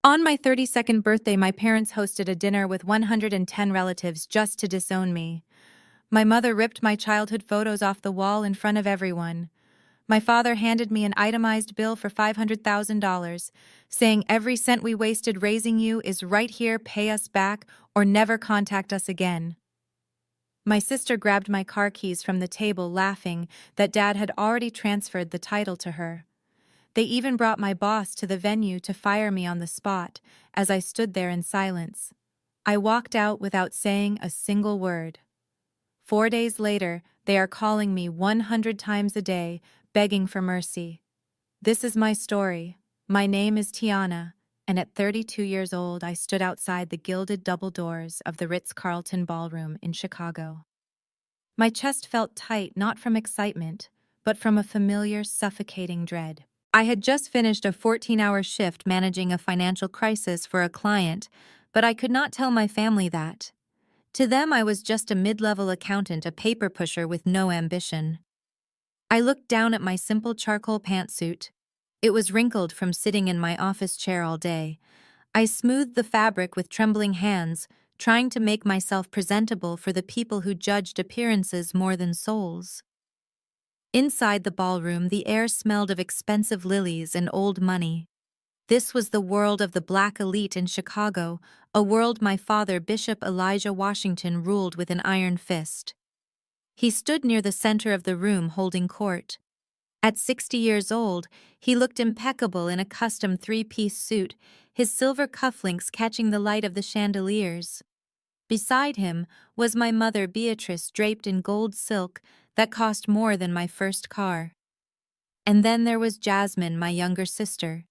On my 32nd birthday, my parents hosted a dinner with 110 relatives just to disown me. My mother ripped my childhood photos off the wall in front of everyone. My father handed me an itemized bill for $500,000, saying every cent we wasted raising you is right here, pay us back, or never contact us again. My sister grabbed my car keys from the table, laughing that Dad had already transferred the title to her. They even brought my boss to the venue to fire me on the spot, as I stood there in silence. I walked out without saying a single word. 4 days later, they are calling me 100 times a day, begging for mercy. This is my story. My name is Tiana, and at 32 years old, I stood outside the gilded double doors of the Ritz-Carlton Ballroom in Chicago. My chest felt tight, not from excitement, but from a familiar, suffocating dread. I had just finished a 14-hour shift managing a financial crisis for a client, but I could not tell my family that. To them, I was just a mid-level accountant, a paper pusher with no ambition. I looked down at my simple charcoal pantsuit. It was wrinkled from sitting in my office chair all day. I smoothed the fabric with trembling hands, trying to make myself presentable for the people who judged appearances more than souls. Inside the ballroom, the air smelled of expensive lilies and old money. This was the world of the black elite in Chicago, a world my father, Bishop Elijah Washington, ruled with an iron fist. He stood near the center of the room holding court. At 60 years old, he looked impeccable in a custom three-piece suit, his silver cufflinks catching the light of the chandeliers. Beside him was my mother, Beatrice, draped in gold silk that cost more than my first car. And then there was Jasmine, my younger sister,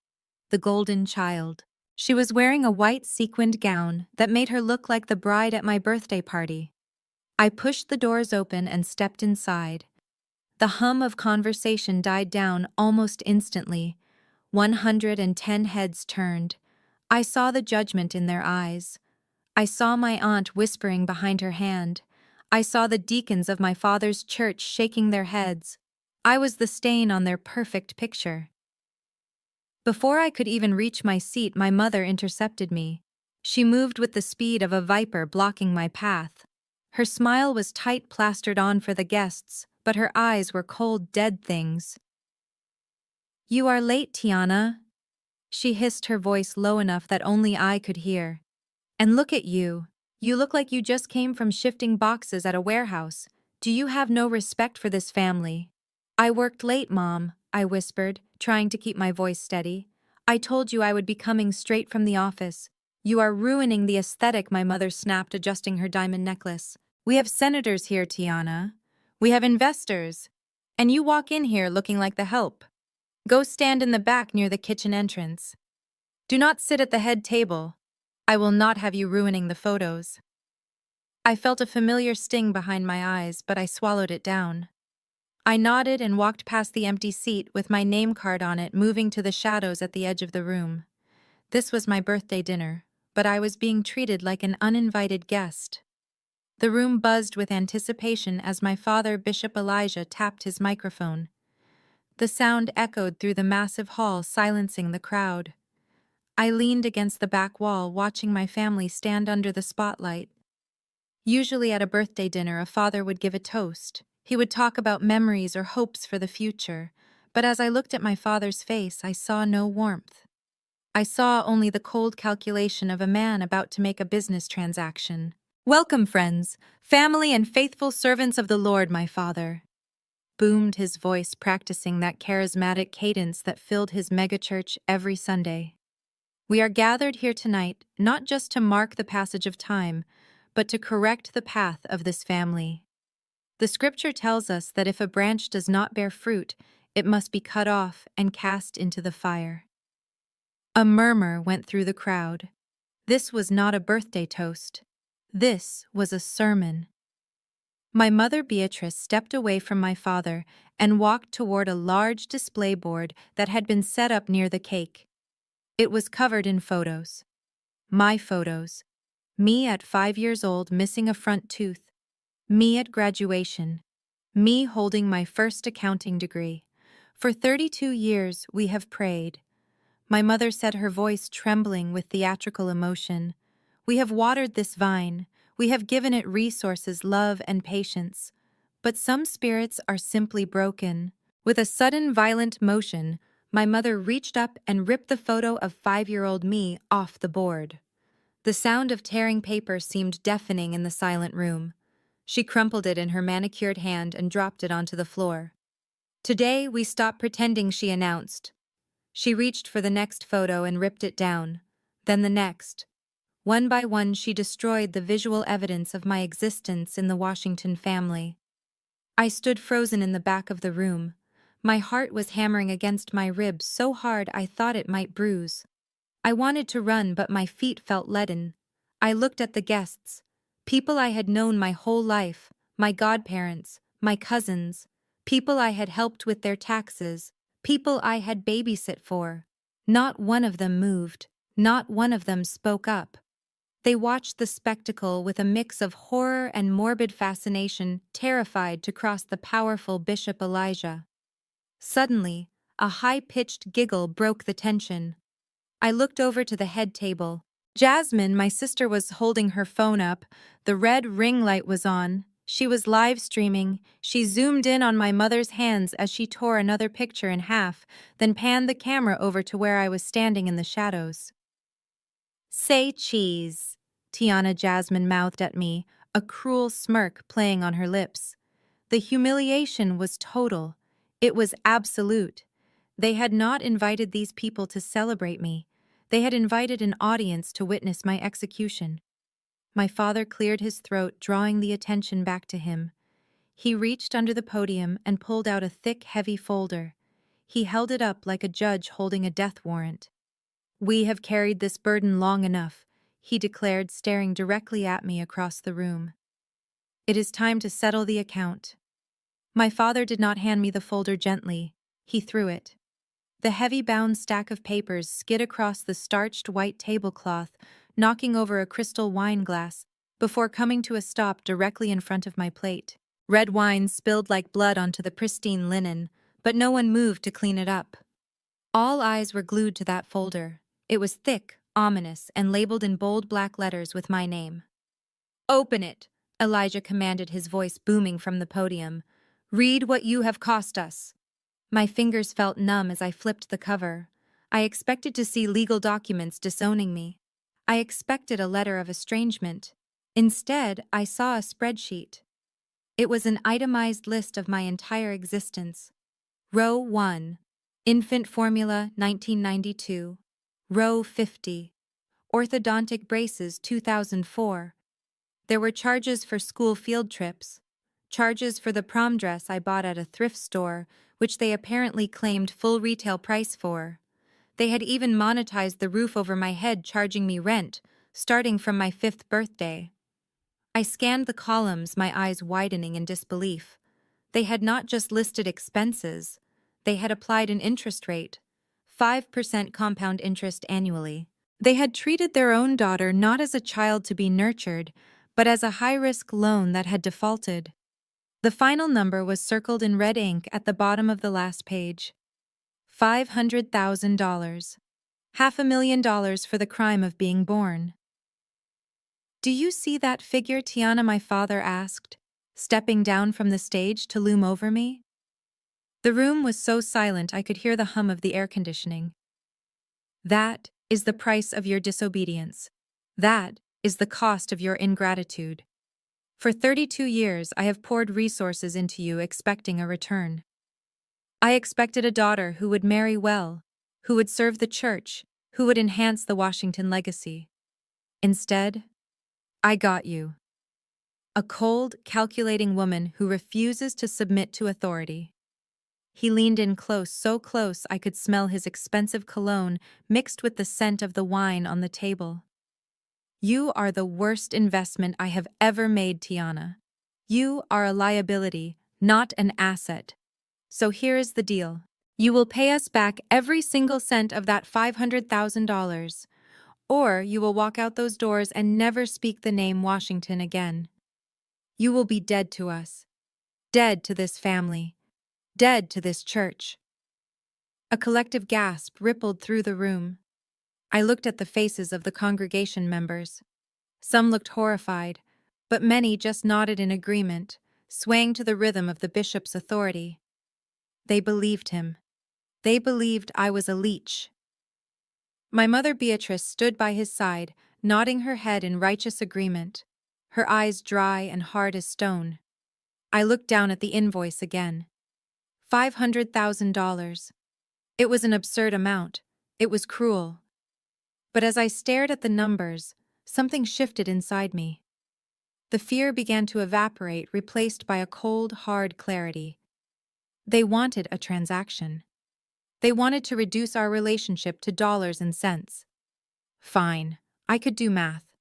the golden child. She was wearing a white sequined gown that made her look like the bride at my birthday party. I pushed the doors open and stepped inside. The hum of conversation died down almost instantly. 110 heads turned. I saw the judgment in their eyes. I saw my aunt whispering behind her hand. I saw the deacons of my father's church shaking their heads. I was the stain on their perfect picture. Before I could even reach my seat, my mother intercepted me. She moved with the speed of a viper, blocking my path. Her smile was tight, plastered on for the guests, but her eyes were cold, dead things. "You are late, Tiana," she hissed, her voice low enough that only I could hear. "And look at you. You look like you just came from shifting boxes at a warehouse. Do you have no respect for this family?" "I worked late, Mom," I whispered, trying to keep my voice steady. "I told you I would be coming straight from the office." "You are ruining the aesthetic," my mother snapped, adjusting her diamond necklace. "We have senators here, Tiana. We have investors. And you walk in here looking like the help. Go stand in the back near the kitchen entrance. Do not sit at the head table. I will not have you ruining the photos." I felt a familiar sting behind my eyes, but I swallowed it down. I nodded and walked past the empty seat with my name card on it, moving to the shadows at the edge of the room. This was my birthday dinner, but I was being treated like an uninvited guest. The room buzzed with anticipation as my father, Bishop Elijah, tapped his microphone. The sound echoed through the massive hall, silencing the crowd. I leaned against the back wall, watching my family stand under the spotlight. Usually at a birthday dinner, a father would give a toast. He would talk about memories or hopes for the future, but as I looked at my father's face, I saw no warmth. I saw only the cold calculation of a man about to make a business transaction. "Welcome, friends, family and faithful servants of the Lord," my father boomed, his voice practicing that charismatic cadence that filled his megachurch every Sunday. "We are gathered here tonight not just to mark the passage of time, but to correct the path of this family. The scripture tells us that if a branch does not bear fruit, it must be cut off and cast into the fire." A murmur went through the crowd. This was not a birthday toast. This was a sermon. My mother, Beatrice, stepped away from my father and walked toward a large display board that had been set up near the cake. It was covered in photos. My photos. Me at 5 years old, missing a front tooth. Me at graduation. Me holding my first accounting degree. For 32 years, we have prayed. My mother said, her voice trembling with theatrical emotion. "We have watered this vine. We have given it resources, love, and patience. But some spirits are simply broken." With a sudden, violent motion, my mother reached up and ripped the photo of 5-year-old me off the board. The sound of tearing paper seemed deafening in the silent room. She crumpled it in her manicured hand and dropped it onto the floor. "Today, we stop pretending," she announced. She reached for the next photo and ripped it down. Then the next. One by one, she destroyed the visual evidence of my existence in the Washington family. I stood frozen in the back of the room. My heart was hammering against my ribs so hard I thought it might bruise. I wanted to run, but my feet felt leaden. I looked at the guests. People I had known my whole life, my godparents, my cousins, people I had helped with their taxes, people I had babysit for. Not one of them moved. Not one of them spoke up. They watched the spectacle with a mix of horror and morbid fascination, terrified to cross the powerful Bishop Elijah. Suddenly, a high-pitched giggle broke the tension. I looked over to the head table. Jasmine, my sister, was holding her phone up. The red ring light was on. She was live streaming. She zoomed in on my mother's hands as she tore another picture in half, then panned the camera over to where I was standing in the shadows. "Say cheese," Tiana Jasmine mouthed at me, a cruel smirk playing on her lips. The humiliation was total. It was absolute. They had not invited these people to celebrate me. They had invited an audience to witness my execution. My father cleared his throat, drawing the attention back to him. He reached under the podium and pulled out a thick, heavy folder. He held it up like a judge holding a death warrant. "We have carried this burden long enough," he declared, staring directly at me across the room. "It is time to settle the account." My father did not hand me the folder gently. He threw it. The heavy bound stack of papers skid across the starched white tablecloth, knocking over a crystal wine glass, before coming to a stop directly in front of my plate. Red wine spilled like blood onto the pristine linen, but no one moved to clean it up. All eyes were glued to that folder. It was thick, ominous, and labeled in bold black letters with my name. "Open it," Elijah commanded, his voice booming from the podium. "Read what you have cost us." My fingers felt numb as I flipped the cover. I expected to see legal documents disowning me. I expected a letter of estrangement. Instead, I saw a spreadsheet. It was an itemized list of my entire existence. Row 1, Infant Formula 1992. Row 50, Orthodontic Braces 2004. There were charges for school field trips, charges for the prom dress I bought at a thrift store, which they apparently claimed full retail price for. They had even monetized the roof over my head, charging me rent, starting from my 5th birthday. I scanned the columns, my eyes widening in disbelief. They had not just listed expenses, they had applied an interest rate, 5% compound interest annually. They had treated their own daughter not as a child to be nurtured, but as a high-risk loan that had defaulted. The final number was circled in red ink at the bottom of the last page. $500,000. $500,000 for the crime of being born. "Do you see that figure, Tiana?" my father asked, stepping down from the stage to loom over me. The room was so silent I could hear the hum of the air conditioning. "That is the price of your disobedience. That is the cost of your ingratitude. For 32 years I have poured resources into you expecting a return. I expected a daughter who would marry well, who would serve the church, who would enhance the Washington legacy. Instead, I got you. A cold, calculating woman who refuses to submit to authority." He leaned in close, so close I could smell his expensive cologne mixed with the scent of the wine on the table. "You are the worst investment I have ever made, Tiana. You are a liability, not an asset. So here is the deal. You will pay us back every single cent of that $500,000, or you will walk out those doors and never speak the name Washington again. You will be dead to us, dead to this family, dead to this church." A collective gasp rippled through the room. I looked at the faces of the congregation members. Some looked horrified, but many just nodded in agreement, swaying to the rhythm of the bishop's authority. They believed him. They believed I was a leech. My mother Beatrice stood by his side, nodding her head in righteous agreement, her eyes dry and hard as stone. I looked down at the invoice again. $500,000. It was an absurd amount. It was cruel. But as I stared at the numbers, something shifted inside me. The fear began to evaporate, replaced by a cold, hard clarity. They wanted a transaction. They wanted to reduce our relationship to dollars and cents. Fine, I could do math.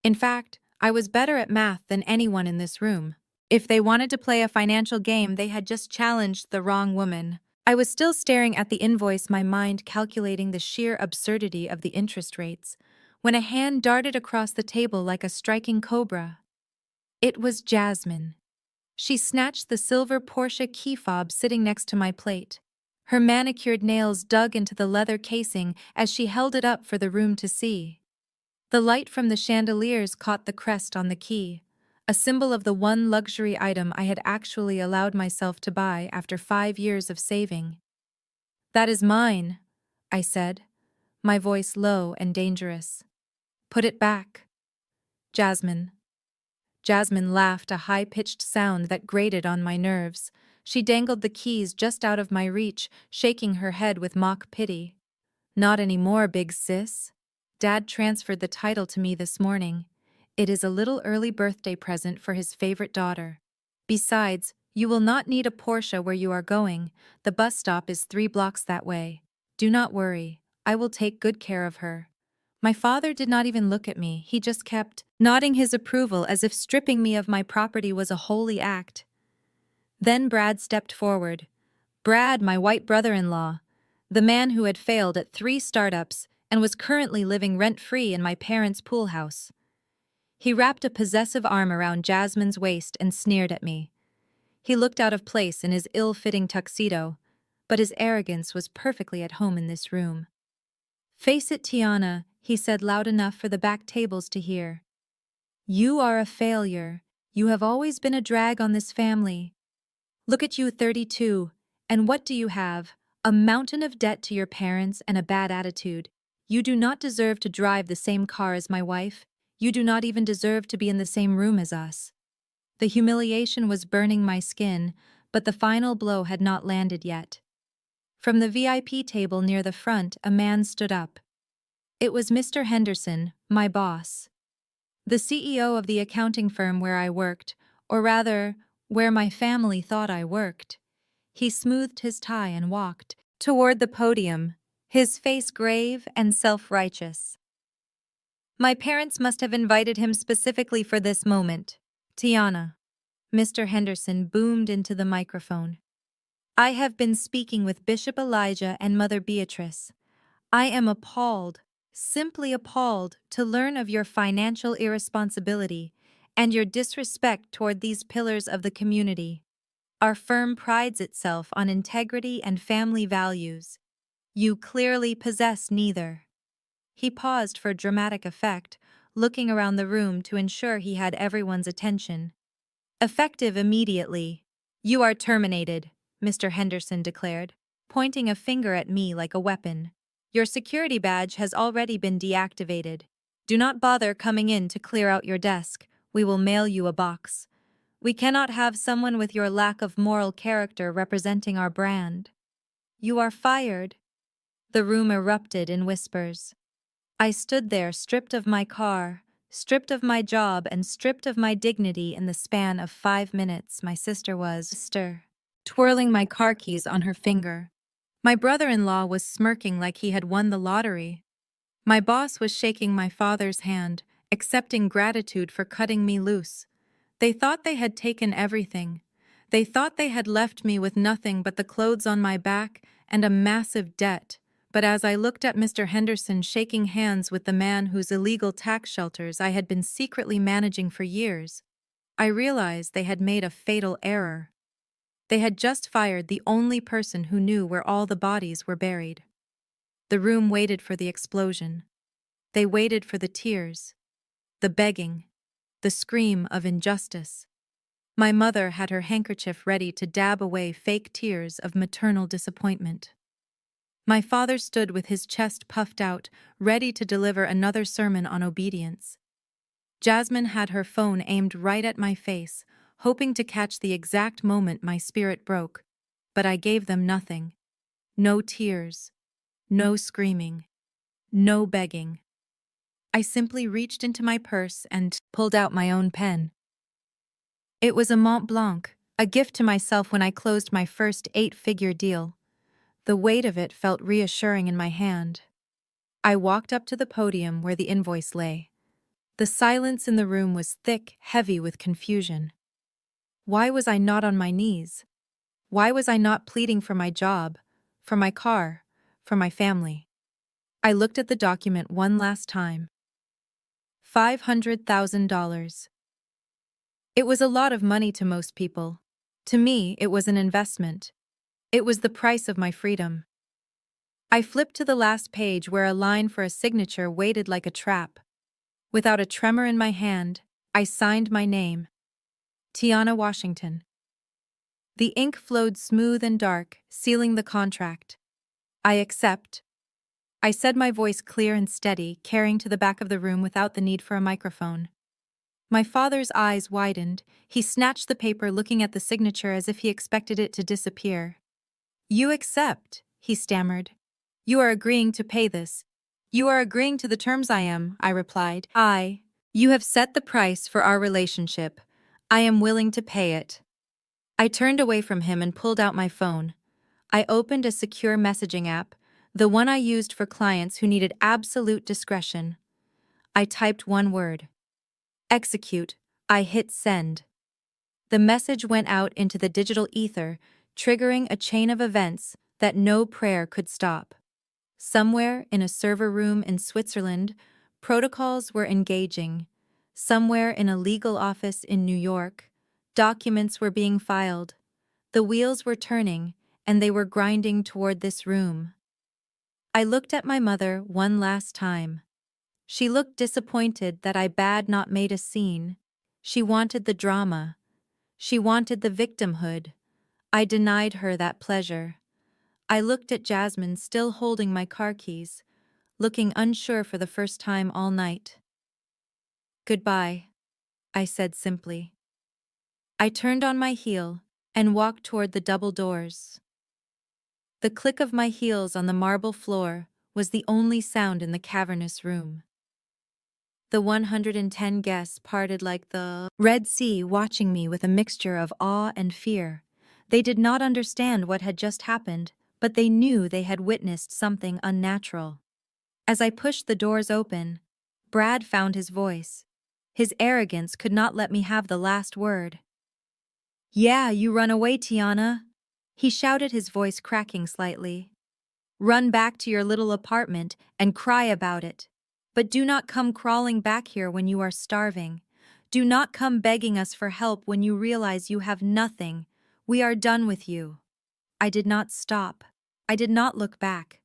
In fact, I was better at math than anyone in this room. If they wanted to play a financial game, they had just challenged the wrong woman. I was still staring at the invoice, my mind calculating the sheer absurdity of the interest rates, when a hand darted across the table like a striking cobra. It was Jasmine. She snatched the silver Porsche key fob sitting next to my plate. Her manicured nails dug into the leather casing as she held it up for the room to see. The light from the chandeliers caught the crest on the key, a symbol of the one luxury item I had actually allowed myself to buy after 5 years of saving. "That is mine," I said, my voice low and dangerous. "Put it back." Jasmine. Jasmine laughed, a high-pitched sound that grated on my nerves. She dangled the keys just out of my reach, shaking her head with mock pity. "Not anymore, big sis. Dad transferred the title to me this morning. It is a little early birthday present for his favorite daughter. Besides, you will not need a Porsche where you are going. The bus stop is 3 blocks that way. Do not worry, I will take good care of her." My father did not even look at me, he just kept nodding his approval as if stripping me of my property was a holy act. Then Brad stepped forward. Brad, my white brother-in-law, the man who had failed at 3 startups and was currently living rent-free in my parents' pool house. He wrapped a possessive arm around Jasmine's waist and sneered at me. He looked out of place in his ill-fitting tuxedo, but his arrogance was perfectly at home in this room. "Face it, Tiana," he said loud enough for the back tables to hear. "You are a failure. You have always been a drag on this family. Look at you, 32, and what do you have? A mountain of debt to your parents and a bad attitude. You do not deserve to drive the same car as my wife. You do not even deserve to be in the same room as us." The humiliation was burning my skin, but the final blow had not landed yet. From the VIP table near the front, a man stood up. It was Mr. Henderson, my boss. The CEO of the accounting firm where I worked, or rather, where my family thought I worked. He smoothed his tie and walked toward the podium, his face grave and self-righteous. My parents must have invited him specifically for this moment. "Tiana," Mr. Henderson boomed into the microphone, "I have been speaking with Bishop Elijah and Mother Beatrice. I am appalled, simply appalled, to learn of your financial irresponsibility and your disrespect toward these pillars of the community. Our firm prides itself on integrity and family values. You clearly possess neither." He paused for dramatic effect, looking around the room to ensure he had everyone's attention. "Effective immediately. You are terminated," Mr. Henderson declared, pointing a finger at me like a weapon. "Your security badge has already been deactivated. Do not bother coming in to clear out your desk. We will mail you a box. We cannot have someone with your lack of moral character representing our brand. You are fired." The room erupted in whispers. I stood there, stripped of my car, stripped of my job, and stripped of my dignity in the span of 5 minutes. My sister was twirling my car keys on her finger. My brother-in-law was smirking like he had won the lottery. My boss was shaking my father's hand, accepting gratitude for cutting me loose. They thought they had taken everything. They thought they had left me with nothing but the clothes on my back and a massive debt. But as I looked at Mr. Henderson shaking hands with the man whose illegal tax shelters I had been secretly managing for years, I realized they had made a fatal error. They had just fired the only person who knew where all the bodies were buried. The room waited for the explosion. They waited for the tears, the begging, the scream of injustice. My mother had her handkerchief ready to dab away fake tears of maternal disappointment. My father stood with his chest puffed out, ready to deliver another sermon on obedience. Jasmine had her phone aimed right at my face, hoping to catch the exact moment my spirit broke, but I gave them nothing. No tears, no screaming, no begging. I simply reached into my purse and pulled out my own pen. It was a Mont Blanc, a gift to myself when I closed my first 8-figure deal. The weight of it felt reassuring in my hand. I walked up to the podium where the invoice lay. The silence in the room was thick, heavy with confusion. Why was I not on my knees? Why was I not pleading for my job, for my car, for my family? I looked at the document one last time. $500,000. It was a lot of money to most people. To me, it was an investment. It was the price of my freedom. I flipped to the last page where a line for a signature waited like a trap. Without a tremor in my hand, I signed my name. Tiana Washington. The ink flowed smooth and dark, sealing the contract. I accept. I said, my voice clear and steady, carrying to the back of the room without the need for a microphone. My father's eyes widened. He snatched the paper, looking at the signature as if he expected it to disappear. You accept, he stammered. You are agreeing to pay this. You are agreeing to the terms. I replied. You have set the price for our relationship. I am willing to pay it. I turned away from him and pulled out my phone. I opened a secure messaging app, the one I used for clients who needed absolute discretion. I typed one word. Execute. I hit send. The message went out into the digital ether, triggering a chain of events that no prayer could stop. Somewhere in a server room in Switzerland, protocols were engaging. Somewhere in a legal office in New York, documents were being filed. The wheels were turning, and they were grinding toward this room. I looked at my mother one last time. She looked disappointed that I bad not made a scene. She wanted the drama. She wanted the victimhood. I denied her that pleasure. I looked at Jasmine, still holding my car keys, looking unsure for the first time all night. Goodbye, I said simply. I turned on my heel and walked toward the double doors. The click of my heels on the marble floor was the only sound in the cavernous room. The 110 guests parted like the Red Sea, watching me with a mixture of awe and fear. They did not understand what had just happened, but they knew they had witnessed something unnatural. As I pushed the doors open, Brad found his voice. His arrogance could not let me have the last word. Yeah, you run away, Tiana, he shouted, his voice cracking slightly. Run back to your little apartment and cry about it. But do not come crawling back here when you are starving. Do not come begging us for help when you realize you have nothing. We are done with you. I did not stop. I did not look back.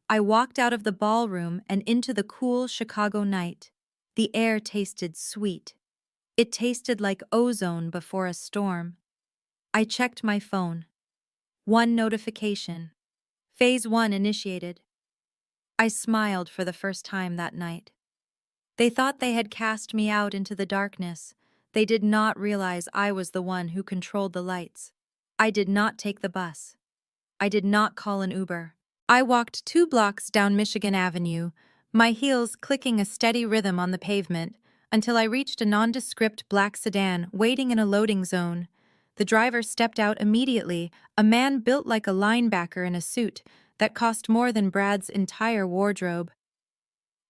I walked out of the ballroom and into the cool Chicago night. The air tasted sweet. It tasted like ozone before a storm. I checked my phone. One notification. Phase 1 initiated. I smiled for the first time that night. They thought they had cast me out into the darkness. They did not realize I was the one who controlled the lights. I did not take the bus. I did not call an Uber. I walked 2 blocks down Michigan Avenue, my heels clicking a steady rhythm on the pavement, until I reached a nondescript black sedan waiting in a loading zone. The driver stepped out immediately, a man built like a linebacker in a suit that cost more than Brad's entire wardrobe.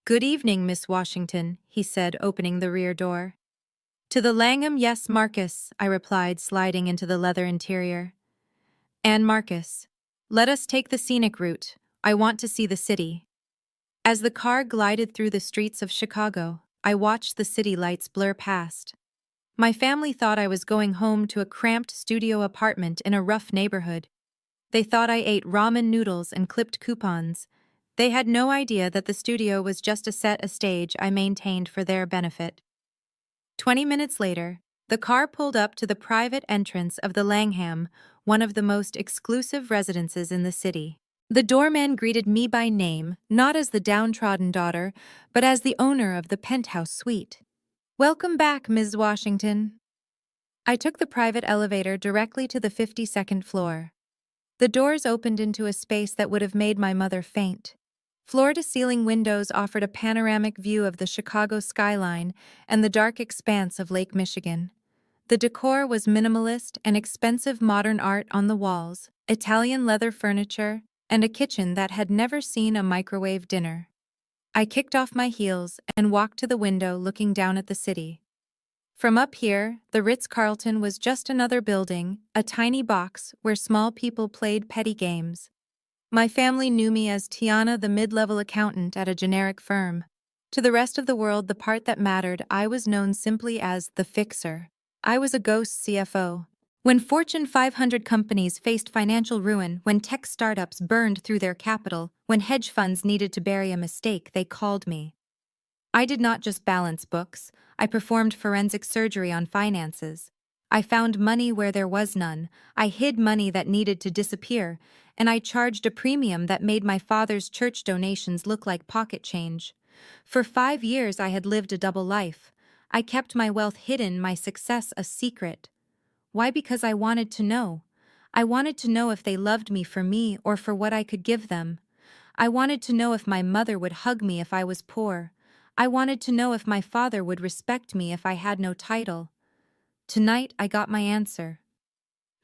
Good evening, Miss Washington, he said, opening the rear door. To the Langham, yes, Marcus, I replied, sliding into the leather interior. And Marcus, let us take the scenic route. I want to see the city. As the car glided through the streets of Chicago, I watched the city lights blur past. My family thought I was going home to a cramped studio apartment in a rough neighborhood. They thought I ate ramen noodles and clipped coupons. They had no idea that the studio was just a stage I maintained for their benefit. 20 minutes later, the car pulled up to the private entrance of the Langham, one of the most exclusive residences in the city. The doorman greeted me by name, not as the downtrodden daughter, but as the owner of the penthouse suite. "Welcome back, Ms. Washington." I took the private elevator directly to the 52nd floor. The doors opened into a space that would have made my mother faint. Floor-to-ceiling windows offered a panoramic view of the Chicago skyline and the dark expanse of Lake Michigan. The decor was minimalist and expensive modern art on the walls, Italian leather furniture, and a kitchen that had never seen a microwave dinner. I kicked off my heels and walked to the window looking down at the city. From up here, the Ritz-Carlton was just another building, a tiny box where small people played petty games. My family knew me as Tiana, the mid-level accountant at a generic firm. To the rest of the world, the part that mattered, I was known simply as the fixer. I was a ghost CFO. When Fortune 500 companies faced financial ruin, when tech startups burned through their capital, when hedge funds needed to bury a mistake, they called me. I did not just balance books, I performed forensic surgery on finances. I found money where there was none, I hid money that needed to disappear, and I charged a premium that made my father's church donations look like pocket change. For 5 years I had lived a double life. I kept my wealth hidden, my success a secret. Why? Because I wanted to know. I wanted to know if they loved me for me or for what I could give them. I wanted to know if my mother would hug me if I was poor. I wanted to know if my father would respect me if I had no title. Tonight I got my answer.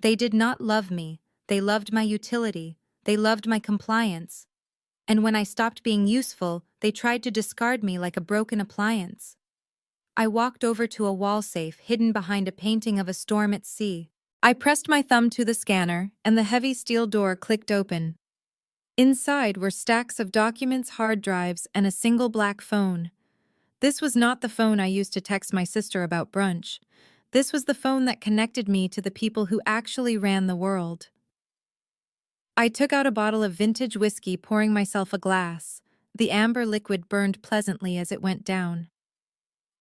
They did not love me, they loved my utility, they loved my compliance. And when I stopped being useful, they tried to discard me like a broken appliance. I walked over to a wall safe hidden behind a painting of a storm at sea. I pressed my thumb to the scanner, and the heavy steel door clicked open. Inside were stacks of documents, hard drives, and a single black phone. This was not the phone I used to text my sister about brunch. This was the phone that connected me to the people who actually ran the world. I took out a bottle of vintage whiskey, pouring myself a glass. The amber liquid burned pleasantly as it went down.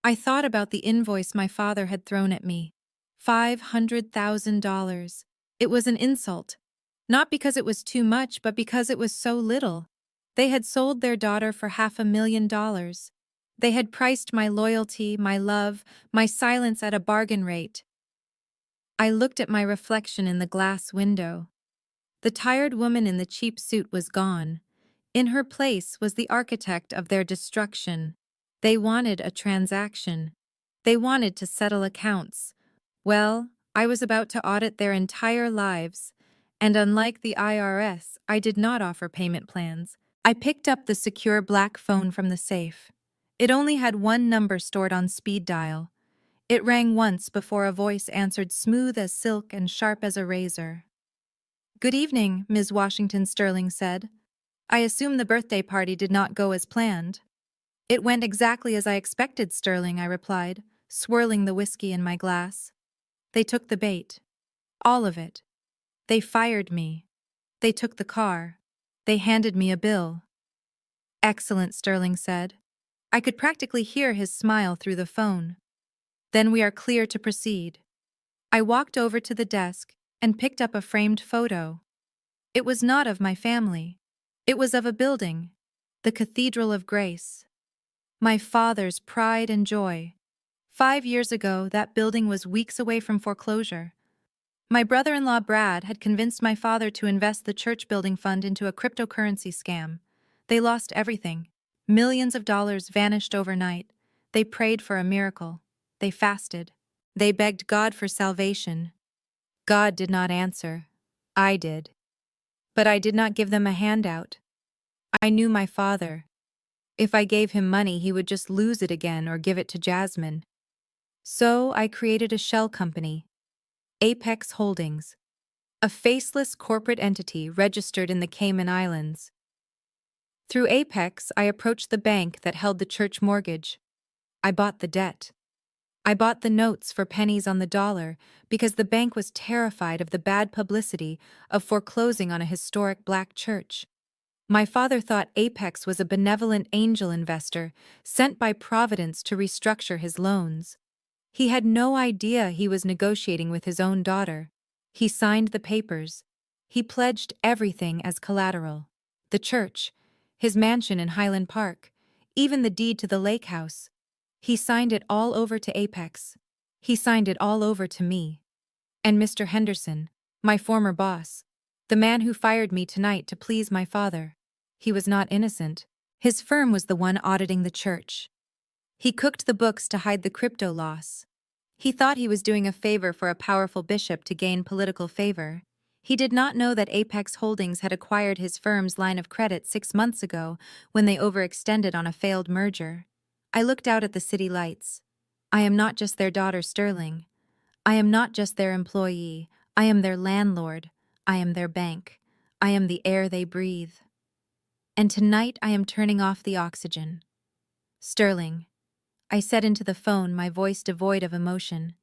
I thought about the invoice my father had thrown at me. $500,000. It was an insult. Not because it was too much, but because it was so little. They had sold their daughter for $500,000. They had priced my loyalty, my love, my silence at a bargain rate. I looked at my reflection in the glass window. The tired woman in the cheap suit was gone. In her place was the architect of their destruction. They wanted a transaction. They wanted to settle accounts. Well, I was about to audit their entire lives, and unlike the IRS, I did not offer payment plans. I picked up the secure black phone from the safe. It only had one number stored on speed dial. It rang once before a voice answered, smooth as silk and sharp as a razor. "Good evening," Ms. Washington Sterling said. "I assume the birthday party did not go as planned." "It went exactly as I expected, Sterling," I replied, swirling the whiskey in my glass. "They took the bait. All of it. They fired me. They took the car. They handed me a bill." "Excellent," Sterling said. I could practically hear his smile through the phone. "Then we are clear to proceed." I walked over to the desk and picked up a framed photo. It was not of my family. It was of a building, the Cathedral of Grace. My father's pride and joy. 5 years ago, that building was weeks away from foreclosure. My brother-in-law Brad had convinced my father to invest the church building fund into a cryptocurrency scam. They lost everything. Millions of dollars vanished overnight. They prayed for a miracle. They fasted. They begged God for salvation. God did not answer. I did. But I did not give them a handout. I knew my father. If I gave him money, he would just lose it again or give it to Jasmine. So I created a shell company, Apex Holdings, a faceless corporate entity registered in the Cayman Islands. Through Apex, I approached the bank that held the church mortgage. I bought the debt. I bought the notes for pennies on the dollar because the bank was terrified of the bad publicity of foreclosing on a historic black church. My father thought Apex was a benevolent angel investor sent by Providence to restructure his loans. He had no idea he was negotiating with his own daughter. He signed the papers. He pledged everything as collateral. The church, his mansion in Highland Park, even the deed to the lake house. He signed it all over to Apex. He signed it all over to me. And Mr. Henderson, my former boss, the man who fired me tonight to please my father. He was not innocent. His firm was the one auditing the church. He cooked the books to hide the crypto loss. He thought he was doing a favor for a powerful bishop to gain political favor. He did not know that Apex Holdings had acquired his firm's line of credit 6 months ago when they overextended on a failed merger. I looked out at the city lights. I am not just their daughter Sterling. I am not just their employee. I am their landlord. I am their bank. I am the air they breathe. And tonight I am turning off the oxygen. Sterling, I said into the phone, my voice devoid of emotion.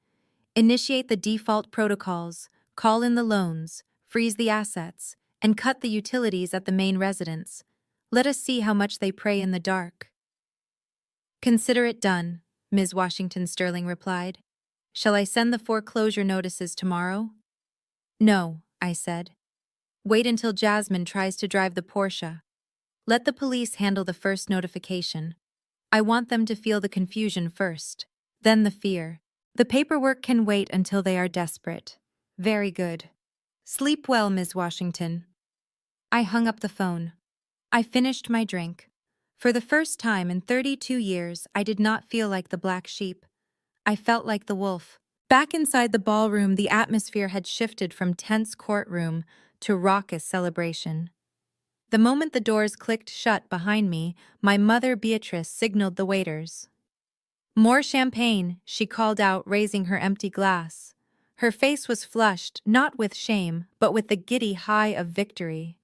Initiate the default protocols, call in the loans, freeze the assets, and cut the utilities at the main residence. Let us see how much they pray in the dark. Consider it done, Ms. Washington Sterling replied. Shall I send the foreclosure notices tomorrow? No, I said. Wait until Jasmine tries to drive the Porsche. Let the police handle the first notification. I want them to feel the confusion first, then the fear. The paperwork can wait until they are desperate. Very good. Sleep well, Ms. Washington. I hung up the phone. I finished my drink. For the first time in 32 years, I did not feel like the black sheep. I felt like the wolf. Back inside the ballroom, the atmosphere had shifted from tense courtroom to raucous celebration. The moment the doors clicked shut behind me, my mother Beatrice signaled the waiters. More champagne, she called out, raising her empty glass. Her face was flushed, not with shame, but with the giddy high of victory.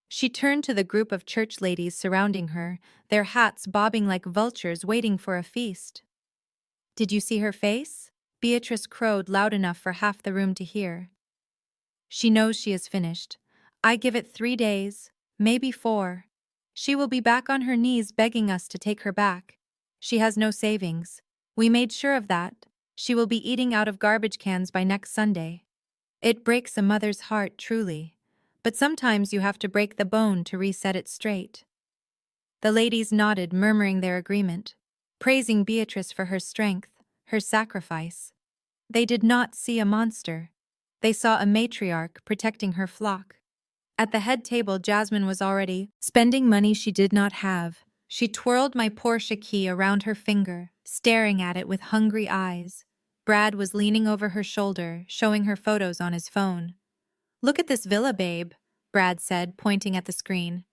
She turned to the group of church ladies surrounding her, their hats bobbing like vultures waiting for a feast. Did you see her face? Beatrice crowed loud enough for half the room to hear. She knows she is finished. I give it 3 days, maybe 4. She will be back on her knees begging us to take her back. She has no savings. We made sure of that. She will be eating out of garbage cans by next Sunday. It breaks a mother's heart, truly. But sometimes you have to break the bone to reset it straight. The ladies nodded, murmuring their agreement, praising Beatrice for her strength, her sacrifice. They did not see a monster. They saw a matriarch protecting her flock. At the head table, Jasmine was already spending money she did not have. She twirled my Porsche key around her finger, staring at it with hungry eyes. Brad was leaning over her shoulder, showing her photos on his phone. Look at this villa, babe, Brad said, pointing at the screen.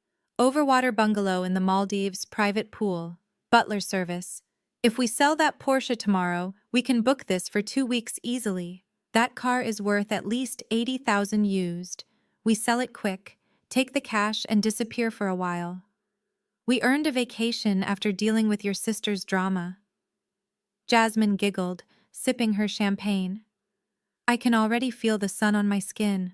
Overwater bungalow in the Maldives, private pool, butler service. If we sell that Porsche tomorrow, we can book this for 2 weeks easily. That car is worth at least 80,000 used. We sell it quick, take the cash and disappear for a while. We earned a vacation after dealing with your sister's drama. Jasmine giggled, sipping her champagne. I can already feel the sun on my skin.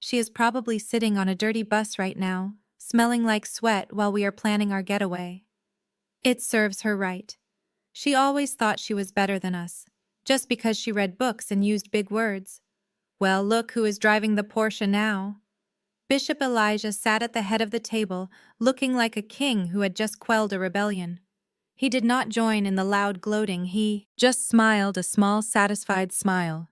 She is probably sitting on a dirty bus right now, smelling like sweat while we are planning our getaway. It serves her right. She always thought she was better than us, just because she read books and used big words. Well, look who is driving the Porsche now. Bishop Elijah sat at the head of the table, looking like a king who had just quelled a rebellion. He did not join in the loud gloating, he just smiled a small, satisfied smile.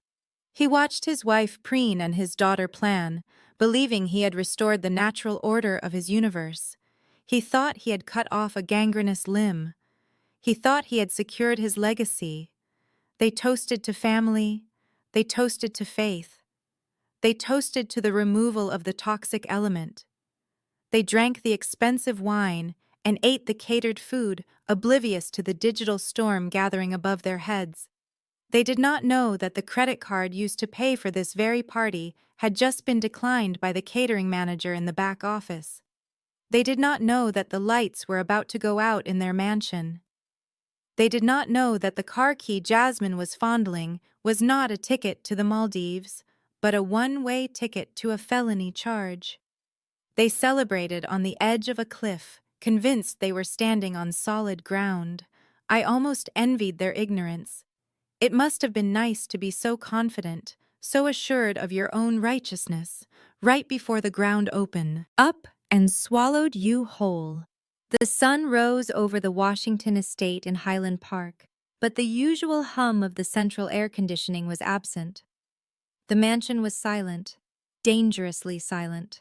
He watched his wife preen and his daughter plan, believing he had restored the natural order of his universe. He thought he had cut off a gangrenous limb. He thought he had secured his legacy. They toasted to family. They toasted to faith. They toasted to the removal of the toxic element. They drank the expensive wine and ate the catered food, oblivious to the digital storm gathering above their heads. They did not know that the credit card used to pay for this very party had just been declined by the catering manager in the back office. They did not know that the lights were about to go out in their mansion. They did not know that the car key Jasmine was fondling was not a ticket to the Maldives, but a one-way ticket to a felony charge. They celebrated on the edge of a cliff, convinced they were standing on solid ground. I almost envied their ignorance. It must have been nice to be so confident, so assured of your own righteousness, right before the ground opened up and swallowed you whole. The sun rose over the Washington estate in Highland Park, but the usual hum of the central air conditioning was absent. The mansion was silent, dangerously silent.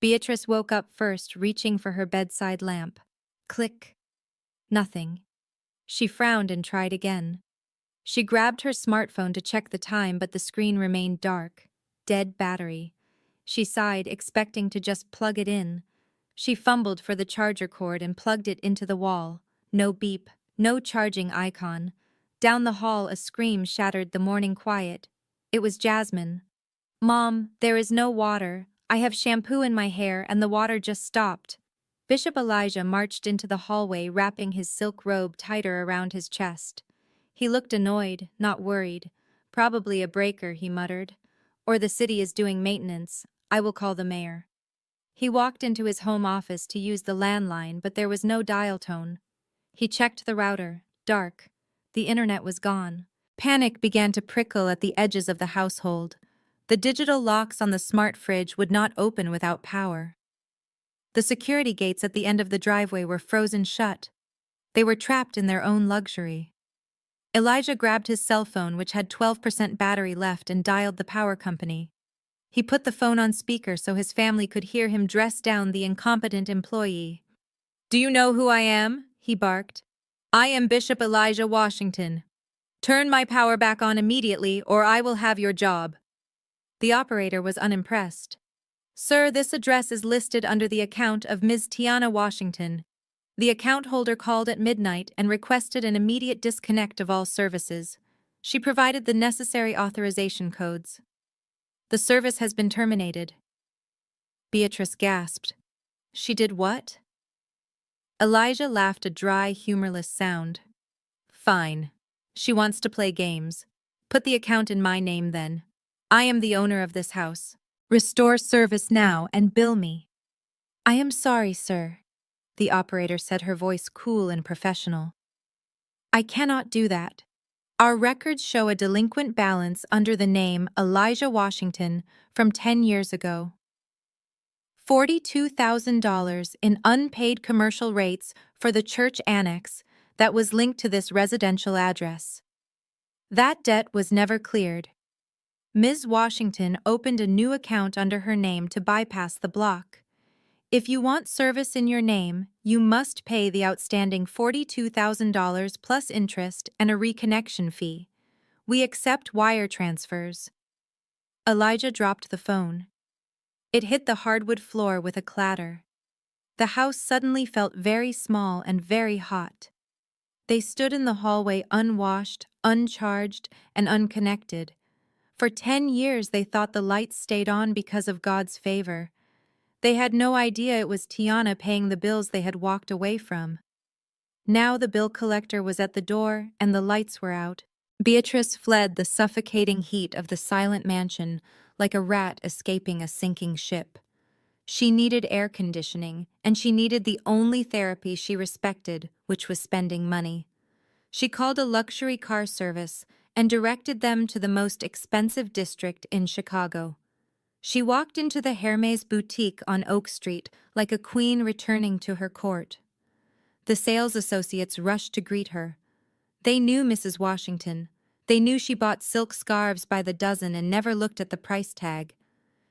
Beatrice woke up first, reaching for her bedside lamp. Click. Nothing. She frowned and tried again. She grabbed her smartphone to check the time, but the screen remained dark. Dead battery. She sighed, expecting to just plug it in. She fumbled for the charger cord and plugged it into the wall. No beep, no charging icon. Down the hall, a scream shattered the morning quiet. It was Jasmine. "Mom, there is no water. I have shampoo in my hair and the water just stopped." Bishop Elijah marched into the hallway, wrapping his silk robe tighter around his chest. He looked annoyed, not worried. "Probably a breaker," he muttered. "Or the city is doing maintenance. I will call the mayor." He walked into his home office to use the landline, but there was no dial tone. He checked the router. Dark. The internet was gone. Panic began to prickle at the edges of the household. The digital locks on the smart fridge would not open without power. The security gates at the end of the driveway were frozen shut. They were trapped in their own luxury. Elijah grabbed his cell phone, which had 12% battery left, and dialed the power company. He put the phone on speaker so his family could hear him dress down the incompetent employee. "Do you know who I am?" he barked. "I am Bishop Elijah Washington. Turn my power back on immediately, or I will have your job." The operator was unimpressed. "Sir, this address is listed under the account of Ms. Tiana Washington." The account holder called at midnight and requested an immediate disconnect of all services. She provided the necessary authorization codes. "The service has been terminated." Beatrice gasped. "She did what?" Elijah laughed, a dry, humorless sound. "Fine. She wants to play games. Put the account in my name then. I am the owner of this house. Restore service now and bill me." "I am sorry, sir," the operator said, her voice cool and professional. "I cannot do that. Our records show a delinquent balance under the name Elijah Washington from 10 years ago. $42,000 in unpaid commercial rates for the church annex that was linked to this residential address. That debt was never cleared. Ms. Washington opened a new account under her name to bypass the block. If you want service in your name, you must pay the outstanding $42,000 plus interest and a reconnection fee. We accept wire transfers." Elijah dropped the phone. It hit the hardwood floor with a clatter. The house suddenly felt very small and very hot. They stood in the hallway, unwashed, uncharged, and unconnected. For 10 years they thought the lights stayed on because of God's favor. They had no idea it was Tiana paying the bills they had walked away from. Now the bill collector was at the door and the lights were out. Beatrice fled the suffocating heat of the silent mansion like a rat escaping a sinking ship. She needed air conditioning, and she needed the only therapy she respected, which was spending money. She called a luxury car service and directed them to the most expensive district in Chicago. She walked into the Hermes boutique on Oak Street like a queen returning to her court. The sales associates rushed to greet her. They knew Mrs. Washington. They knew she bought silk scarves by the dozen and never looked at the price tag.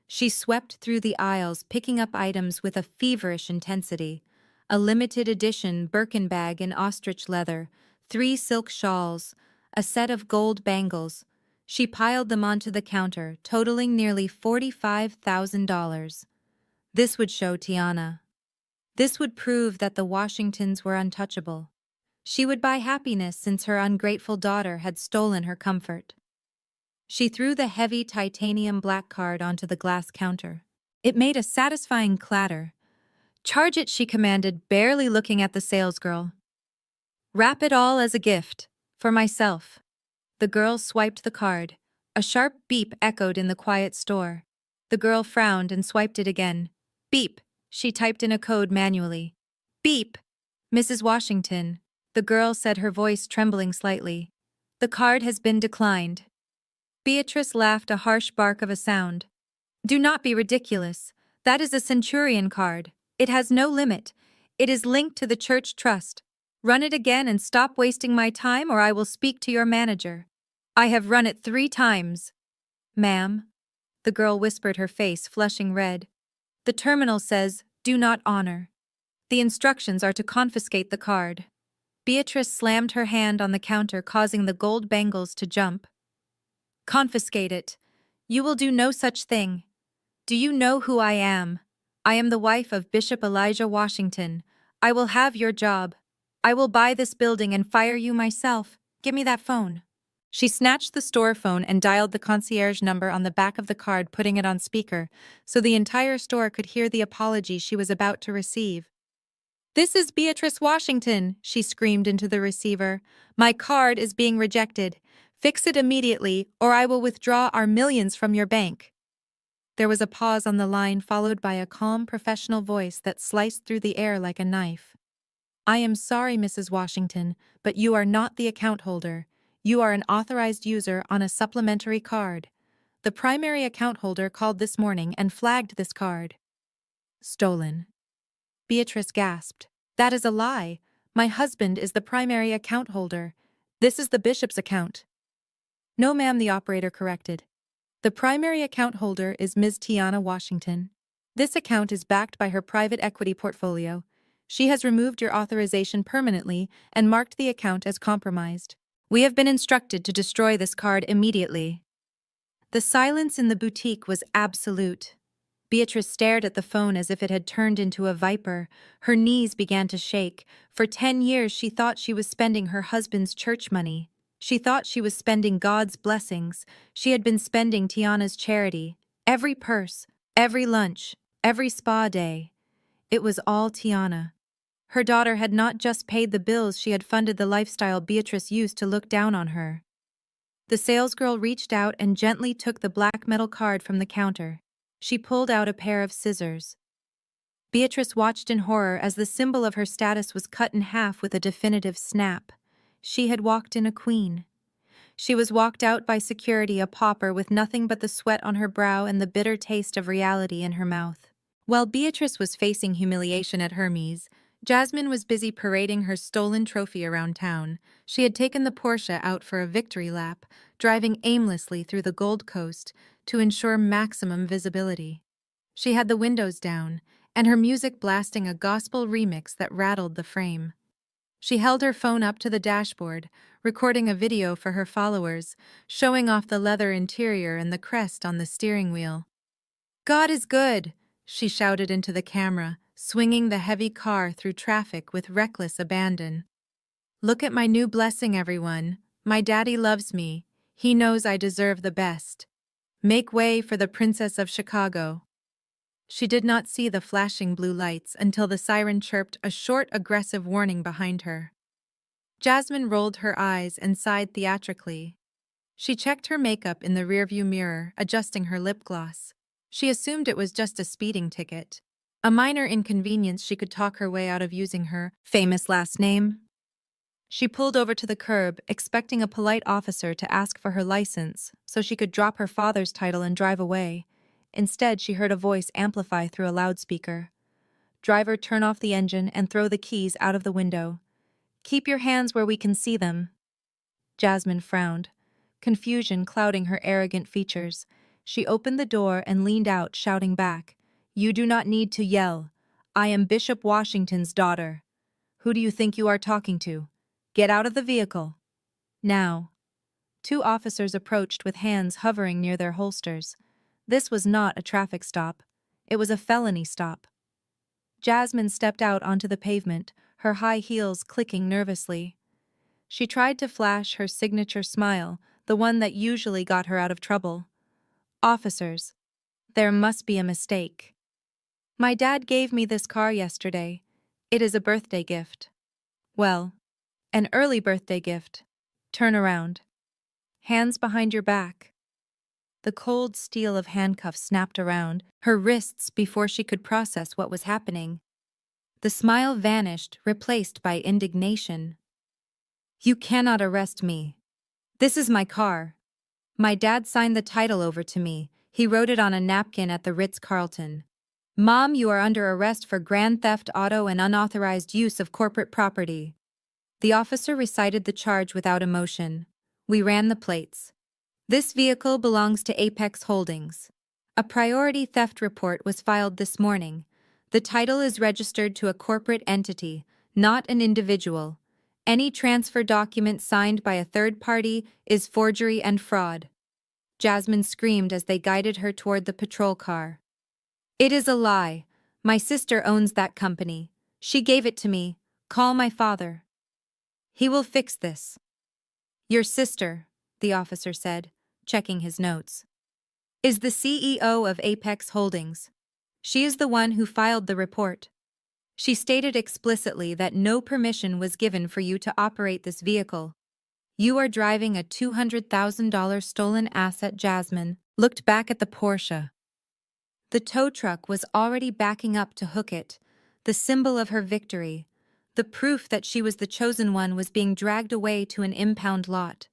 She swept through the aisles, picking up items with a feverish intensity. A limited edition Birkin bag in ostrich leather, 3 silk shawls, a set of gold bangles. She piled them onto the counter, totaling nearly $45,000. This would show Tiana. This would prove that the Washingtons were untouchable. She would buy happiness since her ungrateful daughter had stolen her comfort. She threw the heavy titanium black card onto the glass counter. It made a satisfying clatter. "Charge it," she commanded, barely looking at the salesgirl. Wrap it all as a gift. For myself. The girl swiped the card. A sharp beep echoed in the quiet store. The girl frowned and swiped it again. Beep. She typed in a code manually. Beep. Mrs. Washington. The girl said, her voice trembling slightly. The card has been declined. Beatrice laughed, a harsh bark of a sound. Do not be ridiculous. That is a Centurion card. It has no limit. It is linked to the church trust. Run it again and stop wasting my time, or I will speak to your manager. I have run it 3 times. Ma'am. The girl whispered, her face flushing red. The terminal says, do not honor. The instructions are to confiscate the card. Beatrice slammed her hand on the counter, causing the gold bangles to jump. Confiscate it. You will do no such thing. Do you know who I am? I am the wife of Bishop Elijah Washington. I will have your job. I will buy this building and fire you myself. Give me that phone. She snatched the store phone and dialed the concierge number on the back of the card, putting it on speaker, so the entire store could hear the apology she was about to receive. This is Beatrice Washington, she screamed into the receiver. My card is being rejected. Fix it immediately, or I will withdraw our millions from your bank. There was a pause on the line, followed by a calm, professional voice that sliced through the air like a knife. I am sorry, Mrs. Washington, but you are not the account holder. You are an authorized user on a supplementary card. The primary account holder called this morning and flagged this card. Stolen. Beatrice gasped. That is a lie. My husband is the primary account holder. This is the bishop's account. No, ma'am, the operator corrected. The primary account holder is Ms. Tiana Washington. This account is backed by her private equity portfolio. She has removed your authorization permanently and marked the account as compromised. We have been instructed to destroy this card immediately. The silence in the boutique was absolute. Beatrice stared at the phone as if it had turned into a viper. Her knees began to shake. For 10 years she thought she was spending her husband's church money. She thought she was spending God's blessings. She had been spending Tiana's charity. Every purse, every lunch, every spa day. It was all Tiana. Her daughter had not just paid the bills, she had funded the lifestyle Beatrice used to look down on her. The salesgirl reached out and gently took the black metal card from the counter. She pulled out a pair of scissors. Beatrice watched in horror as the symbol of her status was cut in half with a definitive snap. She had walked in a queen. She was walked out by security, a pauper with nothing but the sweat on her brow and the bitter taste of reality in her mouth. While Beatrice was facing humiliation at Hermes, Jasmine was busy parading her stolen trophy around town. She had taken the Porsche out for a victory lap, driving aimlessly through the Gold Coast to ensure maximum visibility. She had the windows down, and her music blasting a gospel remix that rattled the frame. She held her phone up to the dashboard, recording a video for her followers, showing off the leather interior and the crest on the steering wheel. God is good, she shouted into the camera, swinging the heavy car through traffic with reckless abandon. Look at my new blessing, everyone. My daddy loves me. He knows I deserve the best. Make way for the Princess of Chicago. She did not see the flashing blue lights until the siren chirped a short, aggressive warning behind her. Jasmine rolled her eyes and sighed theatrically. She checked her makeup in the rearview mirror, adjusting her lip gloss. She assumed it was just a speeding ticket. A minor inconvenience she could talk her way out of using her famous last name. She pulled over to the curb, expecting a polite officer to ask for her license so she could drop her father's title and drive away. Instead, she heard a voice amplify through a loudspeaker. Driver, turn off the engine and throw the keys out of the window. Keep your hands where we can see them. Jasmine frowned, confusion clouding her arrogant features. She opened the door and leaned out, shouting back, You do not need to yell. I am Bishop Washington's daughter. Who do you think you are talking to? Get out of the vehicle. Now. 2 officers approached with hands hovering near their holsters. This was not a traffic stop. It was a felony stop. Jasmine stepped out onto the pavement, her high heels clicking nervously. She tried to flash her signature smile, the one that usually got her out of trouble. Officers. There must be a mistake. My dad gave me this car yesterday. It is a birthday gift. Well, An early birthday gift. Turn around. Hands behind your back. The cold steel of handcuffs snapped around her wrists before she could process what was happening. The smile vanished, replaced by indignation. You cannot arrest me. This is my car. My dad signed the title over to me. He wrote it on a napkin at the Ritz-Carlton. Mom, you are under arrest for grand theft auto and unauthorized use of corporate property. The officer recited the charge without emotion. We ran the plates. This vehicle belongs to Apex Holdings. A priority theft report was filed this morning. The title is registered to a corporate entity, not an individual. Any transfer document signed by a third party is forgery and fraud. Jasmine screamed as they guided her toward the patrol car. It is a lie. My sister owns that company. She gave it to me. Call my father. He will fix this. Your sister, the officer said, checking his notes, is the CEO of Apex Holdings. She is the one who filed the report. She stated explicitly that no permission was given for you to operate this vehicle. You are driving a $200,000 stolen asset. Jasmine looked back at the Porsche. The tow truck was already backing up to hook it, the symbol of her victory. The proof that she was the chosen one was being dragged away to an impound lot.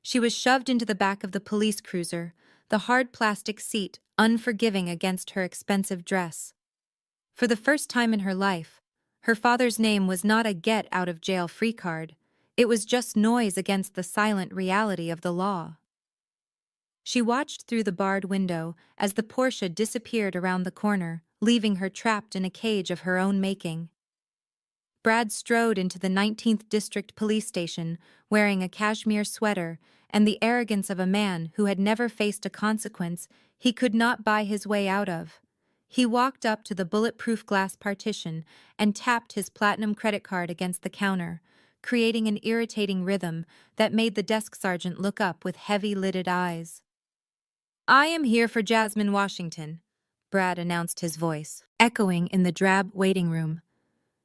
She was shoved into the back of the police cruiser, the hard plastic seat unforgiving against her expensive dress. For the first time in her life, her father's name was not a get-out-of-jail-free card. It was just noise against the silent reality of the law. She watched through the barred window as the Porsche disappeared around the corner, leaving her trapped in a cage of her own making. Brad strode into the 19th District Police Station, wearing a cashmere sweater and the arrogance of a man who had never faced a consequence he could not buy his way out of. He walked up to the bulletproof glass partition and tapped his platinum credit card against the counter, creating an irritating rhythm that made the desk sergeant look up with heavy-lidded eyes. I am here for Jasmine Washington, Brad announced, his voice echoing in the drab waiting room.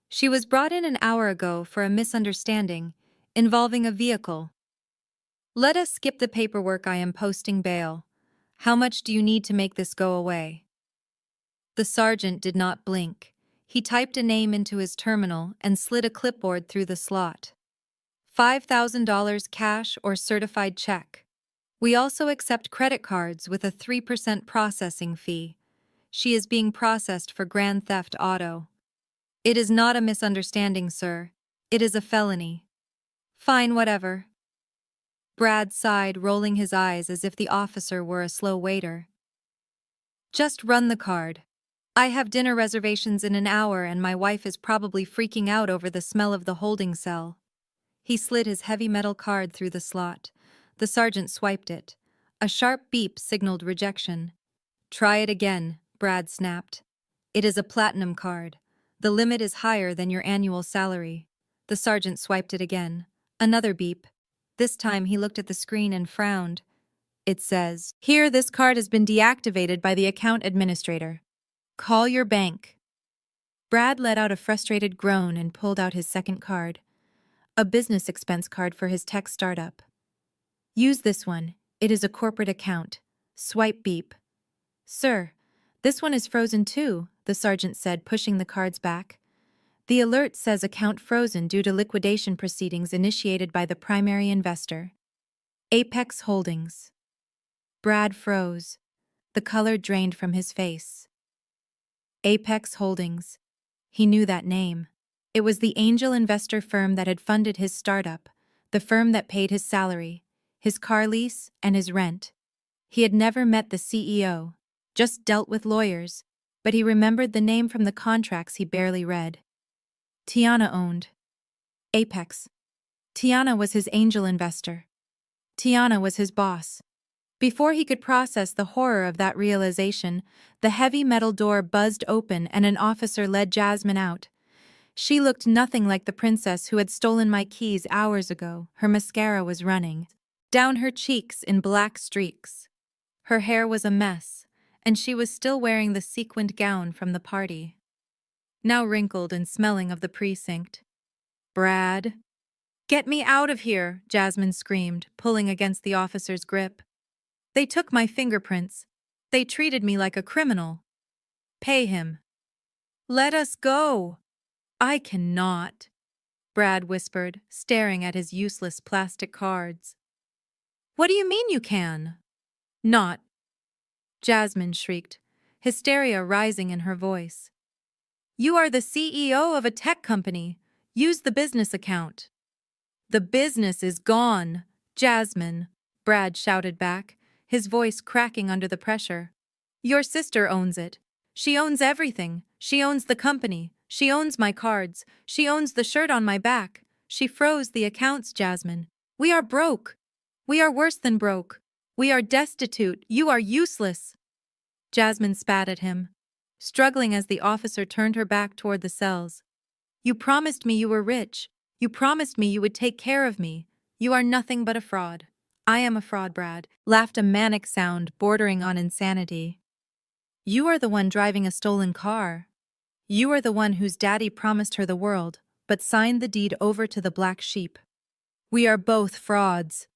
She was brought in an hour ago for a misunderstanding involving a vehicle. Let us skip the paperwork. I am posting bail. How much do you need to make this go away? The sergeant did not blink. He typed a name into his terminal and slid a clipboard through the slot. $5,000 cash or certified check. We also accept credit cards with a 3% processing fee. She is being processed for grand theft auto. It is not a misunderstanding, sir. It is a felony. Fine, whatever. Brad sighed, rolling his eyes as if the officer were a slow waiter. Just run the card. I have dinner reservations in an hour and my wife is probably freaking out over the smell of the holding cell. He slid his heavy metal card through the slot. The sergeant swiped it. A sharp beep signaled rejection. Try it again, Brad snapped. It is a platinum card. The limit is higher than your annual salary. The sergeant swiped it again. Another beep. This time he looked at the screen and frowned. It says, "Here, this card has been deactivated by the account administrator. Call your bank." Brad let out a frustrated groan and pulled out his second card. A business expense card for his tech startup. Use this one. It is a corporate account. Swipe beep. Sir, this one is frozen too, the sergeant said, pushing the cards back. The alert says account frozen due to liquidation proceedings initiated by the primary investor. Apex Holdings. Brad froze. The color drained from his face. Apex Holdings. He knew that name. It was the angel investor firm that had funded his startup, the firm that paid his salary, his car lease, and his rent. He had never met the CEO, just dealt with lawyers, but he remembered the name from the contracts he barely read. Tiana owned Apex. Tiana was his angel investor. Tiana was his boss. Before he could process the horror of that realization, the heavy metal door buzzed open and an officer led Jasmine out. She looked nothing like the princess who had stolen my keys hours ago. Her mascara was running down her cheeks in black streaks. Her hair was a mess, and she was still wearing the sequined gown from the party, now wrinkled and smelling of the precinct. Brad. Get me out of here, Jasmine screamed, pulling against the officer's grip. They took my fingerprints. They treated me like a criminal. Pay him. Let us go. I cannot, Brad whispered, staring at his useless plastic cards. What do you mean you can? Not, Jasmine shrieked, hysteria rising in her voice. You are the CEO of a tech company. Use the business account. The business is gone, Jasmine, Brad shouted back, his voice cracking under the pressure. Your sister owns it. She owns everything. She owns the company. She owns my cards. She owns the shirt on my back. She froze the accounts, Jasmine. We are broke. We are worse than broke. We are destitute. You are useless. Jasmine spat at him, struggling as the officer turned her back toward the cells. You promised me you were rich. You promised me you would take care of me. You are nothing but a fraud. I am a fraud, Brad, laughed a manic sound bordering on insanity. You are the one driving a stolen car. You are the one whose daddy promised her the world, but signed the deed over to the black sheep. We are both frauds.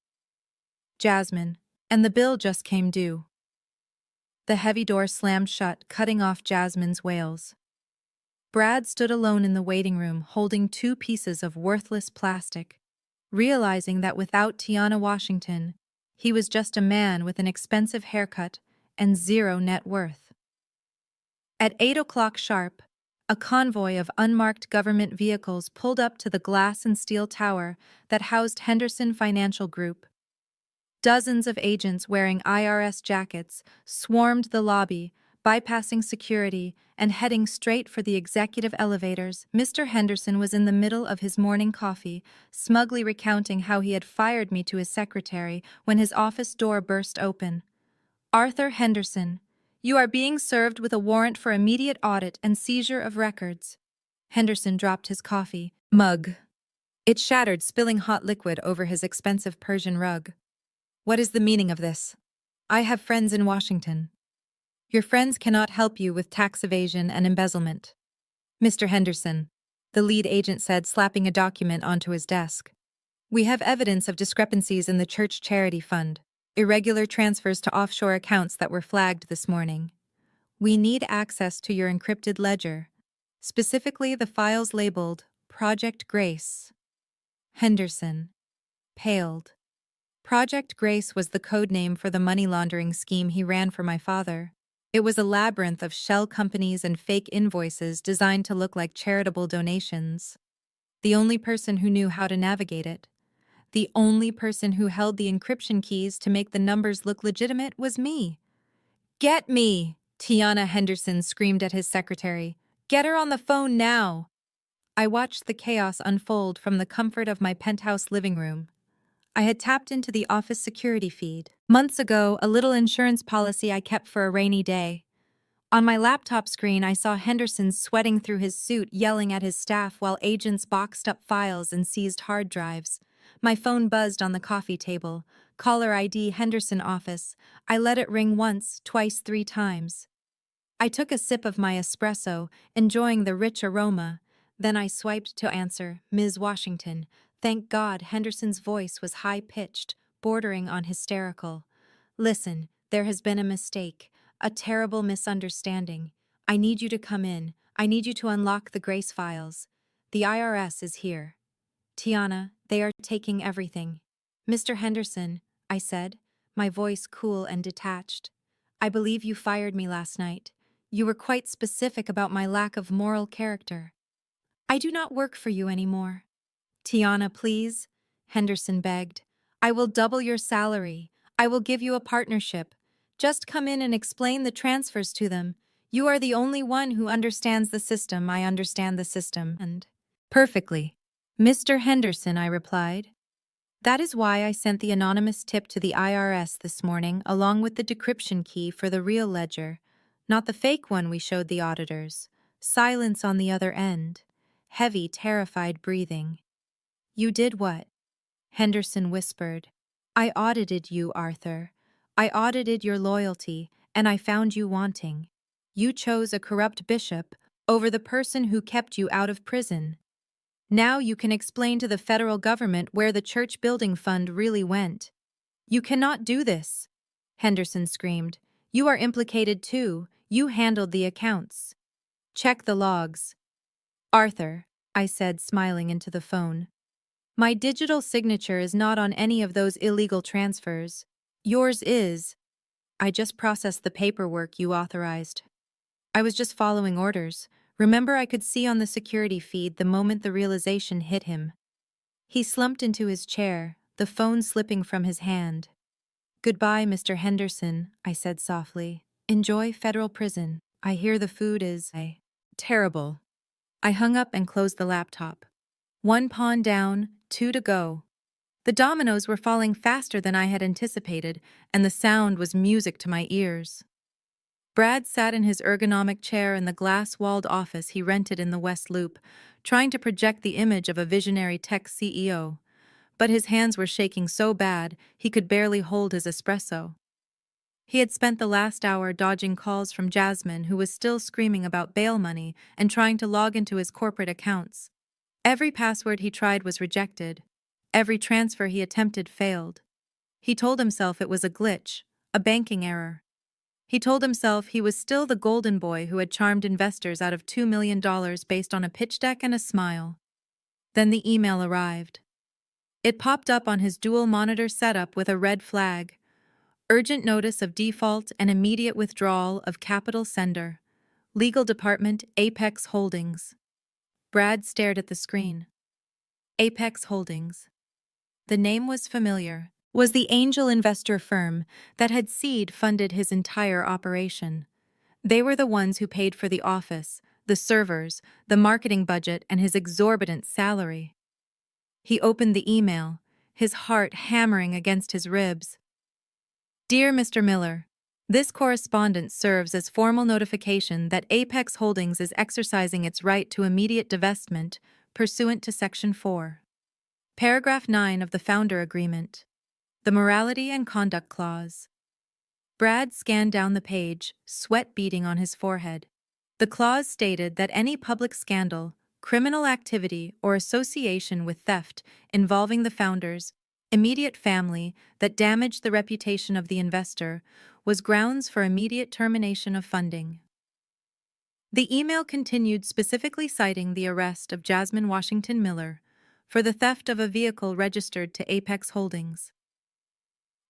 Jasmine, and the bill just came due. The heavy door slammed shut, cutting off Jasmine's wails. Brad stood alone in the waiting room, holding 2 pieces of worthless plastic, realizing that without Tiana Washington, he was just a man with an expensive haircut and 0 net worth. At 8 o'clock sharp, a convoy of unmarked government vehicles pulled up to the glass and steel tower that housed Henderson Financial Group. Dozens of agents wearing IRS jackets swarmed the lobby, bypassing security and heading straight for the executive elevators. Mr. Henderson was in the middle of his morning coffee, smugly recounting how he had fired me to his secretary when his office door burst open. Arthur Henderson, you are being served with a warrant for immediate audit and seizure of records. Henderson dropped his coffee mug. It shattered, spilling hot liquid over his expensive Persian rug. What is the meaning of this? I have friends in Washington. Your friends cannot help you with tax evasion and embezzlement. Mr. Henderson, the lead agent said, slapping a document onto his desk. We have evidence of discrepancies in the church charity fund, irregular transfers to offshore accounts that were flagged this morning. We need access to your encrypted ledger, specifically the files labeled Project Grace. Henderson paled. Project Grace was the code name for the money laundering scheme he ran for my father. It was a labyrinth of shell companies and fake invoices designed to look like charitable donations. The only person who knew how to navigate it, the only person who held the encryption keys to make the numbers look legitimate, was me. Get me! Tiana Henderson screamed at his secretary. Get her on the phone now! I watched the chaos unfold from the comfort of my penthouse living room. I had tapped into the office security feed. Months ago, a little insurance policy I kept for a rainy day. On my laptop screen, I saw Henderson sweating through his suit, yelling at his staff while agents boxed up files and seized hard drives. My phone buzzed on the coffee table. Caller ID Henderson office. I let it ring once, twice, 3 times. I took a sip of my espresso, enjoying the rich aroma. Then I swiped to answer, Ms. Washington. Thank God, Henderson's voice was high-pitched, bordering on hysterical. Listen, there has been a mistake, a terrible misunderstanding. I need you to come in. I need you to unlock the Grace files. The IRS is here. Tiana, they are taking everything. Mr. Henderson, I said, my voice cool and detached. I believe you fired me last night. You were quite specific about my lack of moral character. I do not work for you anymore. Tiana, please, Henderson begged. I will double your salary. I will give you a partnership. Just come in and explain the transfers to them. You are the only one who understands the system. I understand the system, and perfectly. Mr. Henderson, I replied. That is why I sent the anonymous tip to the IRS this morning, along with the decryption key for the real ledger, not the fake one we showed the auditors. Silence on the other end. Heavy, terrified breathing. You did what? Henderson whispered. I audited you, Arthur. I audited your loyalty, and I found you wanting. You chose a corrupt bishop over the person who kept you out of prison. Now you can explain to the federal government where the church building fund really went. You cannot do this, Henderson screamed. You are implicated too. You handled the accounts. Check the logs. Arthur, I said, smiling into the phone. My digital signature is not on any of those illegal transfers. Yours is. I just processed the paperwork you authorized. I was just following orders. Remember, I could see on the security feed the moment the realization hit him. He slumped into his chair, the phone slipping from his hand. Goodbye, Mr. Henderson, I said softly. Enjoy federal prison. I hear the food is terrible. I hung up and closed the laptop. One pawn down, two to go. The dominoes were falling faster than I had anticipated, and the sound was music to my ears. Brad sat in his ergonomic chair in the glass-walled office he rented in the West Loop, trying to project the image of a visionary tech CEO. But his hands were shaking so bad he could barely hold his espresso. He had spent the last hour dodging calls from Jasmine, who was still screaming about bail money and trying to log into his corporate accounts. Every password he tried was rejected. Every transfer he attempted failed. He told himself it was a glitch, a banking error. He told himself he was still the golden boy who had charmed investors out of $2 million based on a pitch deck and a smile. Then the email arrived. It popped up on his dual-monitor setup with a red flag. Urgent notice of default and immediate withdrawal of capital sender. Legal Department, Apex Holdings. Brad stared at the screen. Apex Holdings. The name was familiar. Was the angel investor firm that had seed-funded his entire operation. They were the ones who paid for the office, the servers, the marketing budget, and his exorbitant salary. He opened the email, his heart hammering against his ribs. Dear Mr. Miller, this correspondence serves as formal notification that Apex Holdings is exercising its right to immediate divestment pursuant to Section 4. Paragraph 9 of the Founder Agreement. The Morality and Conduct Clause. Brad scanned down the page, sweat beading on his forehead. The clause stated that any public scandal, criminal activity, or association with theft involving the founder's immediate family that damaged the reputation of the investor was grounds for immediate termination of funding. The email continued, specifically citing the arrest of Jasmine Washington Miller for the theft of a vehicle registered to Apex Holdings.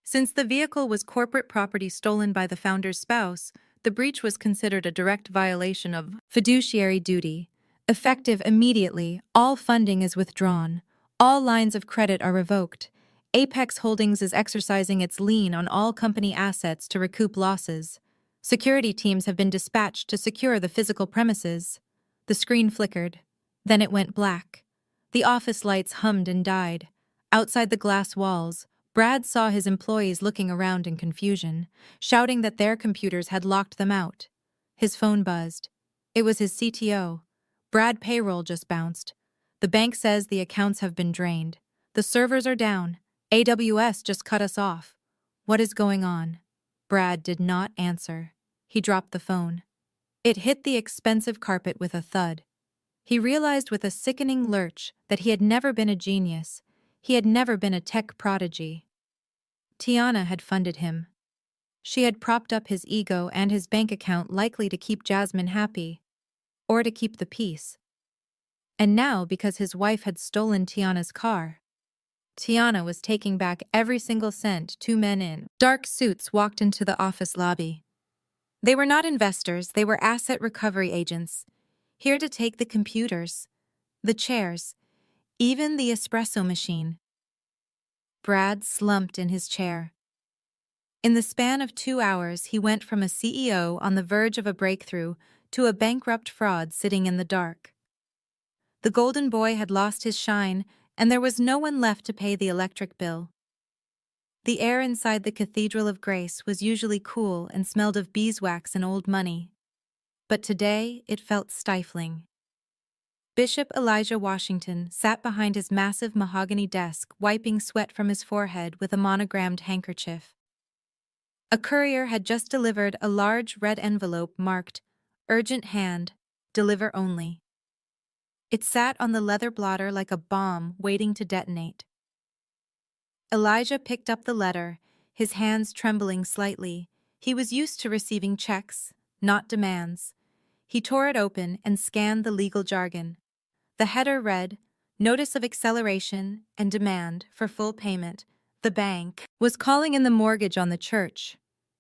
Since the vehicle was corporate property stolen by the founder's spouse, the breach was considered a direct violation of fiduciary duty. Effective immediately, all funding is withdrawn. All lines of credit are revoked. Apex Holdings is exercising its lien on all company assets to recoup losses. Security teams have been dispatched to secure the physical premises. The screen flickered. Then it went black. The office lights hummed and died. Outside the glass walls, Brad saw his employees looking around in confusion, shouting that their computers had locked them out. His phone buzzed. It was his CTO. Brad, payroll just bounced. The bank says the accounts have been drained. The servers are down. AWS just cut us off. What is going on? Brad did not answer. He dropped the phone. It hit the expensive carpet with a thud. He realized with a sickening lurch that he had never been a genius. He had never been a tech prodigy. Tiana had funded him. She had propped up his ego and his bank account, likely to keep Jasmine happy, or to keep the peace. And now, because his wife had stolen Tiana's car, Tiana was taking back every single cent. Two men in dark suits walked into the office lobby. They were not investors, they were asset recovery agents, here to take the computers, the chairs, even the espresso machine. Brad slumped in his chair. In the span of 2 hours, he went from a CEO on the verge of a breakthrough to a bankrupt fraud sitting in the dark. The golden boy had lost his shine, and there was no one left to pay the electric bill. The air inside the Cathedral of Grace was usually cool and smelled of beeswax and old money. But today, it felt stifling. Bishop Elijah Washington sat behind his massive mahogany desk, wiping sweat from his forehead with a monogrammed handkerchief. A courier had just delivered a large red envelope marked, "Urgent hand, deliver only." It sat on the leather blotter like a bomb waiting to detonate. Elijah picked up the letter, his hands trembling slightly. He was used to receiving checks, not demands. He tore it open and scanned the legal jargon. The header read, "Notice of acceleration and demand for full payment. The bank was calling in the mortgage on the church.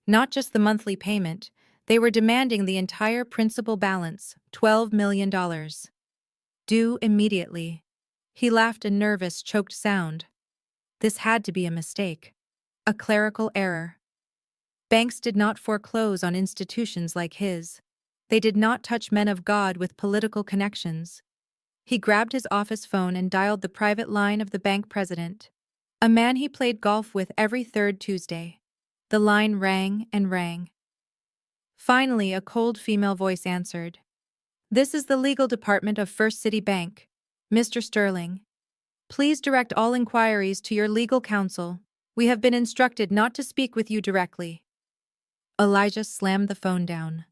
Not just the monthly payment, they were demanding the entire principal balance, $12 million. Due immediately." He laughed a nervous, choked sound. This had to be a mistake. A clerical error. Banks did not foreclose on institutions like his. They did not touch men of God with political connections. He grabbed his office phone and dialed the private line of the bank president, a man he played golf with every third Tuesday. The line rang and rang. Finally, a cold female voice answered. "This is the legal department of First City Bank. Mr. Sterling. Please direct all inquiries to your legal counsel. We have been instructed not to speak with you directly." Elijah slammed the phone down.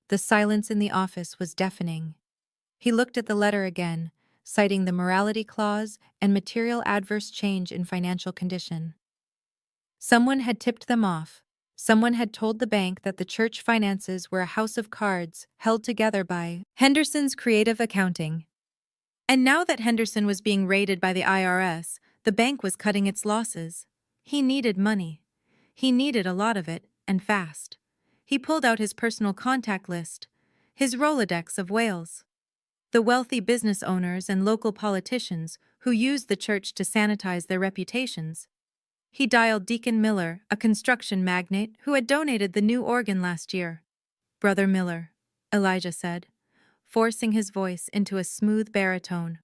The silence in the office was deafening. He looked at the letter again, citing the morality clause and material adverse change in financial condition. Someone had tipped them off. Someone had told the bank that the church finances were a house of cards held together by Henderson's creative accounting. And now that Henderson was being raided by the IRS, the bank was cutting its losses. He needed money. He needed a lot of it, and fast. He pulled out his personal contact list, his Rolodex of whales. The wealthy business owners and local politicians who used the church to sanitize their reputations. He dialed Deacon Miller, a construction magnate who had donated the new organ last year. "Brother Miller," Elijah said, forcing his voice into a smooth baritone.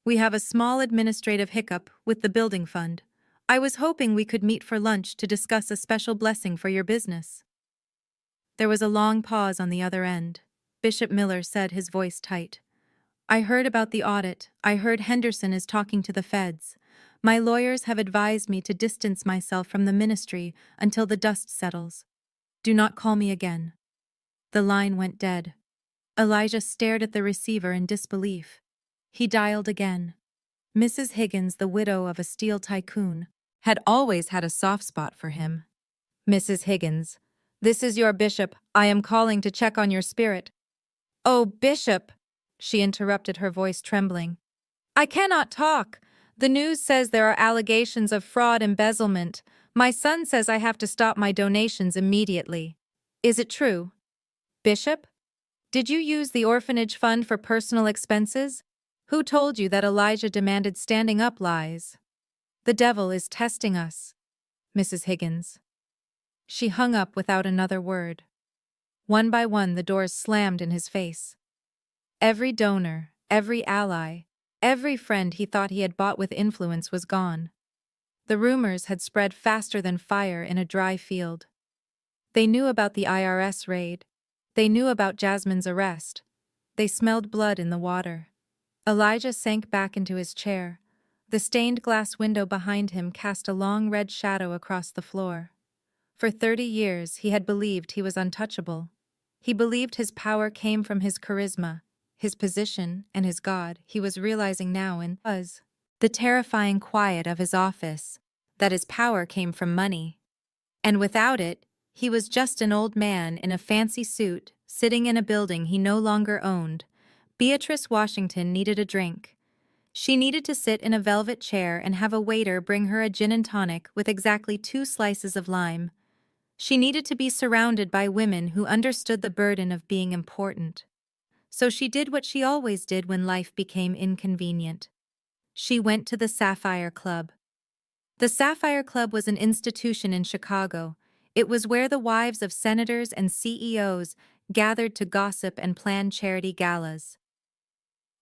"We have a small administrative hiccup with the building fund. I was hoping we could meet for lunch to discuss a special blessing for your business." There was a long pause on the other end. Bishop Miller said, his voice tight. "I heard about the audit. I heard Henderson is talking to the feds. My lawyers have advised me to distance myself from the ministry until the dust settles. Do not call me again." The line went dead. Elijah stared at the receiver in disbelief. He dialed again. Mrs. Higgins, the widow of a steel tycoon, had always had a soft spot for him. "Mrs. Higgins, this is your bishop. I am calling to check on your spirit." "Oh, Bishop," she interrupted, her voice trembling. "I cannot talk. The news says there are allegations of fraud embezzlement. My son says I have to stop my donations immediately. Is it true?" "Bishop? Did you use the orphanage fund for personal expenses? Who told you that Elijah demanded standing up lies?" "The devil is testing us, Mrs. Higgins." She hung up without another word. One by one the doors slammed in his face. Every donor, every ally, every friend he thought he had bought with influence was gone. The rumors had spread faster than fire in a dry field. They knew about the IRS raid. They knew about Jasmine's arrest. They smelled blood in the water. Elijah sank back into his chair. The stained glass window behind him cast a long red shadow across the floor. For 30 years he had believed he was untouchable. He believed his power came from his charisma, his position, and his God. He was realizing now in the terrifying quiet of his office that his power came from money. And without it, he was just an old man in a fancy suit, sitting in a building he no longer owned. Beatrice Washington needed a drink. She needed to sit in a velvet chair and have a waiter bring her a gin and tonic with exactly 2 slices of lime. She needed to be surrounded by women who understood the burden of being important. So she did what she always did when life became inconvenient. She went to the Sapphire Club. The Sapphire Club was an institution in Chicago. It was where the wives of senators and CEOs gathered to gossip and plan charity galas.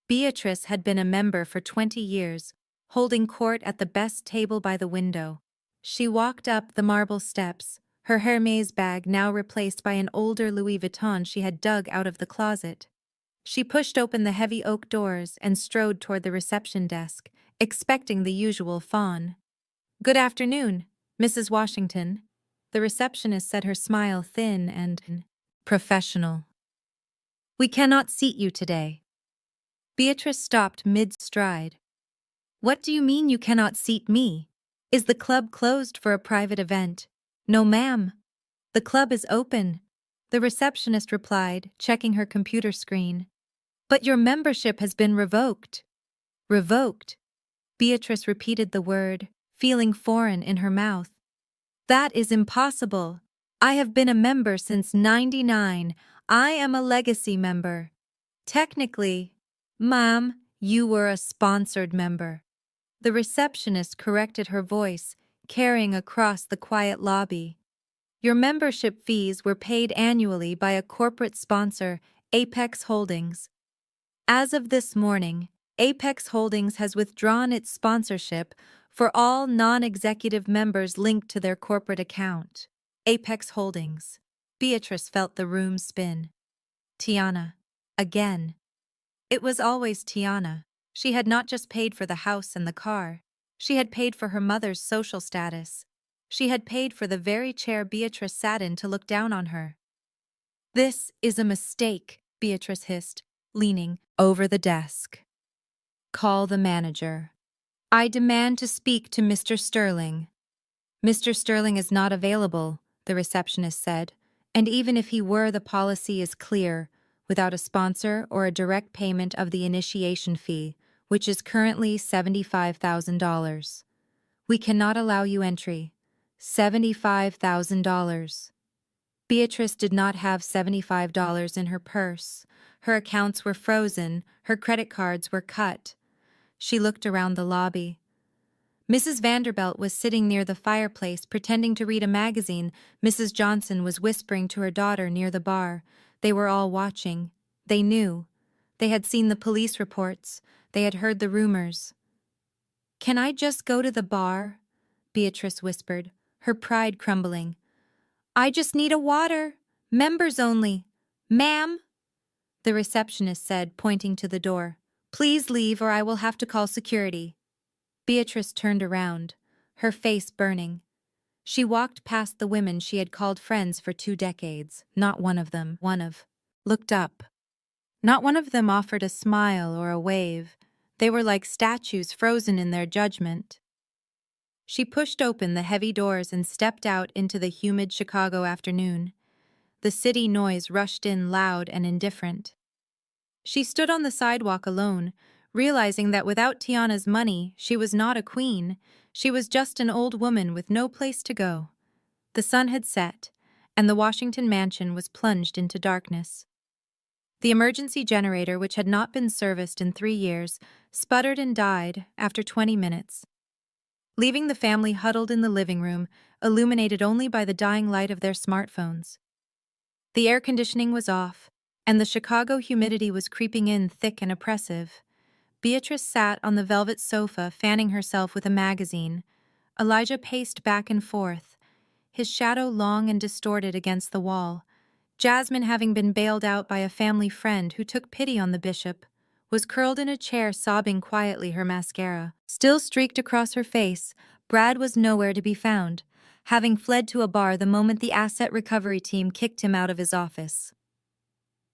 Beatrice had been a member for 20 years, holding court at the best table by the window. She walked up the marble steps, her Hermès bag now replaced by an older Louis Vuitton she had dug out of the closet. She pushed open the heavy oak doors and strode toward the reception desk, expecting the usual fawn. "Good afternoon, Mrs. Washington." The receptionist said, her smile thin and professional. "We cannot seat you today." Beatrice stopped mid-stride. What do you mean you cannot seat me? Is the club closed for a private event? No, ma'am. The club is open, the receptionist replied, checking her computer screen. But your membership has been revoked. Revoked. Beatrice repeated the word, feeling foreign in her mouth. That is impossible. I have been a member since '99. I am a legacy member. Technically, ma'am, you were a sponsored member. The receptionist corrected her voice, carrying across the quiet lobby. Your membership fees were paid annually by a corporate sponsor, Apex Holdings. As of this morning, Apex Holdings has withdrawn its sponsorship for all non-executive members linked to their corporate account. Apex Holdings. Beatrice felt the room spin. Tiana. Again. It was always Tiana. She had not just paid for the house and the car. She had paid for her mother's social status. She had paid for the very chair Beatrice sat in to look down on her. This is a mistake, Beatrice hissed, leaning over the desk. Call the manager. I demand to speak to Mr. Sterling. Mr. Sterling is not available, the receptionist said, and even if he were, the policy is clear, without a sponsor or a direct payment of the initiation fee, which is currently $75,000. We cannot allow you entry. $75,000. Beatrice did not have $75 in her purse. Her accounts were frozen, her credit cards were cut. She looked around the lobby. Mrs. Vanderbilt was sitting near the fireplace pretending to read a magazine. Mrs. Johnson was whispering to her daughter near the bar. They were all watching. They knew. They had seen the police reports. They had heard the rumors. Can I just go to the bar? Beatrice whispered, her pride crumbling. I just need a water. Members only. Ma'am? The receptionist said, pointing to the door. Please leave or I will have to call security. Beatrice turned around, her face burning. She walked past the women she had called friends for 2 decades. Not one of them, looked up. Not one of them offered a smile or a wave. They were like statues frozen in their judgment. She pushed open the heavy doors and stepped out into the humid Chicago afternoon. The city noise rushed in loud and indifferent. She stood on the sidewalk alone, realizing that without Tiana's money, she was not a queen. She was just an old woman with no place to go. The sun had set, and the Washington mansion was plunged into darkness. The emergency generator, which had not been serviced in 3 years, sputtered and died after 20 minutes. Leaving the family huddled in the living room, illuminated only by the dying light of their smartphones. The air conditioning was off, and the Chicago humidity was creeping in thick and oppressive. Beatrice sat on the velvet sofa, fanning herself with a magazine. Elijah paced back and forth, his shadow long and distorted against the wall. Jasmine, having been bailed out by a family friend who took pity on the bishop, was curled in a chair sobbing quietly, her mascara still streaked across her face. Brad was nowhere to be found, having fled to a bar the moment the asset recovery team kicked him out of his office.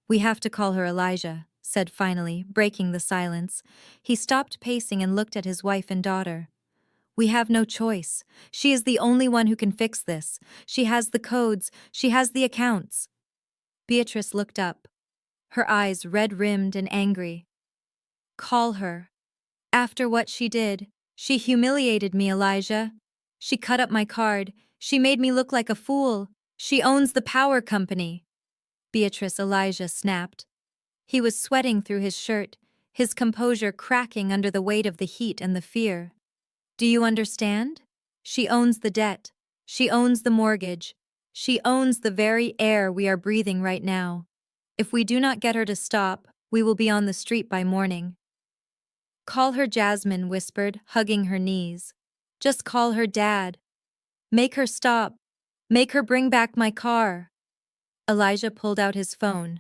We have to call her, Elijah said finally, breaking the silence. He stopped pacing and looked at his wife and daughter. We have no choice. She is the only one who can fix this. She has the codes. She has the accounts. Beatrice looked up, her eyes red-rimmed and angry. Call her. After what she did, she humiliated me, Elijah. She cut up my card. She made me look like a fool. She owns the power company. Beatrice, Elijah snapped. He was sweating through his shirt, his composure cracking under the weight of the heat and the fear. Do you understand? She owns the debt. She owns the mortgage. She owns the very air we are breathing right now. If we do not get her to stop, we will be on the street by morning. Call her, Jasmine whispered, hugging her knees. Just call her Dad. Make her stop. Make her bring back my car. Elijah pulled out his phone.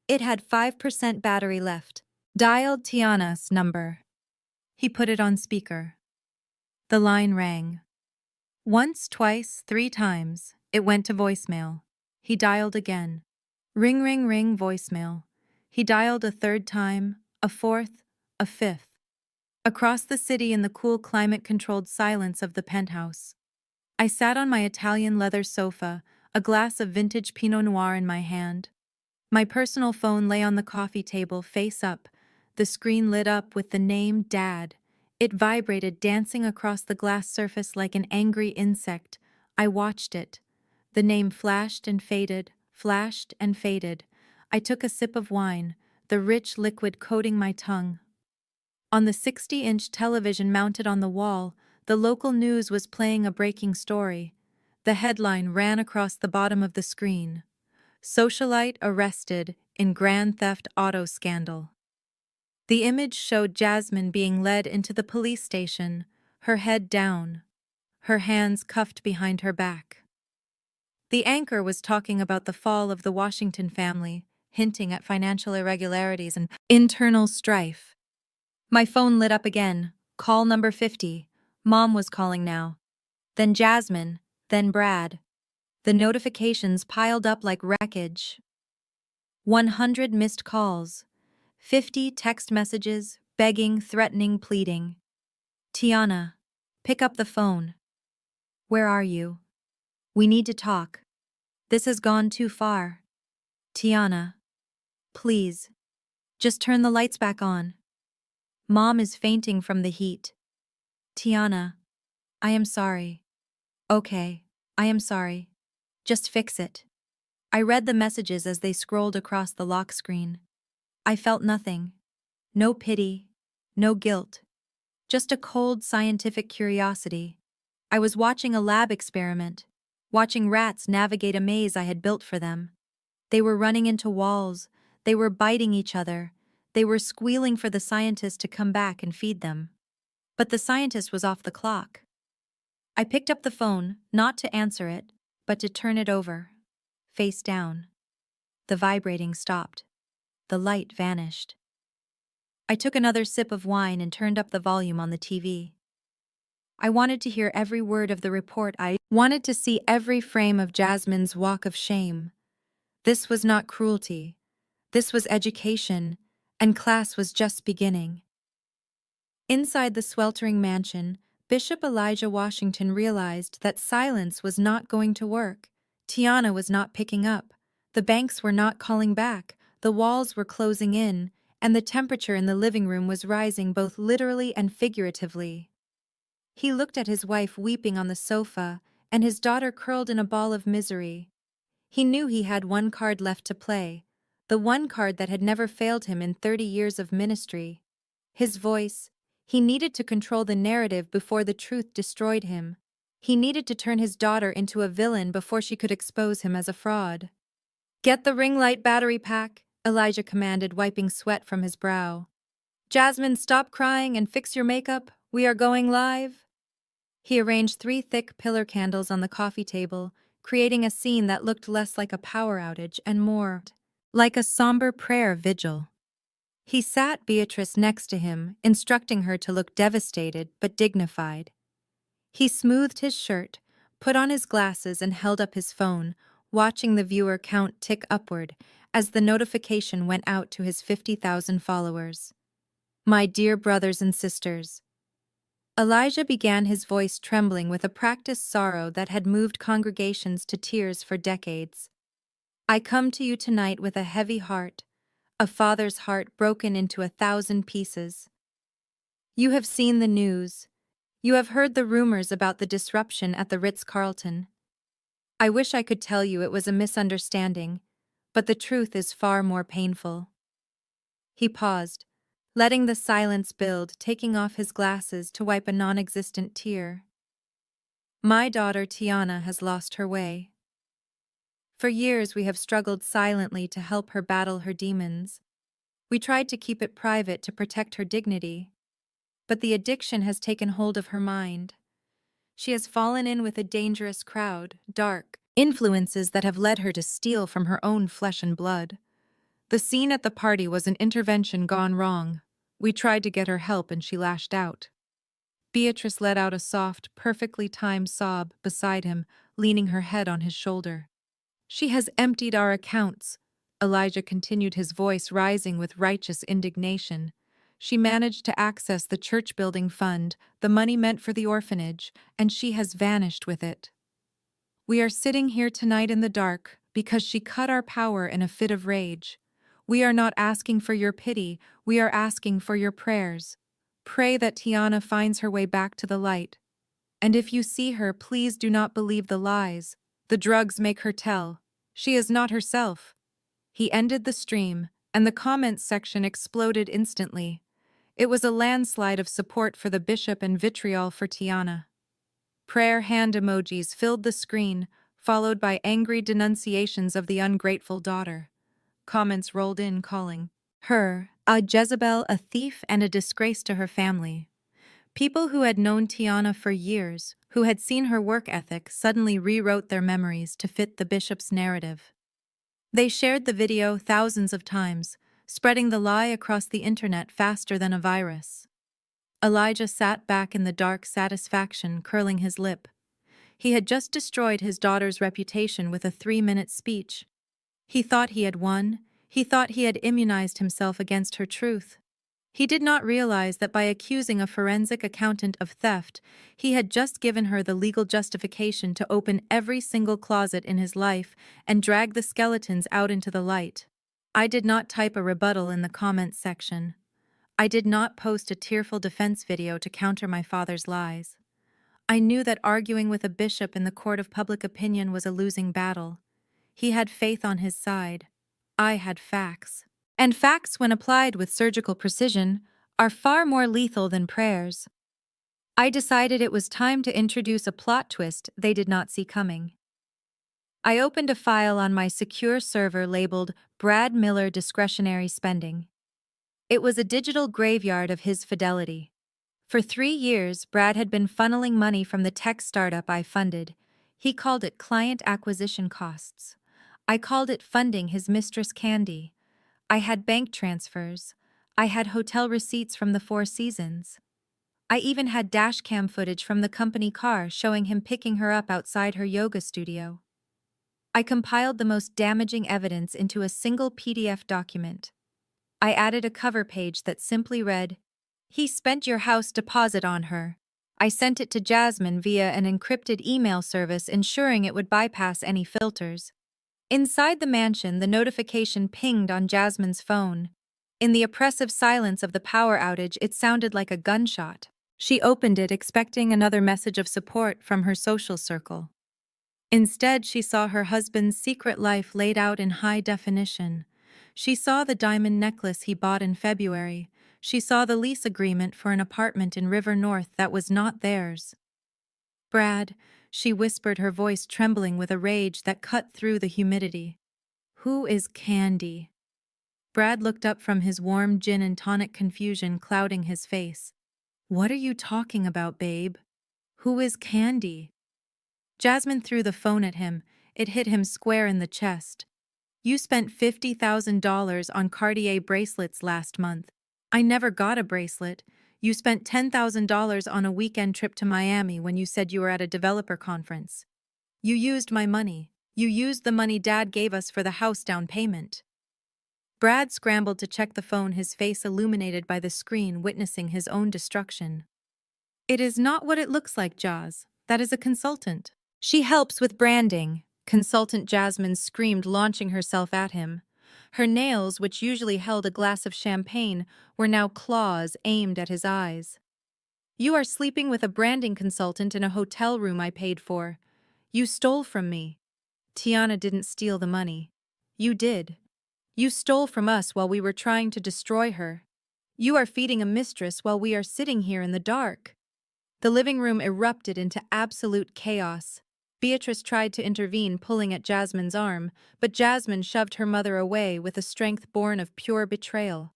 It had 5% battery left. Dialed Tiana's number. He put it on speaker. The line rang. Once, twice, 3 times. It went to voicemail. He dialed again. Ring, ring, ring, voicemail. He dialed a 3rd time. a fourth, a fifth. Across the city in the cool climate-controlled silence of the penthouse. I sat on my Italian leather sofa, a glass of vintage Pinot Noir in my hand. My personal phone lay on the coffee table, face up, the screen lit up with the name Dad. It vibrated, dancing across the glass surface like an angry insect. I watched it. The name flashed and faded, flashed and faded. I took a sip of wine, the rich liquid coating my tongue. On the 60-inch television mounted on the wall, the local news was playing a breaking story. The headline ran across the bottom of the screen. Socialite arrested in grand theft auto scandal. The image showed Jasmine being led into the police station, her head down, her hands cuffed behind her back. The anchor was talking about the fall of the Washington family, hinting at financial irregularities and internal strife. My phone lit up again. Call number 50. Mom was calling now. Then Jasmine, then Brad. The notifications piled up like wreckage. 100 missed calls. 50 text messages, begging, threatening, pleading. Tiana, pick up the phone. Where are you? We need to talk. This has gone too far. Tiana, please, just turn the lights back on. Mom is fainting from the heat. Tiana, I am sorry. Okay, I am sorry. Just fix it. I read the messages as they scrolled across the lock screen. I felt nothing. No pity, no guilt. Just a cold scientific curiosity. I was watching a lab experiment, watching rats navigate a maze I had built for them. They were running into walls, they were biting each other, they were squealing for the scientist to come back and feed them. But the scientist was off the clock. I picked up the phone, not to answer it, but to turn it over, face down. The vibrating stopped. The light vanished. I took another sip of wine and turned up the volume on the TV. I wanted to hear every word of the report. I wanted to see every frame of Jasmine's walk of shame. This was not cruelty. This was education, and class was just beginning. Inside the sweltering mansion, Bishop Elijah Washington realized that silence was not going to work. Tiana was not picking up. The banks were not calling back. The walls were closing in, and the temperature in the living room was rising both literally and figuratively. He looked at his wife weeping on the sofa, and his daughter curled in a ball of misery. He knew he had one card left to play, the one card that had never failed him in 30 years of ministry. His voice. He needed to control the narrative before the truth destroyed him. He needed to turn his daughter into a villain before she could expose him as a fraud. "Get the ring light battery pack," Elijah commanded, wiping sweat from his brow. "Jasmine, stop crying and fix your makeup. We are going live." He arranged 3 thick pillar candles on the coffee table, creating a scene that looked less like a power outage and more like a somber prayer vigil. He sat Beatrice next to him, instructing her to look devastated but dignified. He smoothed his shirt, put on his glasses, and held up his phone, watching the viewer count tick upward as the notification went out to his 50,000 followers. "My dear brothers and sisters." Elijah began, his voice trembling with a practiced sorrow that had moved congregations to tears for decades. "I come to you tonight with a heavy heart, a father's heart broken into 1,000 pieces. You have seen the news. You have heard the rumors about the disruption at the Ritz-Carlton. I wish I could tell you it was a misunderstanding, but the truth is far more painful." He paused, letting the silence build, taking off his glasses to wipe a non-existent tear. "My daughter Tiana has lost her way. For years we have struggled silently to help her battle her demons. We tried to keep it private to protect her dignity. But the addiction has taken hold of her mind. She has fallen in with a dangerous crowd, dark influences that have led her to steal from her own flesh and blood. The scene at the party was an intervention gone wrong. We tried to get her help and she lashed out." Beatrice let out a soft, perfectly timed sob beside him, leaning her head on his shoulder. "She has emptied our accounts," Elijah continued, his voice rising with righteous indignation. She managed to access the church building fund, the money meant for the orphanage, and she has vanished with it. We are sitting here tonight in the dark because she cut our power in a fit of rage. We are not asking for your pity, we are asking for your prayers. Pray that Tiana finds her way back to the light. And if you see her, please do not believe the lies. The drugs make her tell. She is not herself. He ended the stream, and the comments section exploded instantly. It was a landslide of support for the bishop and vitriol for Tiana. Prayer hand emojis filled the screen, followed by angry denunciations of the ungrateful daughter. Comments rolled in calling her a Jezebel, a thief, and a disgrace to her family. People who had known Tiana for years, who had seen her work ethic, suddenly rewrote their memories to fit the bishop's narrative. They shared the video thousands of times, spreading the lie across the internet faster than a virus. Elijah sat back in the dark, satisfaction curling his lip. He had just destroyed his daughter's reputation with a 3-minute speech. He thought he had won. He thought he had immunized himself against her truth. He did not realize that by accusing a forensic accountant of theft, he had just given her the legal justification to open every single closet in his life and drag the skeletons out into the light. I did not type a rebuttal in the comments section. I did not post a tearful defense video to counter my father's lies. I knew that arguing with a bishop in the court of public opinion was a losing battle. He had faith on his side. I had facts. And facts, when applied with surgical precision, are far more lethal than prayers. I decided it was time to introduce a plot twist they did not see coming. I opened a file on my secure server labeled Brad Miller Discretionary Spending. It was a digital graveyard of his fidelity. For 3 years, Brad had been funneling money from the tech startup I funded. He called it client acquisition costs. I called it funding his mistress Candy. I had bank transfers. I had hotel receipts from the Four Seasons. I even had dashcam footage from the company car showing him picking her up outside her yoga studio. I compiled the most damaging evidence into a single PDF document. I added a cover page that simply read, "He spent your house deposit on her." I sent it to Jasmine via an encrypted email service, ensuring it would bypass any filters. Inside the mansion, the notification pinged on Jasmine's phone. In the oppressive silence of the power outage, it sounded like a gunshot. She opened it, expecting another message of support from her social circle. Instead, she saw her husband's secret life laid out in high definition. She saw the diamond necklace he bought in February. She saw the lease agreement for an apartment in River North that was not theirs. "Brad," she whispered, her voice trembling with a rage that cut through the humidity. "Who is Candy?" Brad looked up from his warm gin and tonic, confusion clouding his face. "What are you talking about, babe? Who is Candy?" Jasmine threw the phone at him. It hit him square in the chest. "You spent $50,000 on Cartier bracelets last month. I never got a bracelet. You spent $10,000 on a weekend trip to Miami when you said you were at a developer conference. You used my money. You used the money Dad gave us for the house down payment." Brad scrambled to check the phone, his face illuminated by the screen, witnessing his own destruction. "It is not what it looks like, Jaz. That is a consultant. She helps with branding." Consultant Jasmine screamed, launching herself at him. Her nails, which usually held a glass of champagne, were now claws aimed at his eyes. "You are sleeping with a branding consultant in a hotel room I paid for. You stole from me." "Tiana didn't steal the money. You did. You stole from us while we were trying to destroy her. You are feeding a mistress while we are sitting here in the dark." The living room erupted into absolute chaos. Beatrice tried to intervene, pulling at Jasmine's arm, but Jasmine shoved her mother away with a strength born of pure betrayal.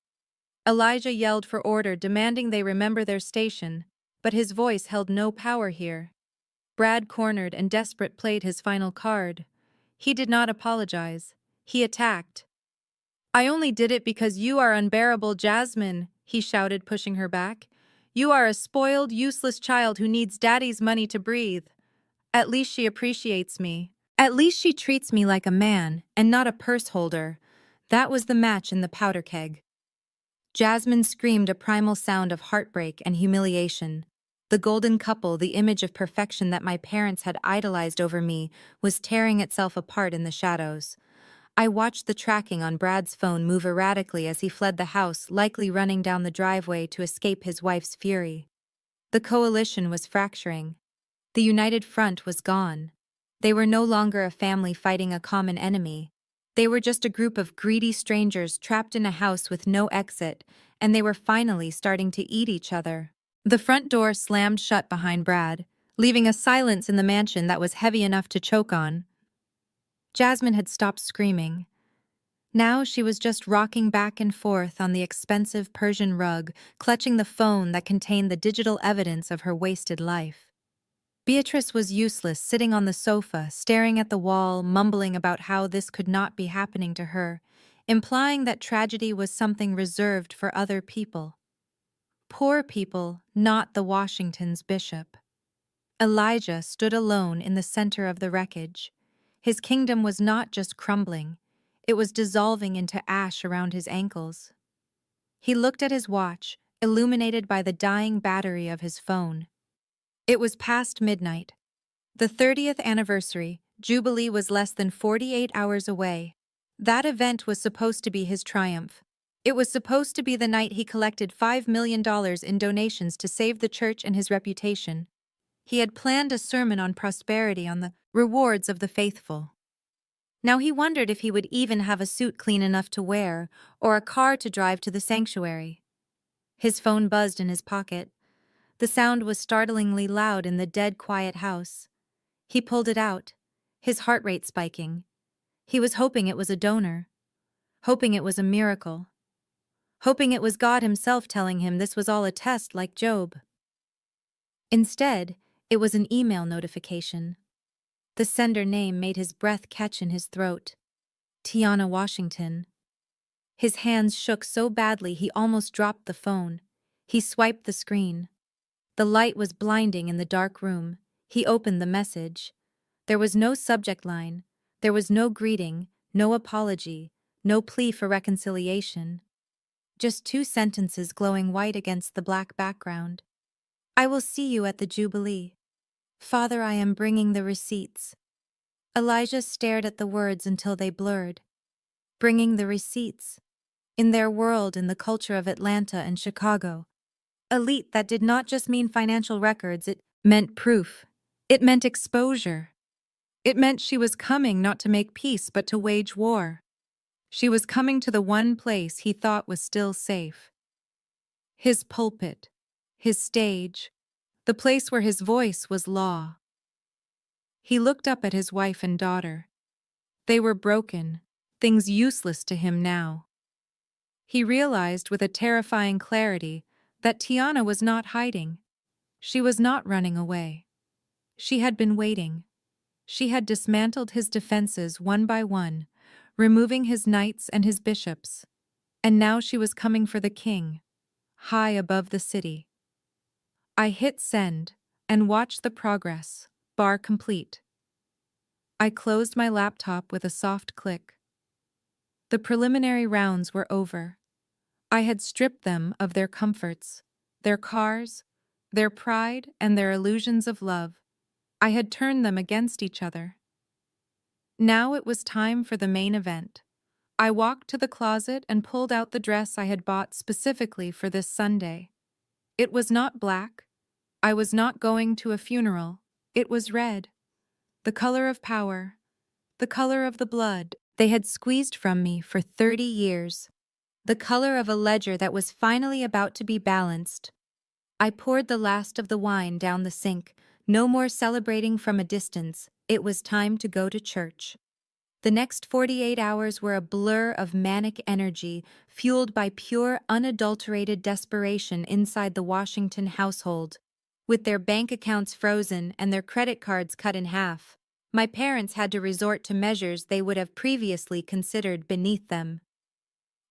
Elijah yelled for order, demanding they remember their station, but his voice held no power here. Brad, cornered and desperate, played his final card. He did not apologize. He attacked. "I only did it because you are unbearable, Jasmine," he shouted, pushing her back. "You are a spoiled, useless child who needs Daddy's money to breathe. At least she appreciates me. At least she treats me like a man and not a purse holder. That was the match in the powder keg. Jasmine screamed a primal sound of heartbreak and humiliation. The golden couple, the image of perfection that my parents had idolized over me, was tearing itself apart in the shadows. I watched the tracking on Brad's phone move erratically as he fled the house, likely running down the driveway to escape his wife's fury. The coalition was fracturing. The united front was gone. They were no longer a family fighting a common enemy. They were just a group of greedy strangers trapped in a house with no exit, and they were finally starting to eat each other. The front door slammed shut behind Brad, leaving a silence in the mansion that was heavy enough to choke on. Jasmine had stopped screaming. Now she was just rocking back and forth on the expensive Persian rug, clutching the phone that contained the digital evidence of her wasted life. Beatrice was useless, sitting on the sofa, staring at the wall, mumbling about how this could not be happening to her, implying that tragedy was something reserved for other people. Poor people, not the Washington's bishop. Elijah stood alone in the center of the wreckage. His kingdom was not just crumbling, it was dissolving into ash around his ankles. He looked at his watch, illuminated by the dying battery of his phone. It was past midnight. The 30th anniversary, Jubilee, was less than 48 hours away. That event was supposed to be his triumph. It was supposed to be the night he collected $5 million in donations to save the church and his reputation. He had planned a sermon on prosperity, on the rewards of the faithful. Now he wondered if he would even have a suit clean enough to wear or a car to drive to the sanctuary. His phone buzzed in his pocket. The sound was startlingly loud in the dead quiet house. He pulled it out, his heart rate spiking. He was hoping it was a donor, hoping it was a miracle, hoping it was God himself telling him this was all a test like Job. Instead, it was an email notification. The sender name made his breath catch in his throat. Tiana Washington. His hands shook so badly he almost dropped the phone. He swiped the screen. The light was blinding in the dark room. He opened the message. There was no subject line. There was no greeting, no apology, no plea for reconciliation. Just two sentences glowing white against the black background. I will see you at the Jubilee. Father, I am bringing the receipts. Elijah stared at the words until they blurred. Bringing the receipts. In their world, in the culture of Atlanta and Chicago, elite, that did not just mean financial records, it meant proof. It meant exposure. It meant she was coming not to make peace but to wage war. She was coming to the one place he thought was still safe. His pulpit, his stage, the place where his voice was law. He looked up at his wife and daughter. They were broken, things useless to him now. He realized with a terrifying clarity that Tiana was not hiding. She was not running away. She had been waiting. She had dismantled his defenses one by one, removing his knights and his bishops. And now she was coming for the king, high above the city. I hit send and watched the progress, bar complete. I closed my laptop with a soft click. The preliminary rounds were over. I had stripped them of their comforts, their cars, their pride, and their illusions of love. I had turned them against each other. Now it was time for the main event. I walked to the closet and pulled out the dress I had bought specifically for this Sunday. It was not black. I was not going to a funeral. It was red. The color of power. The color of the blood they had squeezed from me for 30 years. The color of a ledger that was finally about to be balanced. I poured the last of the wine down the sink. No more celebrating from a distance. It was time to go to church. The next 48 hours were a blur of manic energy, fueled by pure, unadulterated desperation inside the Washington household. With their bank accounts frozen and their credit cards cut in half, my parents had to resort to measures they would have previously considered beneath them.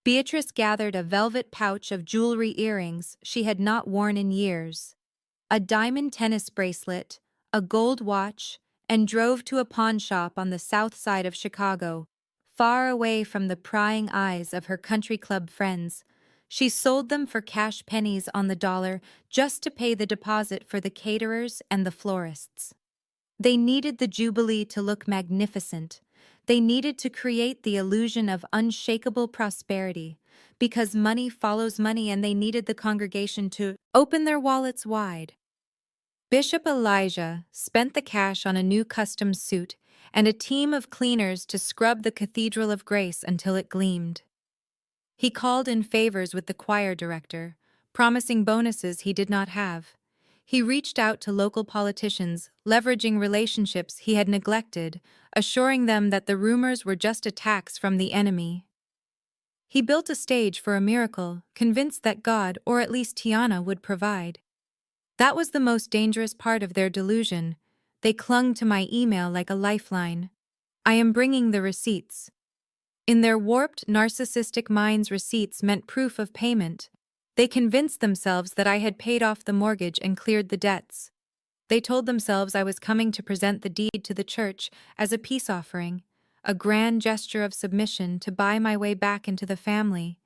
Beatrice gathered a velvet pouch of jewelry, earrings she had not worn in years, a diamond tennis bracelet, a gold watch, and drove to a pawn shop on the south side of Chicago, far away from the prying eyes of her country club friends. She sold them for cash pennies on the dollar just to pay the deposit for the caterers and the florists. They needed the Jubilee to look magnificent. They needed to create the illusion of unshakable prosperity, because money follows money, and they needed the congregation to open their wallets wide. Bishop Elijah spent the cash on a new custom suit and a team of cleaners to scrub the Cathedral of Grace until it gleamed. He called in favors with the choir director, promising bonuses he did not have. He reached out to local politicians, leveraging relationships he had neglected, assuring them that the rumors were just attacks from the enemy. He built a stage for a miracle, convinced that God, or at least Tiana, would provide. That was the most dangerous part of their delusion. They clung to my email like a lifeline. I am bringing the receipts. In their warped, narcissistic minds, receipts meant proof of payment. They convinced themselves that I had paid off the mortgage and cleared the debts. They told themselves I was coming to present the deed to the church as a peace offering, a grand gesture of submission to buy my way back into the family.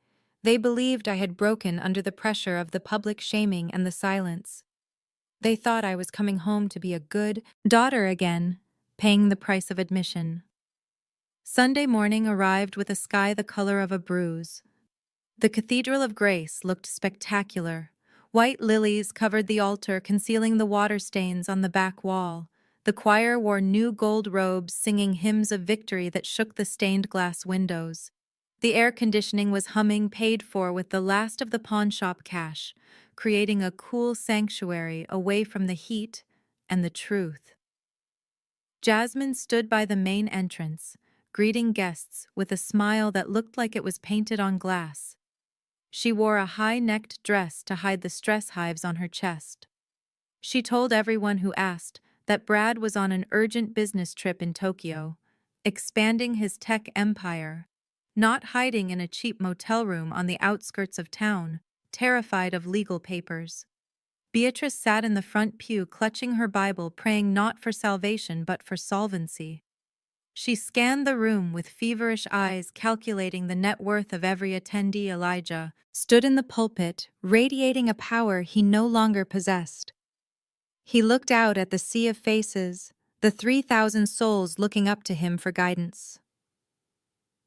They believed I had broken under the pressure of the public shaming and the silence. They thought I was coming home to be a good daughter again, paying the price of admission. Sunday morning arrived with a sky the color of a bruise. The Cathedral of Grace looked spectacular. White lilies covered the altar, concealing the water stains on the back wall. The choir wore new gold robes, singing hymns of victory that shook the stained glass windows. The air conditioning was humming, paid for with the last of the pawnshop cash, creating a cool sanctuary away from the heat and the truth. Jasmine stood by the main entrance, greeting guests with a smile that looked like it was painted on glass. She wore a high-necked dress to hide the stress hives on her chest. She told everyone who asked that Brad was on an urgent business trip in Tokyo, expanding his tech empire, not hiding in a cheap motel room on the outskirts of town, terrified of legal papers. Beatrice sat in the front pew, clutching her Bible, praying not for salvation but for solvency. She scanned the room with feverish eyes, calculating the net worth of every attendee. Elijah stood in the pulpit, radiating a power he no longer possessed. He looked out at the sea of faces, the 3,000 souls looking up to him for guidance.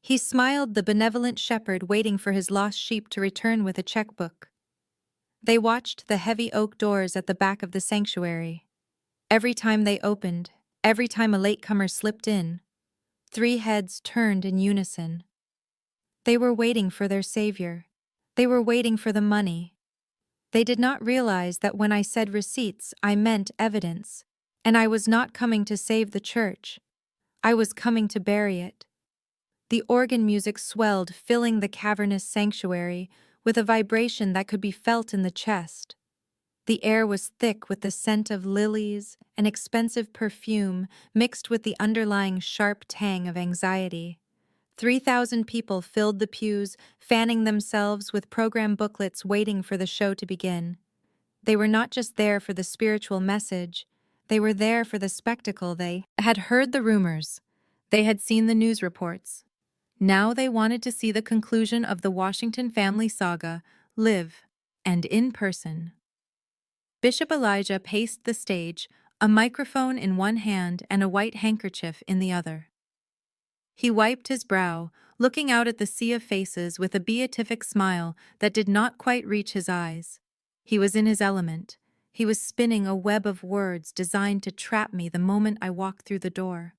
He smiled, the benevolent shepherd waiting for his lost sheep to return with a checkbook. They watched the heavy oak doors at the back of the sanctuary. Every time they opened, every time a latecomer slipped in, 3 heads turned in unison. They were waiting for their savior. They were waiting for the money. They did not realize that when I said receipts, I meant evidence, and I was not coming to save the church. I was coming to bury it. The organ music swelled, filling the cavernous sanctuary with a vibration that could be felt in the chest. The air was thick with the scent of lilies and expensive perfume mixed with the underlying sharp tang of anxiety. 3,000 people filled the pews, fanning themselves with program booklets, waiting for the show to begin. They were not just there for the spiritual message, they were there for the spectacle. They had heard the rumors. They had seen the news reports. Now they wanted to see the conclusion of the Washington family saga, live and in person. Bishop Elijah paced the stage, a microphone in one hand and a white handkerchief in the other. He wiped his brow, looking out at the sea of faces with a beatific smile that did not quite reach his eyes. He was in his element. He was spinning a web of words designed to trap me the moment I walked through the door.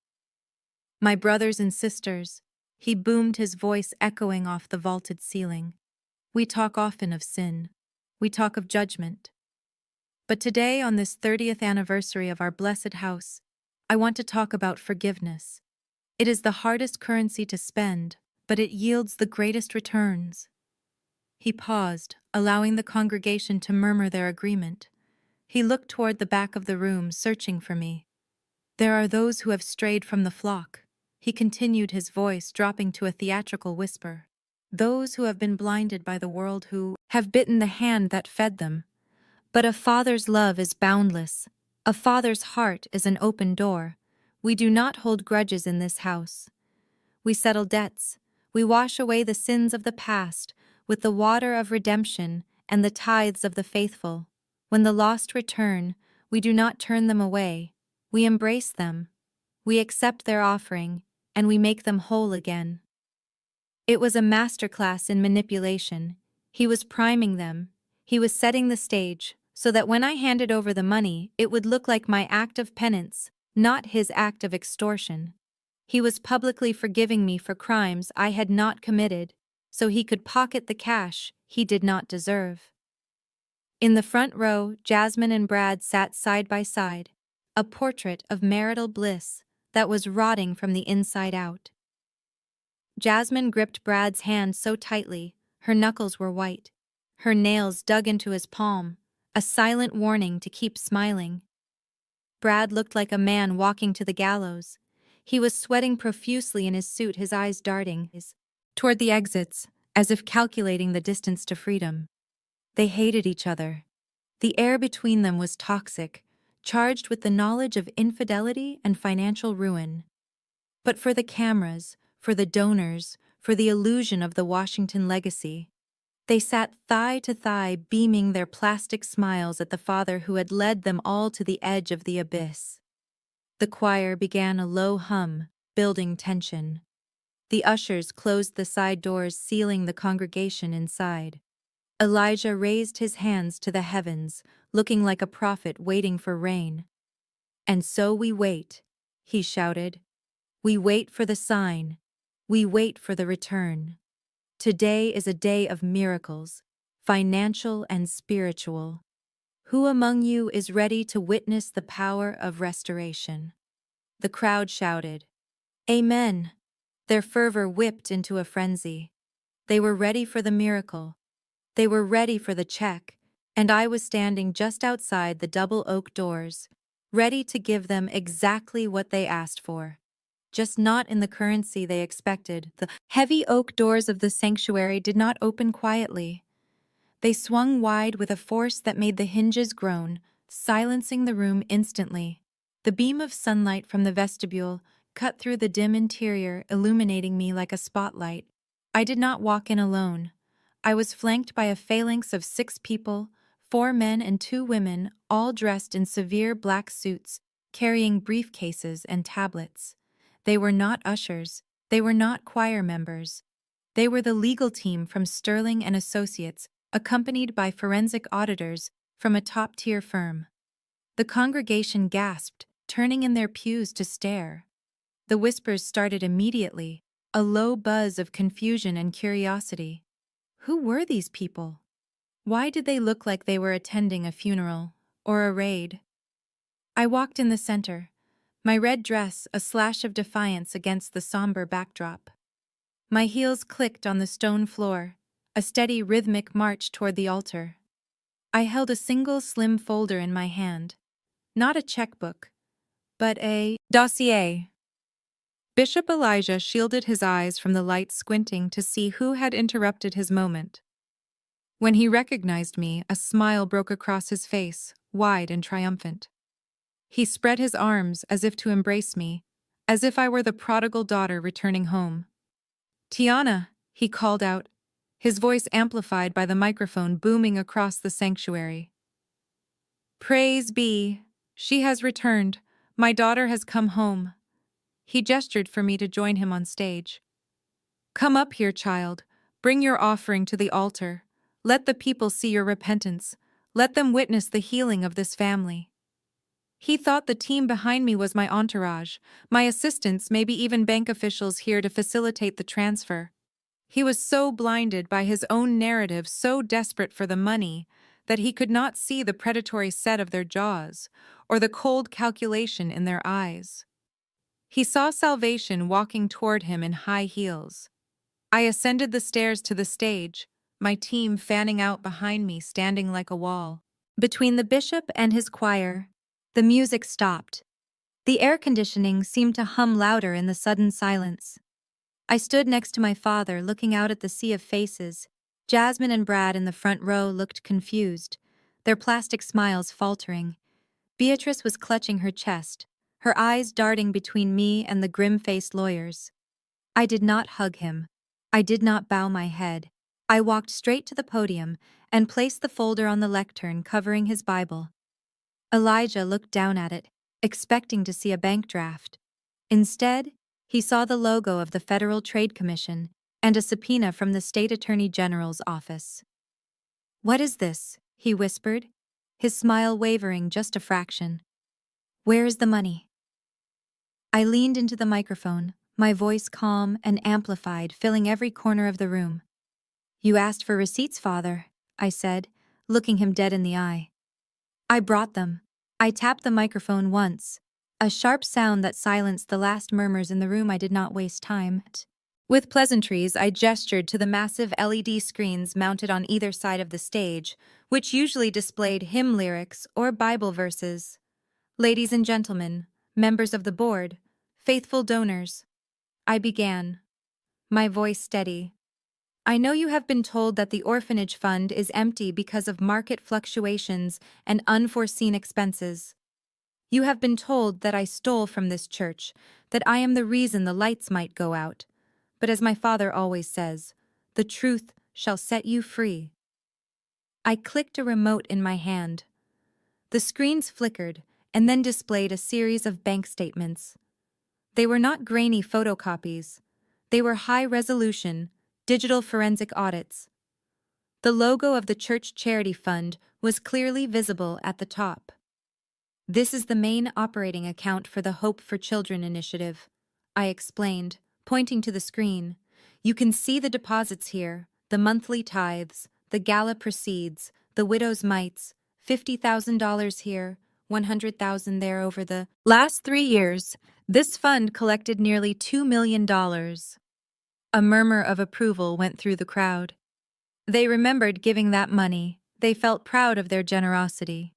My brothers and sisters, he boomed, his voice echoing off the vaulted ceiling. We talk often of sin. We talk of judgment. But today, on this 30th anniversary of our blessed house, I want to talk about forgiveness. It is the hardest currency to spend, but it yields the greatest returns. He paused, allowing the congregation to murmur their agreement. He looked toward the back of the room, searching for me. There are those who have strayed from the flock. He continued, his voice dropping to a theatrical whisper. Those who have been blinded by the world, who have bitten the hand that fed them. But a father's love is boundless. A father's heart is an open door. We do not hold grudges in this house. We settle debts. We wash away the sins of the past with the water of redemption and the tithes of the faithful. When the lost return, we do not turn them away. We embrace them. We accept their offering, and we make them whole again. It was a masterclass in manipulation. He was priming them. He was setting the stage so that when I handed over the money, it would look like my act of penance, not his act of extortion. He was publicly forgiving me for crimes I had not committed, so he could pocket the cash he did not deserve. In the front row, Jasmine and Brad sat side by side, a portrait of marital bliss that was rotting from the inside out. Jasmine gripped Brad's hand so tightly, her knuckles were white. Her nails dug into his palm, a silent warning to keep smiling. Brad looked like a man walking to the gallows. He was sweating profusely in his suit, his eyes darting toward the exits, as if calculating the distance to freedom. They hated each other. The air between them was toxic, charged with the knowledge of infidelity and financial ruin. But for the cameras, for the donors, for the illusion of the Washington legacy, they sat thigh to thigh, beaming their plastic smiles at the father who had led them all to the edge of the abyss. The choir began a low hum, building tension. The ushers closed the side doors, sealing the congregation inside. Elijah raised his hands to the heavens, looking like a prophet waiting for rain. "And so we wait," he shouted. "We wait for the sign. We wait for the return. Today is a day of miracles, financial and spiritual. Who among you is ready to witness the power of restoration?" The crowd shouted, "Amen." Their fervor whipped into a frenzy. They were ready for the miracle. They were ready for the check, and I was standing just outside the double oak doors, ready to give them exactly what they asked for. Just not in the currency they expected. The heavy oak doors of the sanctuary did not open quietly. They swung wide with a force that made the hinges groan, silencing the room instantly. The beam of sunlight from the vestibule cut through the dim interior, illuminating me like a spotlight. I did not walk in alone. I was flanked by a phalanx of 6 people, 4 men and 2 women, all dressed in severe black suits, carrying briefcases and tablets. They were not ushers. They were not choir members. They were the legal team from Sterling and Associates, accompanied by forensic auditors from a top-tier firm. The congregation gasped, turning in their pews to stare. The whispers started immediately, a low buzz of confusion and curiosity. Who were these people? Why did they look like they were attending a funeral or a raid? I walked in the center, my red dress a slash of defiance against the somber backdrop. My heels clicked on the stone floor, a steady rhythmic march toward the altar. I held a single slim folder in my hand, not a checkbook, but a dossier. Bishop Elijah shielded his eyes from the light, squinting to see who had interrupted his moment. When he recognized me, a smile broke across his face, wide and triumphant. He spread his arms as if to embrace me, as if I were the prodigal daughter returning home. "Tiana," he called out, his voice amplified by the microphone booming across the sanctuary. "Praise be, she has returned. My daughter has come home." He gestured for me to join him on stage. "Come up here, child. Bring your offering to the altar. Let the people see your repentance. Let them witness the healing of this family." He thought the team behind me was my entourage, my assistants, maybe even bank officials here to facilitate the transfer. He was so blinded by his own narrative, so desperate for the money, that he could not see the predatory set of their jaws or the cold calculation in their eyes. He saw salvation walking toward him in high heels. I ascended the stairs to the stage, my team fanning out behind me, standing like a wall. Between the bishop and his choir, the music stopped. The air conditioning seemed to hum louder in the sudden silence. I stood next to my father, looking out at the sea of faces. Jasmine and Brad in the front row looked confused, their plastic smiles faltering. Beatrice was clutching her chest, her eyes darting between me and the grim-faced lawyers. I did not hug him. I did not bow my head. I walked straight to the podium and placed the folder on the lectern covering his Bible. Elijah looked down at it, expecting to see a bank draft. Instead, he saw the logo of the Federal Trade Commission and a subpoena from the State Attorney General's office. "What is this?" he whispered, his smile wavering just a fraction. "Where is the money?" I leaned into the microphone, my voice calm and amplified, filling every corner of the room. "You asked for receipts, Father," I said, looking him dead in the eye. "I brought them." I tapped the microphone once, a sharp sound that silenced the last murmurs in the room. I did not waste time. With pleasantries, I gestured to the massive LED screens mounted on either side of the stage, which usually displayed hymn lyrics or Bible verses. "Ladies and gentlemen, members of the board, faithful donors," I began, my voice steady. "I know you have been told that the orphanage fund is empty because of market fluctuations and unforeseen expenses. You have been told that I stole from this church, that I am the reason the lights might go out. But as my father always says, the truth shall set you free." I clicked a remote in my hand. The screens flickered and then displayed a series of bank statements. They were not grainy photocopies. They were high-resolution, digital forensic audits. The logo of the church charity fund was clearly visible at the top. "This is the main operating account for the Hope for Children initiative," I explained, pointing to the screen. "You can see the deposits here, the monthly tithes, the gala proceeds, the widow's mites, $50,000 here, $100,000 there. Over the last 3 years, this fund collected nearly $2 million. A murmur of approval went through the crowd. They remembered giving that money. They felt proud of their generosity.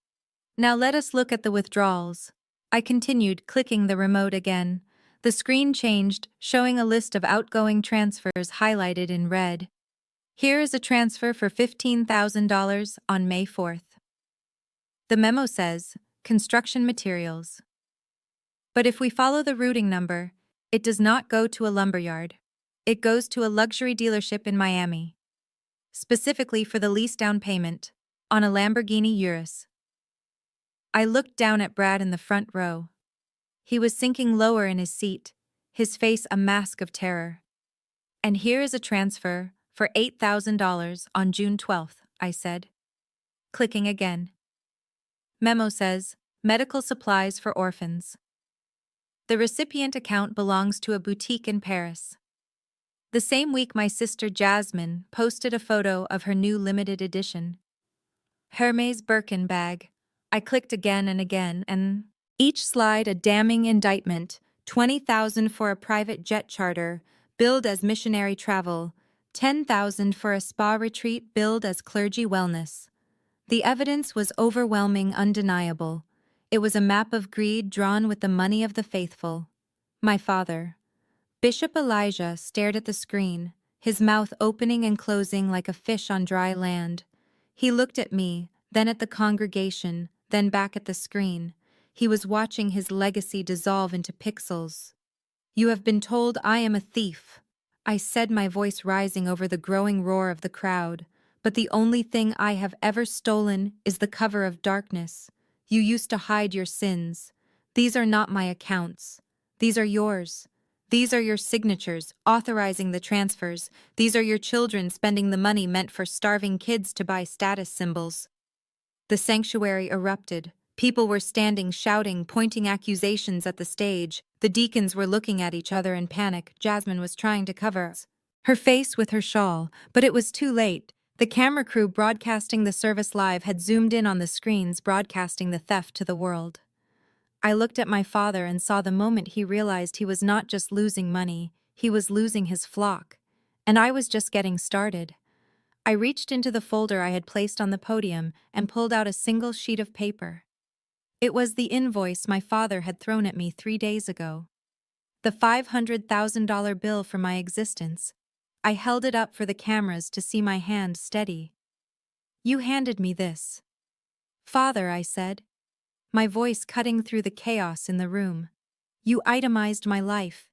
"Now let us look at the withdrawals." I continued, clicking the remote again. The screen changed, showing a list of outgoing transfers highlighted in red. "Here is a transfer for $15,000 on May 4th. The memo says, construction materials. But if we follow the routing number, it does not go to a lumberyard. It goes to a luxury dealership in Miami. Specifically for the lease down payment, on a Lamborghini Urus." I looked down at Brad in the front row. He was sinking lower in his seat, his face a mask of terror. "And here is a transfer for $8,000 on June 12th, I said, clicking again. Memo says, medical supplies for orphans. The recipient account belongs to a boutique in Paris. The same week my sister Jasmine posted a photo of her new limited edition Hermes Birkin bag. I clicked again and again, and each slide a damning indictment: 20,000 for a private jet charter, billed as missionary travel, 10,000 for a spa retreat billed as clergy wellness. The evidence was overwhelming, undeniable. It was a map of greed drawn with the money of the faithful. My father, Bishop Elijah, stared at the screen, his mouth opening and closing like a fish on dry land. He looked at me, then at the congregation, then back at the screen. He was watching his legacy dissolve into pixels. "You have been told I am a thief," I said, my voice rising over the growing roar of the crowd. "But the only thing I have ever stolen is the cover of darkness. You used to hide your sins. These are not my accounts. These are yours. These are your signatures, authorizing the transfers. These are your children spending the money meant for starving kids to buy status symbols." The sanctuary erupted. People were standing, shouting, pointing accusations at the stage. The deacons were looking at each other in panic. Jasmine was trying to cover her face with her shawl, but it was too late. The camera crew broadcasting the service live had zoomed in on the screens, broadcasting the theft to the world. I looked at my father and saw the moment he realized he was not just losing money, he was losing his flock. And I was just getting started. I reached into the folder I had placed on the podium and pulled out a single sheet of paper. It was the invoice my father had thrown at me 3 days ago. The $500,000 bill for my existence. I held it up for the cameras to see my hand steady. "You handed me this." "Father," I said, my voice cutting through the chaos in the room. "You itemized my life.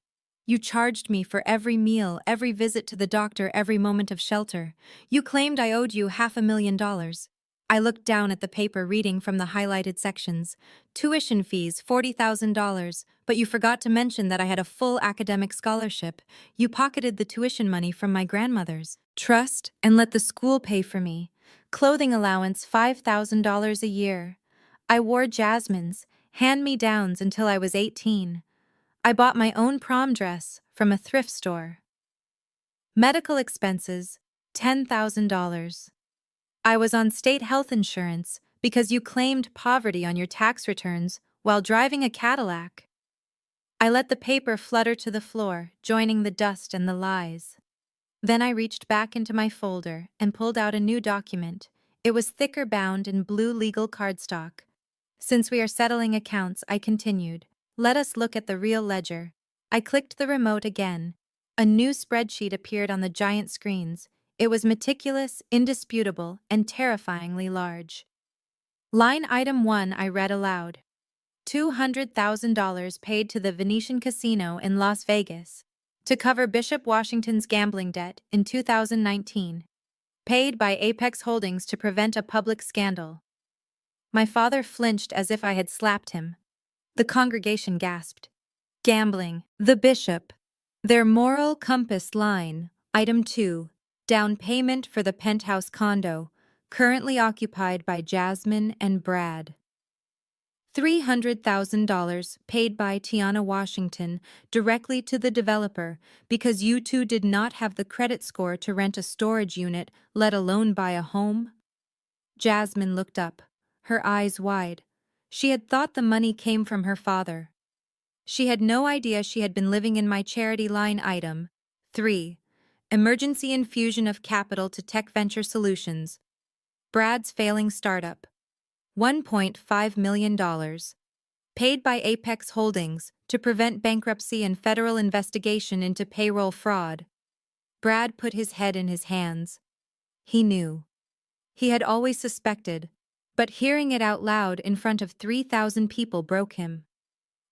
You charged me for every meal, every visit to the doctor, every moment of shelter. You claimed I owed you $500,000. I looked down at the paper reading from the highlighted sections. Tuition fees, $40,000, but you forgot to mention that I had a full academic scholarship. You pocketed the tuition money from my grandmother's trust and let the school pay for me. Clothing allowance, $5,000 a year. I wore Jasmine's hand-me-downs until I was 18. I bought my own prom dress from a thrift store. Medical expenses, $10,000. I was on state health insurance because you claimed poverty on your tax returns while driving a Cadillac. I let the paper flutter to the floor, joining the dust and the lies. Then I reached back into my folder and pulled out a new document. It was thicker bound in blue legal cardstock. Since we are settling accounts, I continued. Let us look at the real ledger. I clicked the remote again. A new spreadsheet appeared on the giant screens. It was meticulous, indisputable, and terrifyingly large. Line item 1 I read aloud. $200,000 paid to the Venetian Casino in Las Vegas to cover Bishop Washington's gambling debt in 2019. Paid by Apex Holdings to prevent a public scandal. My father flinched as if I had slapped him. The congregation gasped. Gambling, the bishop. Their moral compass line, item 2, down payment for the penthouse condo, currently occupied by Jasmine and Brad. $300,000 paid by Tiana Washington directly to the developer because you two did not have the credit score to rent a storage unit, let alone buy a home. Jasmine looked up, her eyes wide. She had thought the money came from her father. She had no idea she had been living in my charity line item. 3. Emergency infusion of capital to Tech Venture Solutions. Brad's failing startup. $1.5 million. Paid by Apex Holdings to prevent bankruptcy and federal investigation into payroll fraud. Brad put his head in his hands. He knew. He had always suspected, but hearing it out loud in front of 3,000 people broke him.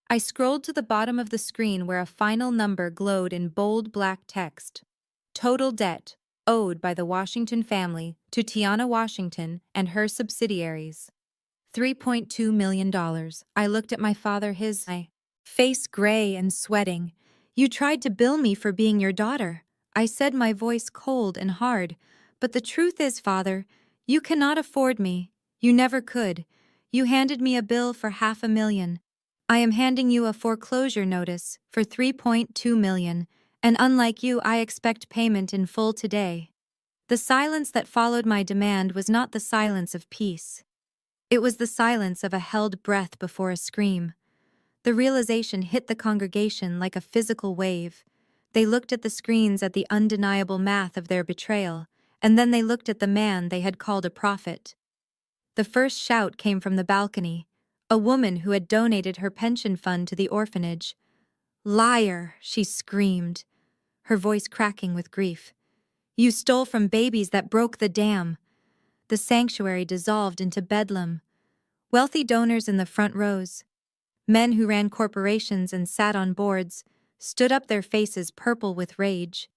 I scrolled to the bottom of the screen where a final number glowed in bold black text. Total debt owed by the Washington family to Tiana Washington and her subsidiaries. $3.2 million. I looked at my father, his face gray and sweating. You tried to bill me for being your daughter. I said, my voice cold and hard. But the truth is, Father, you cannot afford me. You never could. You handed me a bill for $500,000. I am handing you a foreclosure notice for $3.2 million, and unlike you, I expect payment in full today. The silence that followed my demand was not the silence of peace. It was the silence of a held breath before a scream. The realization hit the congregation like a physical wave. They looked at the screens at the undeniable math of their betrayal, and then they looked at the man they had called a prophet. The first shout came from the balcony, a woman who had donated her pension fund to the orphanage. Liar, she screamed, her voice cracking with grief. You stole from babies that broke the dam. The sanctuary dissolved into bedlam. Wealthy donors in the front rows, men who ran corporations and sat on boards, stood up, their faces purple with rage.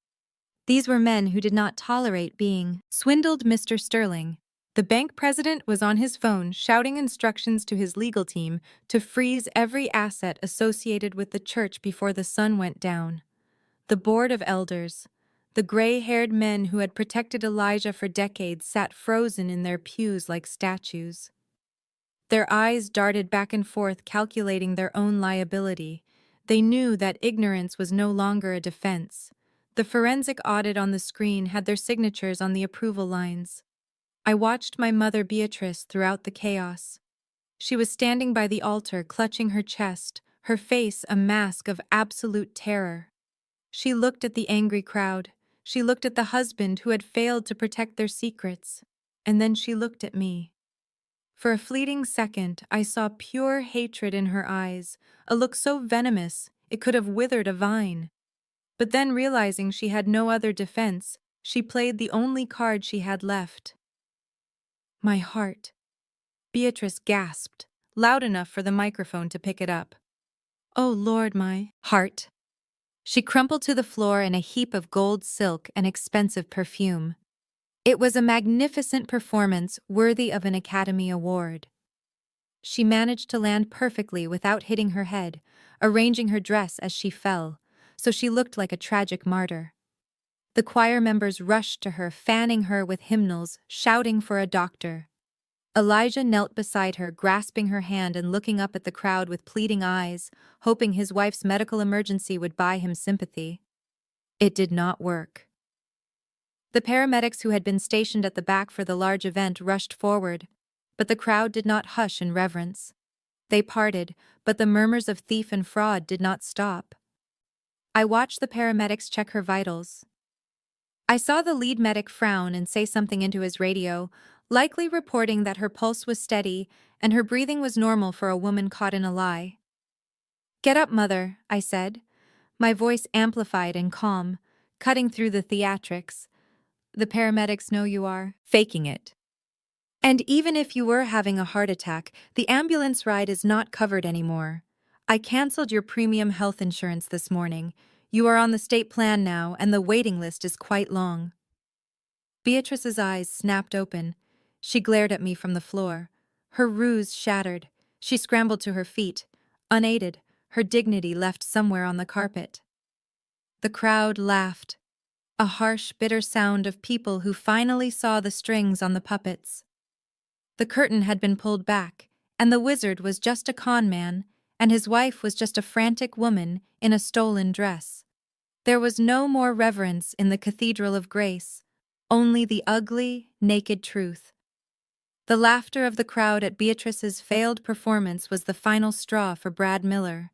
These were men who did not tolerate being swindled. Mr. Sterling, the bank president, was on his phone shouting instructions to his legal team to freeze every asset associated with the church before the sun went down. The board of elders, the gray-haired men who had protected Elijah for decades, sat frozen in their pews like statues. Their eyes darted back and forth, calculating their own liability. They knew that ignorance was no longer a defense. The forensic audit on the screen had their signatures on the approval lines. I watched my mother Beatrice throughout the chaos. She was standing by the altar, clutching her chest, her face a mask of absolute terror. She looked at the angry crowd. She looked at the husband who had failed to protect their secrets. And then she looked at me. For a fleeting second, I saw pure hatred in her eyes, a look so venomous it could have withered a vine. But then, realizing she had no other defense, she played the only card she had left. My heart. Beatrice gasped, loud enough for the microphone to pick it up. Oh Lord, my heart. She crumpled to the floor in a heap of gold silk and expensive perfume. It was a magnificent performance worthy of an Academy Award. She managed to land perfectly without hitting her head, arranging her dress as she fell, so she looked like a tragic martyr. The choir members rushed to her, fanning her with hymnals, shouting for a doctor. Elijah knelt beside her, grasping her hand and looking up at the crowd with pleading eyes, hoping his wife's medical emergency would buy him sympathy. It did not work. The paramedics who had been stationed at the back for the large event rushed forward, but the crowd did not hush in reverence. They parted, but the murmurs of thief and fraud did not stop. I watched the paramedics check her vitals. I saw the lead medic frown and say something into his radio, likely reporting that her pulse was steady and her breathing was normal for a woman caught in a lie. "Get up, mother," I said, my voice amplified and calm, cutting through the theatrics. "The paramedics know you are faking it. And even if you were having a heart attack, the ambulance ride is not covered anymore. I canceled your premium health insurance this morning. You are on the state plan now, and the waiting list is quite long." Beatrice's eyes snapped open. She glared at me from the floor. Her ruse shattered. She scrambled to her feet. Unaided, her dignity left somewhere on the carpet. The crowd laughed. A harsh, bitter sound of people who finally saw the strings on the puppets. The curtain had been pulled back, and the wizard was just a con man, and his wife was just a frantic woman in a stolen dress. There was no more reverence in the Cathedral of Grace, only the ugly, naked truth. The laughter of the crowd at Beatrice's failed performance was the final straw for Brad Miller.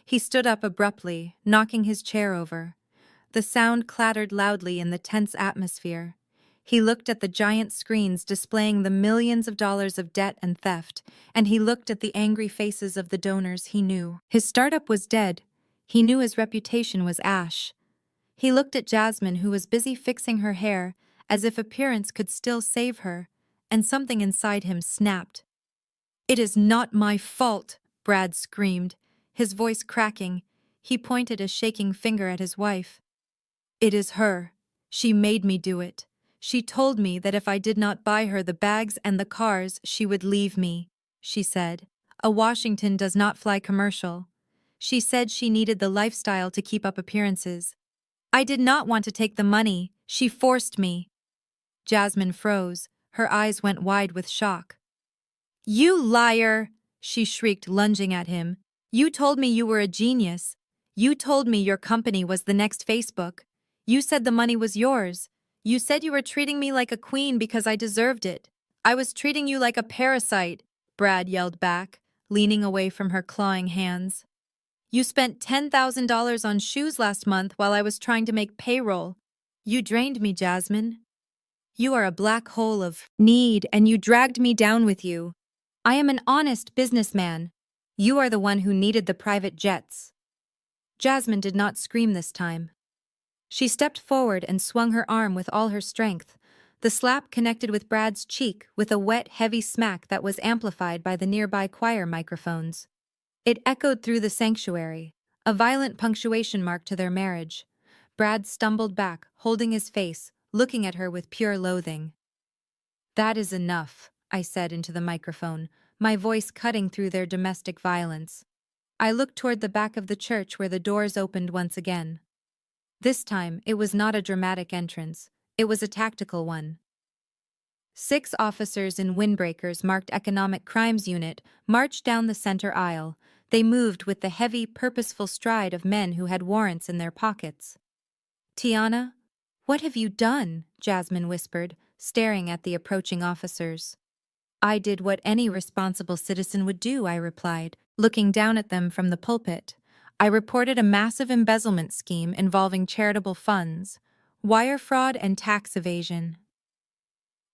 He stood up abruptly, knocking his chair over. The sound clattered loudly in the tense atmosphere. He looked at the giant screens displaying the millions of dollars of debt and theft, and he looked at the angry faces of the donors he knew. His startup was dead. He knew his reputation was ash. He looked at Jasmine, who was busy fixing her hair, as if appearance could still save her, and something inside him snapped. "It is not my fault," Brad screamed, his voice cracking. He pointed a shaking finger at his wife. "It is her. She made me do it. She told me that if I did not buy her the bags and the cars, she would leave me," she said. "A Washington does not fly commercial. She said she needed the lifestyle to keep up appearances. I did not want to take the money. She forced me." Jasmine froze. Her eyes went wide with shock. "You liar!" she shrieked, lunging at him. "You told me you were a genius. You told me your company was the next Facebook. You said the money was yours. You said you were treating me like a queen because I deserved it. I was treating you like a parasite," Brad yelled back, leaning away from her clawing hands. "You spent $10,000 on shoes last month while I was trying to make payroll. You drained me, Jasmine. You are a black hole of need, and you dragged me down with you. I am an honest businessman. You are the one who needed the private jets." Jasmine did not scream this time. She stepped forward and swung her arm with all her strength. The slap connected with Brad's cheek with a wet, heavy smack that was amplified by the nearby choir microphones. It echoed through the sanctuary, a violent punctuation mark to their marriage. Brad stumbled back, holding his face, looking at her with pure loathing. "That is enough," I said into the microphone, my voice cutting through their domestic violence. I looked toward the back of the church where the doors opened once again. This time, it was not a dramatic entrance. It was a tactical one. 6 officers in windbreakers marked Economic Crimes Unit marched down the center aisle. They moved with the heavy, purposeful stride of men who had warrants in their pockets. "Tiana, what have you done?" Jasmine whispered, staring at the approaching officers. "I did what any responsible citizen would do," I replied, looking down at them from the pulpit. "I reported a massive embezzlement scheme involving charitable funds, wire fraud, and tax evasion.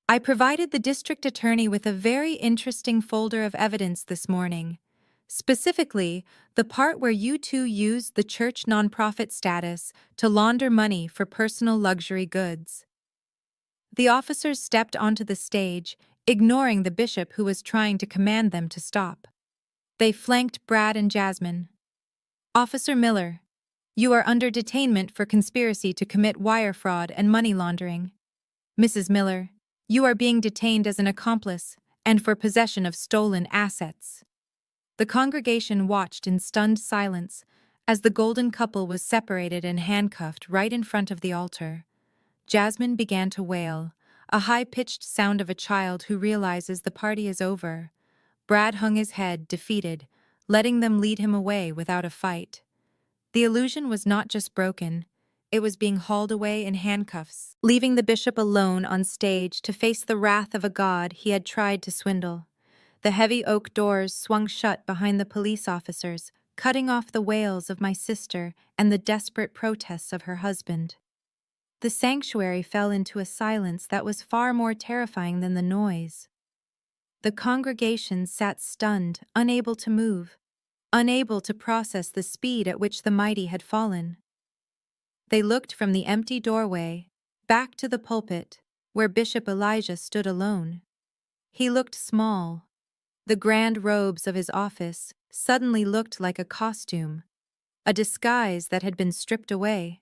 I provided the district attorney with a very interesting folder of evidence this morning. Specifically, the part where you two used the church nonprofit status to launder money for personal luxury goods." The officers stepped onto the stage, ignoring the bishop who was trying to command them to stop. They flanked Brad and Jasmine. "Officer Miller, You are under detainment for conspiracy to commit wire fraud and money laundering. Mrs. Miller, you are being detained as an accomplice and for possession of stolen assets. The congregation watched in stunned silence as the golden couple was separated and handcuffed right in front of the altar. Jasmine began to wail, a high-pitched sound of a child who realizes the party is over. Brad hung his head, defeated, letting them lead him away without a fight. The illusion was not just broken, it was being hauled away in handcuffs, leaving the bishop alone on stage to face the wrath of a god he had tried to swindle. The heavy oak doors swung shut behind the police officers, cutting off the wails of my sister and the desperate protests of her husband. The sanctuary fell into a silence that was far more terrifying than the noise. The congregation sat stunned, unable to move, unable to process the speed at which the mighty had fallen. They looked from the empty doorway, back to the pulpit, where Bishop Elijah stood alone. He looked small. The grand robes of his office suddenly looked like a costume, a disguise that had been stripped away.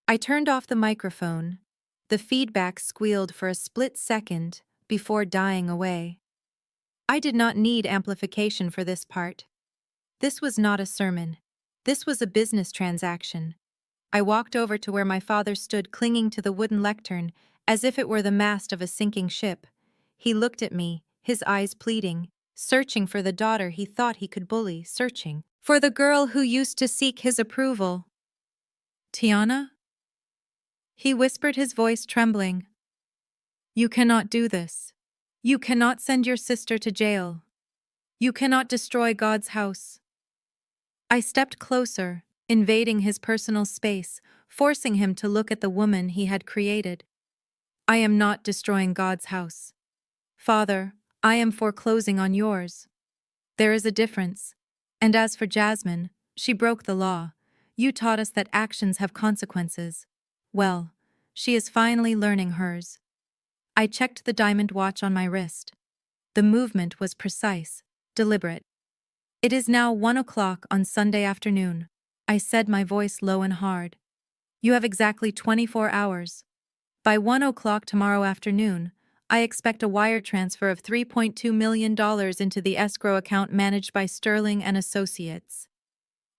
I turned off the microphone. The feedback squealed for a split second before dying away. I did not need amplification for this part. This was not a sermon. This was a business transaction. I walked over to where my father stood clinging to the wooden lectern as if it were the mast of a sinking ship. He looked at me, his eyes pleading, searching for the daughter he thought he could bully, searching for the girl who used to seek his approval. Tiana? He whispered, his voice trembling. You cannot do this. You cannot send your sister to jail. You cannot destroy God's house. I stepped closer, invading his personal space, forcing him to look at the woman he had created. I am not destroying God's house. Father, I am foreclosing on yours. There is a difference. And as for Jasmine, she broke the law. You taught us that actions have consequences. Well, she is finally learning hers. I checked the diamond watch on my wrist. The movement was precise, deliberate. It is now 1 o'clock on Sunday afternoon. I said, my voice low and hard. You have exactly 24 hours. By 1 o'clock tomorrow afternoon, I expect a wire transfer of $3.2 million into the escrow account managed by Sterling and Associates.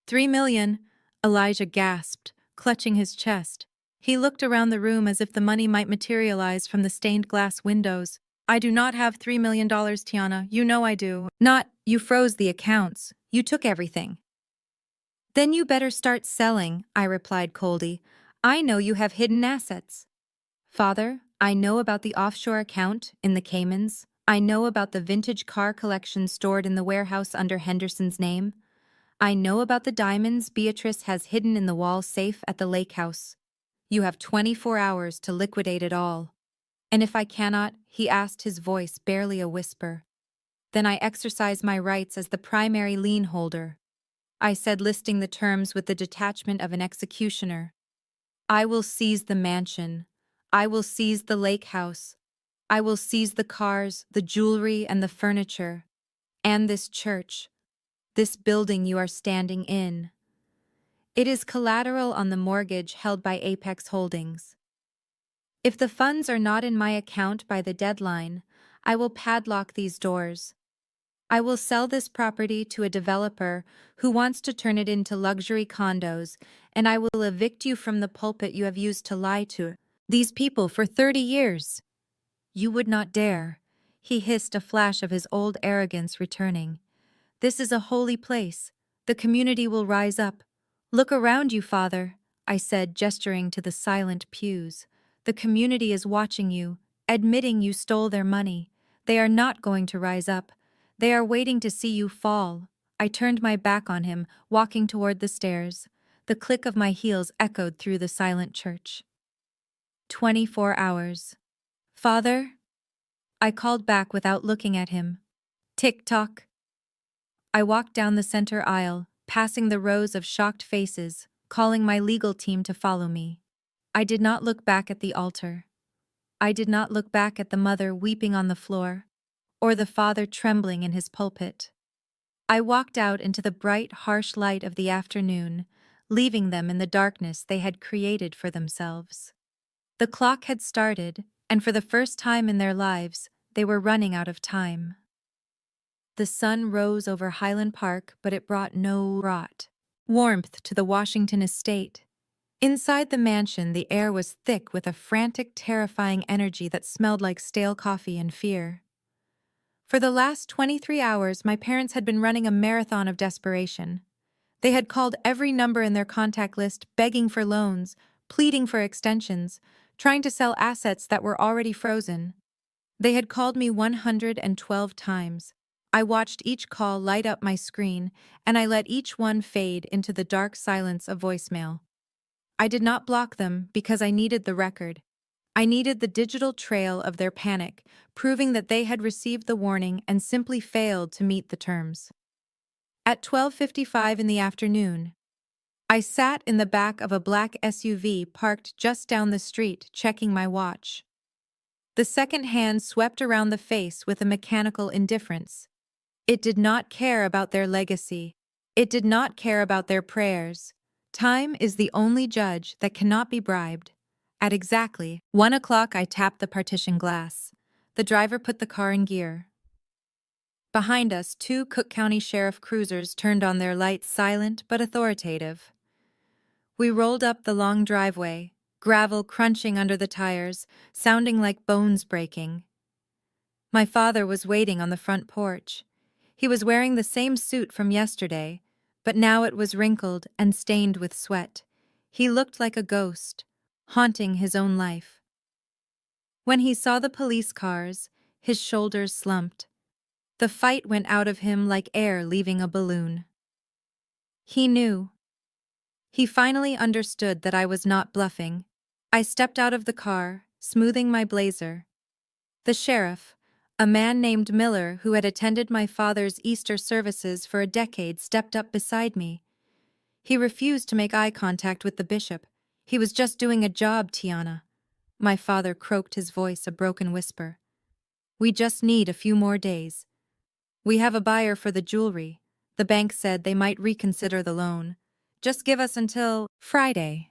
$3 million, Elijah gasped, clutching his chest. He looked around the room as if the money might materialize from the stained glass windows. I do not have $3 million, Tiana. You know I do. Not, you froze the accounts. You took everything. Then you better start selling, I replied coldly. I know you have hidden assets. Father, I know about the offshore account in the Caymans. I know about the vintage car collection stored in the warehouse under Henderson's name. I know about the diamonds Beatrice has hidden in the wall safe at the lake house. You have 24 hours to liquidate it all. And if I cannot, he asked, his voice barely a whisper, then I exercise my rights as the primary lien holder. I said, listing the terms with the detachment of an executioner. I will seize the mansion. I will seize the lake house. I will seize the cars, the jewelry, and the furniture. And this church. This building you are standing in. It is collateral on the mortgage held by Apex Holdings. If the funds are not in my account by the deadline, I will padlock these doors. I will sell this property to a developer who wants to turn it into luxury condos, and I will evict you from the pulpit you have used to lie to these people for 30 years. You would not dare, he hissed, a flash of his old arrogance returning. This is a holy place. The community will rise up. Look around you, Father, I said, gesturing to the silent pews. The community is watching you, admitting you stole their money. They are not going to rise up. They are waiting to see you fall. I turned my back on him, walking toward the stairs. The click of my heels echoed through the silent church. 24 hours. Father? I called back without looking at him. Tick-tock. I walked down the center aisle, passing the rows of shocked faces, calling my legal team to follow me. I did not look back at the altar. I did not look back at the mother weeping on the floor, or the father trembling in his pulpit. I walked out into the bright, harsh light of the afternoon, leaving them in the darkness they had created for themselves. The clock had started, and for the first time in their lives, they were running out of time. The sun rose over Highland Park, but it brought no warmth to the Washington estate. Inside the mansion, the air was thick with a frantic, terrifying energy that smelled like stale coffee and fear. For the last 23 hours, my parents had been running a marathon of desperation. They had called every number in their contact list, begging for loans, pleading for extensions, trying to sell assets that were already frozen. They had called me 112 times. I watched each call light up my screen, and I let each one fade into the dark silence of voicemail. I did not block them because I needed the record. I needed the digital trail of their panic, proving that they had received the warning and simply failed to meet the terms. At 12:55 in the afternoon, I sat in the back of a black SUV parked just down the street, checking my watch. The second hand swept around the face with a mechanical indifference. It did not care about their legacy. It did not care about their prayers. Time is the only judge that cannot be bribed. At exactly 1 o'clock, I tapped the partition glass. The driver put the car in gear. Behind us, two Cook County Sheriff cruisers turned on their lights, silent but authoritative. We rolled up the long driveway, gravel crunching under the tires, sounding like bones breaking. My father was waiting on the front porch. He was wearing the same suit from yesterday, but now it was wrinkled and stained with sweat. He looked like a ghost, haunting his own life. When he saw the police cars, his shoulders slumped. The fight went out of him like air leaving a balloon. He knew. He finally understood that I was not bluffing. I stepped out of the car, smoothing my blazer. The sheriff, a man named Miller who had attended my father's Easter services for a decade, stepped up beside me. He refused to make eye contact with the bishop. He was just doing a job, Tiana. My father croaked, his voice a broken whisper. We just need a few more days. We have a buyer for the jewelry. The bank said they might reconsider the loan. Just give us until Friday.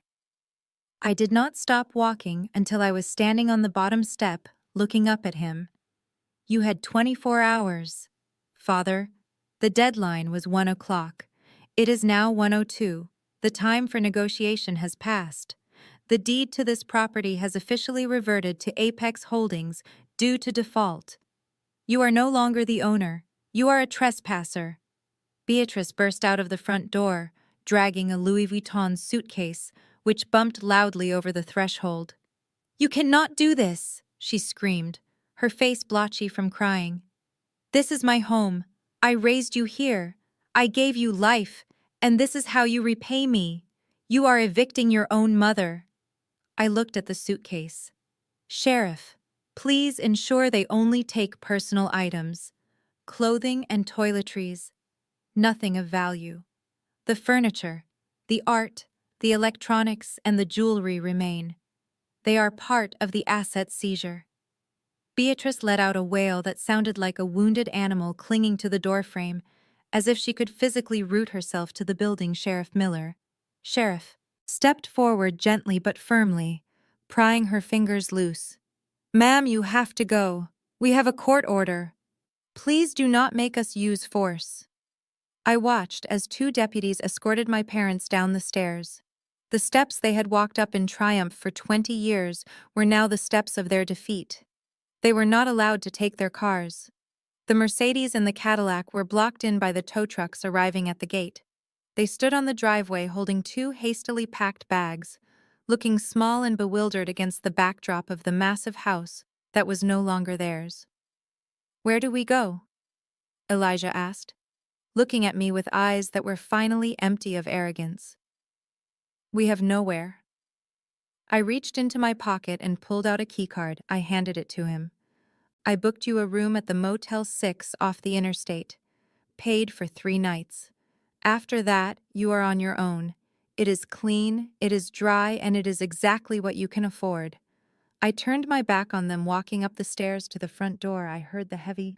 I did not stop walking until I was standing on the bottom step, looking up at him. You had 24 hours. Father, the deadline was 1 o'clock. It is now 1:02. The time for negotiation has passed. The deed to this property has officially reverted to Apex Holdings due to default. You are no longer the owner. You are a trespasser. Beatrice burst out of the front door, dragging a Louis Vuitton suitcase, which bumped loudly over the threshold. You cannot do this, she screamed, her face blotchy from crying. This is my home. I raised you here. I gave you life, and this is how you repay me. You are evicting your own mother. I looked at the suitcase. Sheriff, please ensure they only take personal items. Clothing and toiletries. Nothing of value. The furniture, the art, the electronics, and the jewelry remain. They are part of the asset seizure. Beatrice let out a wail that sounded like a wounded animal clinging to the doorframe, as if she could physically root herself to the building. Sheriff Miller, stepped forward gently but firmly, prying her fingers loose. Ma'am, you have to go. We have a court order. Please do not make us use force. I watched as two deputies escorted my parents down the stairs. The steps they had walked up in triumph for 20 years were now the steps of their defeat. They were not allowed to take their cars. The Mercedes and the Cadillac were blocked in by the tow trucks arriving at the gate. They stood on the driveway holding two hastily packed bags, looking small and bewildered against the backdrop of the massive house that was no longer theirs. Where do we go? Elijah asked, looking at me with eyes that were finally empty of arrogance. We have nowhere. I reached into my pocket and pulled out a keycard. I handed it to him. I booked you a room at the Motel 6 off the interstate. Paid for 3 nights. After that, you are on your own. It is clean, it is dry, and it is exactly what you can afford. I turned my back on them walking up the stairs to the front door. I heard the heavy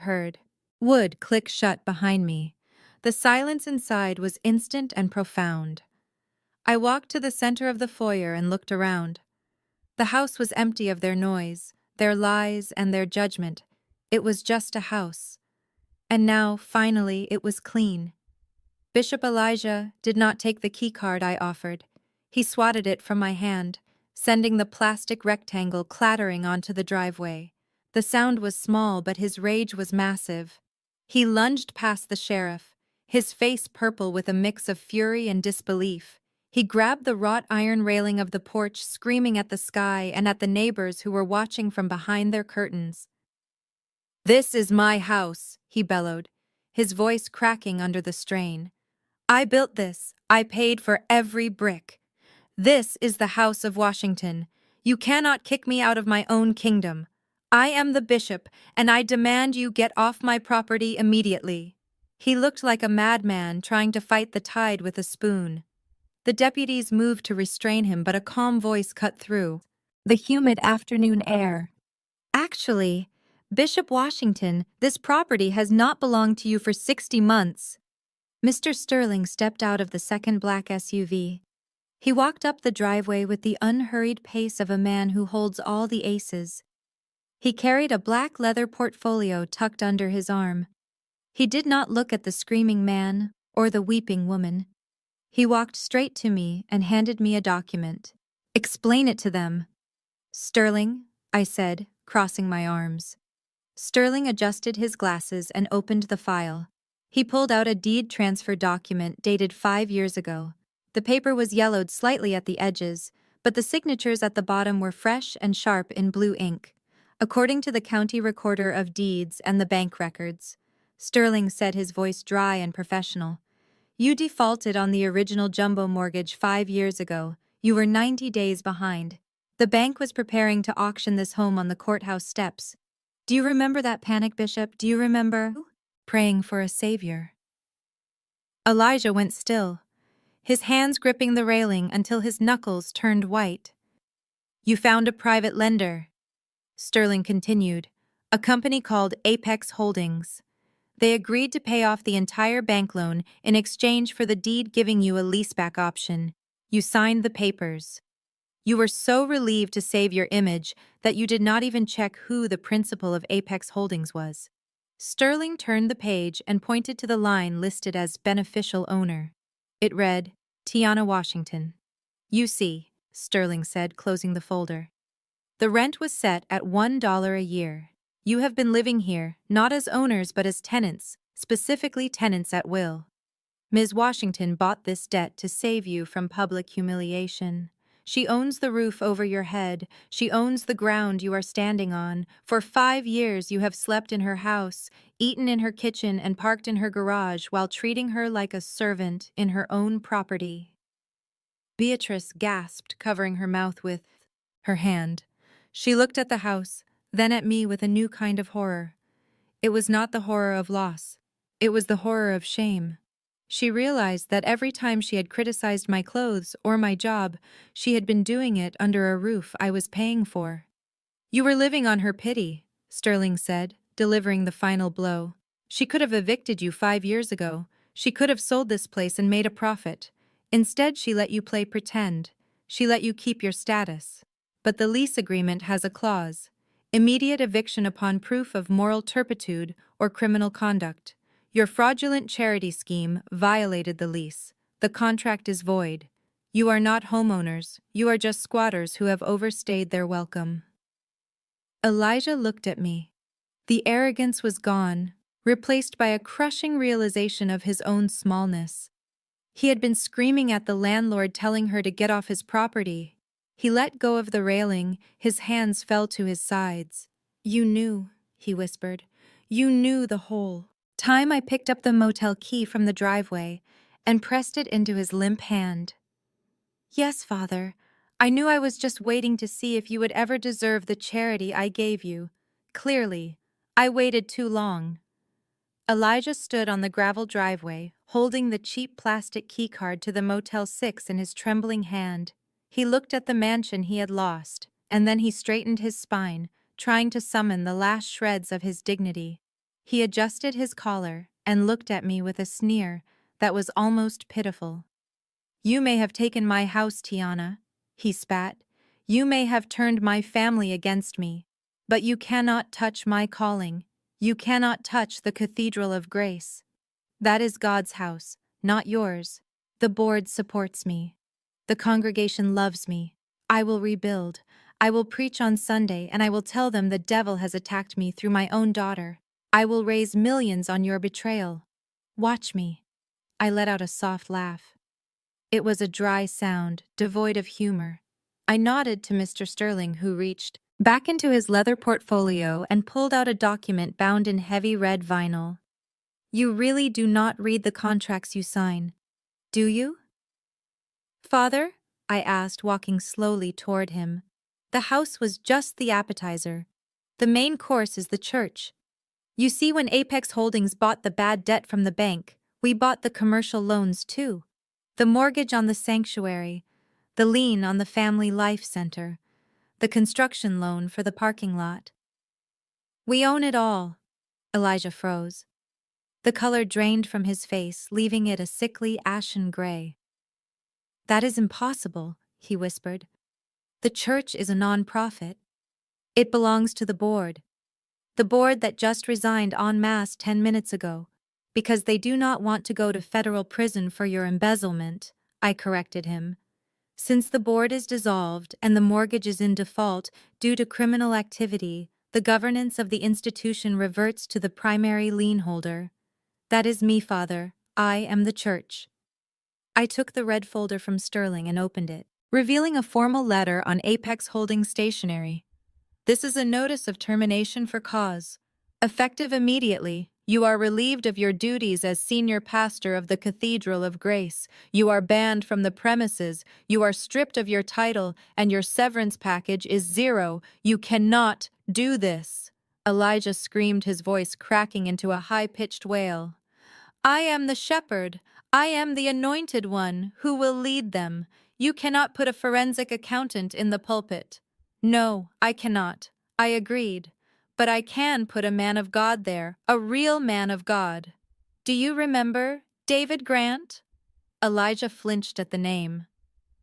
wood click shut behind me. The silence inside was instant and profound. I walked to the center of the foyer and looked around. The house was empty of their noise, their lies, and their judgment. It was just a house. And now, finally, it was clean. Bishop Elijah did not take the key card I offered. He swatted it from my hand, sending the plastic rectangle clattering onto the driveway. The sound was small, but his rage was massive. He lunged past the sheriff, his face purple with a mix of fury and disbelief. He grabbed the wrought iron railing of the porch, screaming at the sky and at the neighbors who were watching from behind their curtains. "This is my house," he bellowed, his voice cracking under the strain. "I built this. I paid for every brick. This is the House of Washington. You cannot kick me out of my own kingdom. I am the bishop, and I demand you get off my property immediately." He looked like a madman trying to fight the tide with a spoon. The deputies moved to restrain him, but a calm voice cut through the humid afternoon air. "Actually, Bishop Washington, this property has not belonged to you for 60 months. Mr. Sterling stepped out of the second black SUV. He walked up the driveway with the unhurried pace of a man who holds all the aces. He carried a black leather portfolio tucked under his arm. He did not look at the screaming man or the weeping woman. He walked straight to me and handed me a document. "Explain it to them." "Sterling," I said, crossing my arms. Sterling adjusted his glasses and opened the file. He pulled out a deed transfer document dated 5 years ago. The paper was yellowed slightly at the edges, but the signatures at the bottom were fresh and sharp in blue ink. According to the county recorder of deeds and the bank records, Sterling said, his voice dry and professional, "You defaulted on the original jumbo mortgage 5 years ago. You were 90 days behind. The bank was preparing to auction this home on the courthouse steps. Do you remember that panic, Bishop? Do you remember praying for a savior?" Elijah went still, his hands gripping the railing until his knuckles turned white. "You found a private lender," Sterling continued, "a company called Apex Holdings. They agreed to pay off the entire bank loan in exchange for the deed giving you a leaseback option. You signed the papers. You were so relieved to save your image that you did not even check who the principal of Apex Holdings was." Sterling turned the page and pointed to the line listed as beneficial owner. It read, Tiana Washington. "You see," Sterling said, closing the folder. "The rent was set at $1 a year. You have been living here, not as owners but as tenants, specifically tenants at will. Ms. Washington bought this debt to save you from public humiliation. She owns the roof over your head. She owns the ground you are standing on. For 5 years you have slept in her house, eaten in her kitchen, and parked in her garage while treating her like a servant in her own property." Beatrice gasped, covering her mouth with her hand. She looked at the house, then at me with a new kind of horror. It was not the horror of loss. It was the horror of shame. She realized that every time she had criticized my clothes or my job, she had been doing it under a roof I was paying for. "You were living on her pity," Sterling said, delivering the final blow. "She could have evicted you 5 years ago. She could have sold this place and made a profit. Instead, she let you play pretend. She let you keep your status. But the lease agreement has a clause: immediate eviction upon proof of moral turpitude or criminal conduct. Your fraudulent charity scheme violated the lease. The contract is void. You are not homeowners. You are just squatters who have overstayed their welcome." Elijah looked at me. The arrogance was gone, replaced by a crushing realization of his own smallness. He had been screaming at the landlord, telling her to get off his property. He let go of the railing, his hands fell to his sides. "You knew," he whispered. "You knew the whole time." I picked up the motel key from the driveway and pressed it into his limp hand. "Yes, Father. I knew. I was just waiting to see if you would ever deserve the charity I gave you. Clearly, I waited too long." Elijah stood on the gravel driveway, holding the cheap plastic keycard to the Motel 6 in his trembling hand. He looked at the mansion he had lost, and then he straightened his spine, trying to summon the last shreds of his dignity. He adjusted his collar and looked at me with a sneer that was almost pitiful. You may have taken my house, Tiana, he spat. You may have turned my family against me. But you cannot touch my calling. You cannot touch the Cathedral of Grace. That is God's house, not yours. The board supports me. The congregation loves me. I will rebuild. I will preach on Sunday, and I will tell them the devil has attacked me through my own daughter. I will raise millions on your betrayal. Watch me. I let out a soft laugh. It was a dry sound, devoid of humor. I nodded to Mr. Sterling, who reached back into his leather portfolio and pulled out a document bound in heavy red vinyl. You really do not read the contracts you sign, do you? Father? I asked, walking slowly toward him. The house was just the appetizer. The main course is the church. You see, when Apex Holdings bought the bad debt from the bank, we bought the commercial loans too. The mortgage on the sanctuary, the lien on the Family Life Center, the construction loan for the parking lot. We own it all. Elijah froze. The color drained from his face, leaving it a sickly ashen gray. That is impossible, he whispered. The church is a non-profit. It belongs to the board. The board that just resigned en masse 10 minutes ago. Because they do not want to go to federal prison for your embezzlement, I corrected him. Since the board is dissolved and the mortgage is in default due to criminal activity, the governance of the institution reverts to the primary lien holder. That is me, Father. I am the church. I took the red folder from Sterling and opened it, revealing a formal letter on Apex Holdings stationery. This is a notice of termination for cause. Effective immediately, you are relieved of your duties as senior pastor of the Cathedral of Grace. You are banned from the premises. You are stripped of your title, and your severance package is 0. You cannot do this. Elijah screamed, his voice cracking into a high-pitched wail. I am the shepherd. I am the anointed one who will lead them. You cannot put a forensic accountant in the pulpit. No, I cannot. I agreed. But I can put a man of God there, a real man of God. Do you remember David Grant? Elijah flinched at the name.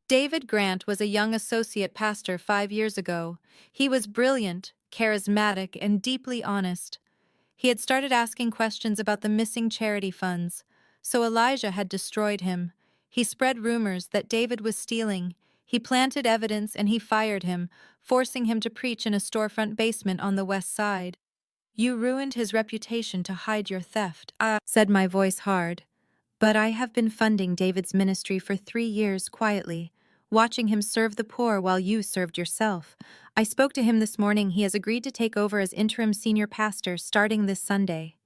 David Grant was a young associate pastor 5 years ago. He was brilliant, charismatic, and deeply honest. He had started asking questions about the missing charity funds, so Elijah had destroyed him. He spread rumors that David was stealing. He planted evidence and he fired him, forcing him to preach in a storefront basement on the west side. You ruined his reputation to hide your theft, said my voice hard. But I have been funding David's ministry for 3 years quietly, watching him serve the poor while you served yourself. I spoke to him this morning. He has agreed to take over as interim senior pastor starting this Sunday.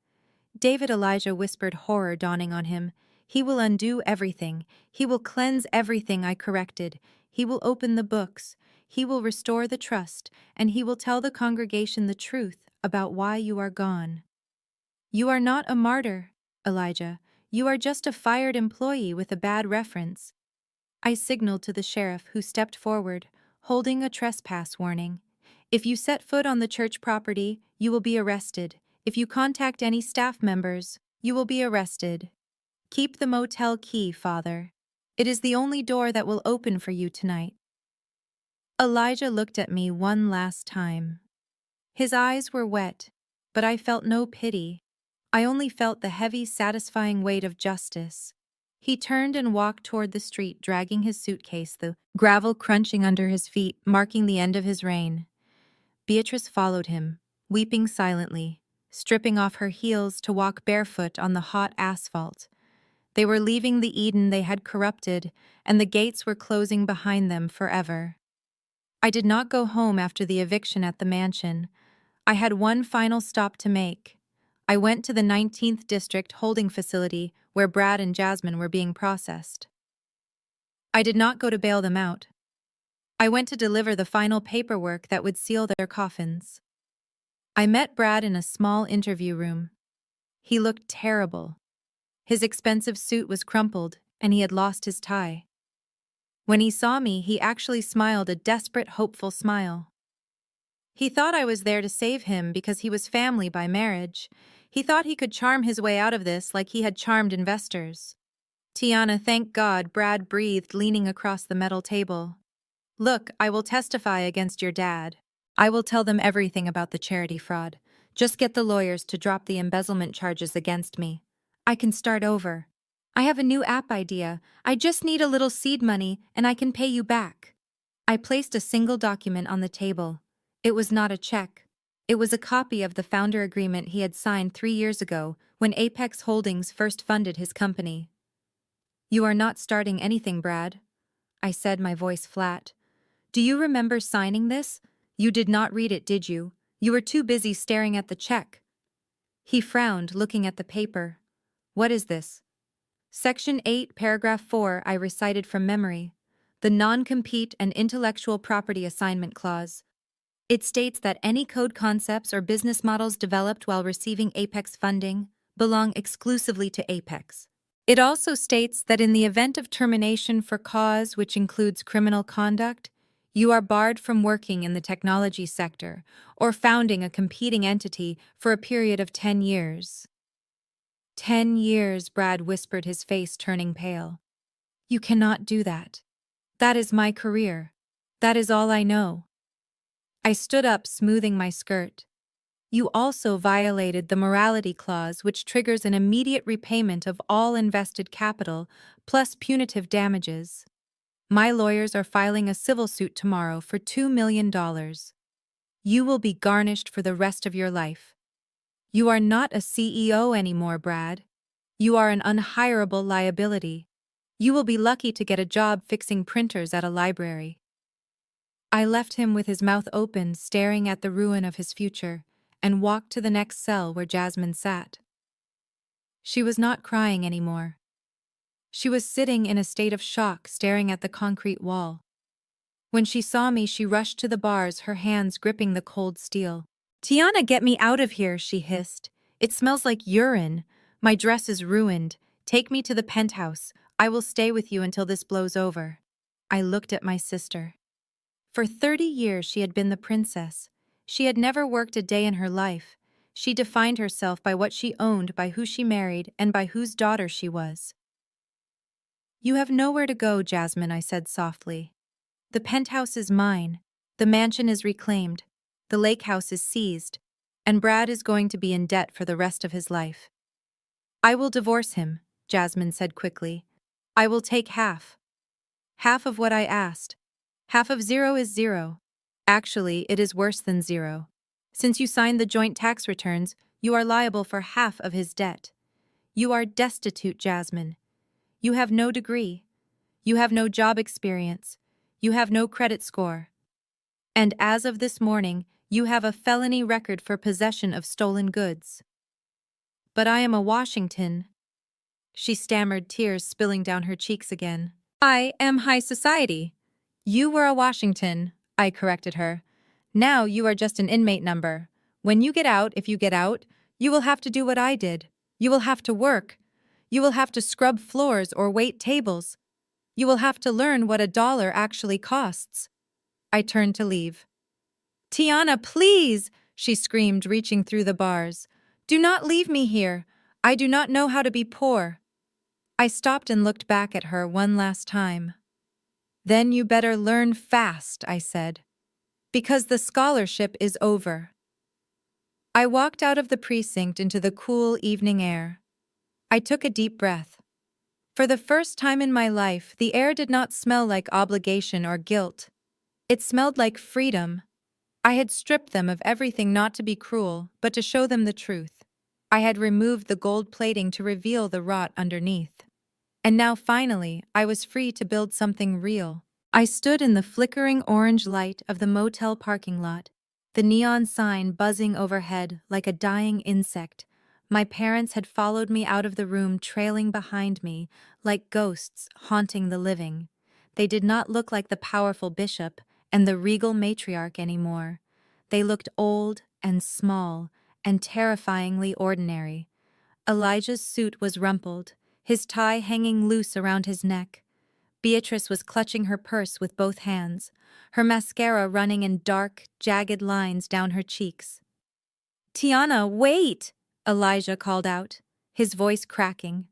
David, Elijah whispered, horror dawning on him. He will undo everything. He will cleanse everything I corrected. He will open the books. He will restore the trust, and he will tell the congregation the truth about why you are gone. You are not a martyr, Elijah. You are just a fired employee with a bad reference. I signaled to the sheriff, who stepped forward, holding a trespass warning. If you set foot on the church property, you will be arrested. If you contact any staff members, you will be arrested. Keep the motel key, Father. It is the only door that will open for you tonight. Elijah looked at me one last time. His eyes were wet, but I felt no pity. I only felt the heavy, satisfying weight of justice. He turned and walked toward the street, dragging his suitcase, the gravel crunching under his feet, marking the end of his reign. Beatrice followed him, weeping silently, stripping off her heels to walk barefoot on the hot asphalt. They were leaving the Eden they had corrupted, and the gates were closing behind them forever. I did not go home after the eviction at the mansion. I had one final stop to make. I went to the 19th District holding facility where Brad and Jasmine were being processed. I did not go to bail them out. I went to deliver the final paperwork that would seal their coffins. I met Brad in a small interview room. He looked terrible. His expensive suit was crumpled, and he had lost his tie. When he saw me, he actually smiled a desperate, hopeful smile. He thought I was there to save him because he was family by marriage. He thought he could charm his way out of this like he had charmed investors. Tiana, thank God, Brad breathed, leaning across the metal table. Look, I will testify against your dad. I will tell them everything about the charity fraud. Just get the lawyers to drop the embezzlement charges against me. I can start over. I have a new app idea. I just need a little seed money and I can pay you back. I placed a single document on the table. It was not a check. It was a copy of the founder agreement he had signed 3 years ago when Apex Holdings first funded his company. You are not starting anything, Brad, I said, my voice flat. Do you remember signing this? You did not read it, did you? You were too busy staring at the check. He frowned, looking at the paper. What is this? Section 8, paragraph 4, I recited from memory. The non-compete and intellectual property assignment clause. It states that any code concepts or business models developed while receiving Apex funding belong exclusively to Apex. It also states that in the event of termination for cause which includes criminal conduct, you are barred from working in the technology sector or founding a competing entity for a period of 10 years. 10 years, Brad whispered, his face turning pale. You cannot do that. That is my career. That is all I know. I stood up, smoothing my skirt. You also violated the morality clause, which triggers an immediate repayment of all invested capital, plus punitive damages. My lawyers are filing a civil suit tomorrow for $2 million. You will be garnished for the rest of your life. You are not a CEO anymore, Brad. You are an unhirable liability. You will be lucky to get a job fixing printers at a library. I left him with his mouth open, staring at the ruin of his future, and walked to the next cell where Jasmine sat. She was not crying anymore. She was sitting in a state of shock, staring at the concrete wall. When she saw me, she rushed to the bars, her hands gripping the cold steel. Tiana, get me out of here, she hissed. It smells like urine. My dress is ruined. Take me to the penthouse. I will stay with you until this blows over. I looked at my sister. For 30 years she had been the princess. She had never worked a day in her life. She defined herself by what she owned, by who she married, and by whose daughter she was. You have nowhere to go, Jasmine, I said softly. The penthouse is mine. The mansion is reclaimed. The lake house is seized. And Brad is going to be in debt for the rest of his life. I will divorce him, Jasmine said quickly. I will take half. Half of what I asked. Half of zero is zero. Actually, it is worse than zero. Since you signed the joint tax returns, you are liable for half of his debt. You are destitute, Jasmine. You have no degree. You have no job experience. You have no credit score. And as of this morning, you have a felony record for possession of stolen goods. But I am a Washington. She stammered, tears spilling down her cheeks again. I am high society. You were a Washington, I corrected her. Now you are just an inmate number. When you get out, if you get out, you will have to do what I did. You will have to work. You will have to scrub floors or wait tables. You will have to learn what $1 actually costs. I turned to leave. Tiana, please, she screamed, reaching through the bars. Do not leave me here. I do not know how to be poor. I stopped and looked back at her one last time. Then you better learn fast, I said, because the scholarship is over. I walked out of the precinct into the cool evening air. I took a deep breath. For the first time in my life, the air did not smell like obligation or guilt. It smelled like freedom. I had stripped them of everything, not to be cruel, but to show them the truth. I had removed the gold plating to reveal the rot underneath. And now finally, I was free to build something real. I stood in the flickering orange light of the motel parking lot, the neon sign buzzing overhead like a dying insect. My parents had followed me out of the room, trailing behind me like ghosts haunting the living. They did not look like the powerful bishop and the regal matriarch anymore. They looked old and small and terrifyingly ordinary. Elijah's suit was rumpled, his tie hanging loose around his neck. Beatrice was clutching her purse with both hands, her mascara running in dark, jagged lines down her cheeks. Tiana, wait! Elijah called out, his voice cracking.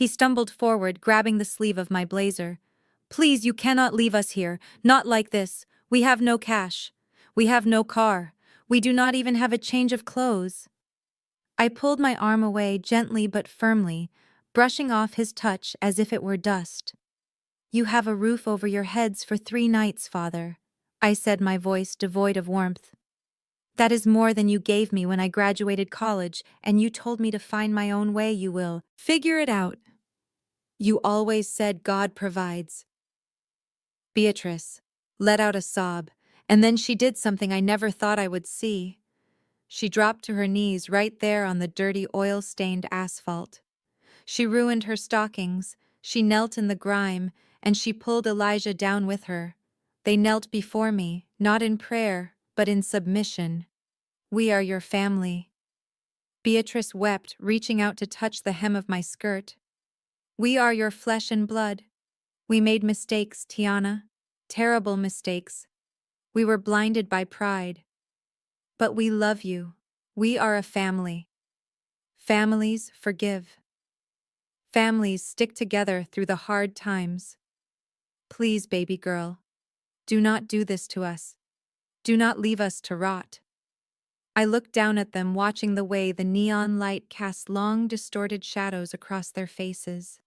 He stumbled forward, grabbing the sleeve of my blazer. "Please, you cannot leave us here. Not like this. We have no cash. We have no car. We do not even have a change of clothes." I pulled my arm away gently but firmly, brushing off his touch as if it were dust. "You have a roof over your heads for 3 nights, father," I said, my voice devoid of warmth. "That is more than you gave me when I graduated college, and you told me to find my own way. You will figure it out. You always said God provides." Beatrice let out a sob, and then she did something I never thought I would see. She dropped to her knees right there on the dirty, oil-stained asphalt. She ruined her stockings, she knelt in the grime, and she pulled Elijah down with her. They knelt before me, not in prayer, but in submission. "We are your family." Beatrice wept, reaching out to touch the hem of my skirt. "We are your flesh and blood. We made mistakes, Tiana. Terrible mistakes. We were blinded by pride. But we love you. We are a family. Families forgive. Families stick together through the hard times. Please, baby girl, do not do this to us. Do not leave us to rot." I looked down at them, watching the way the neon light cast long, distorted shadows across their faces.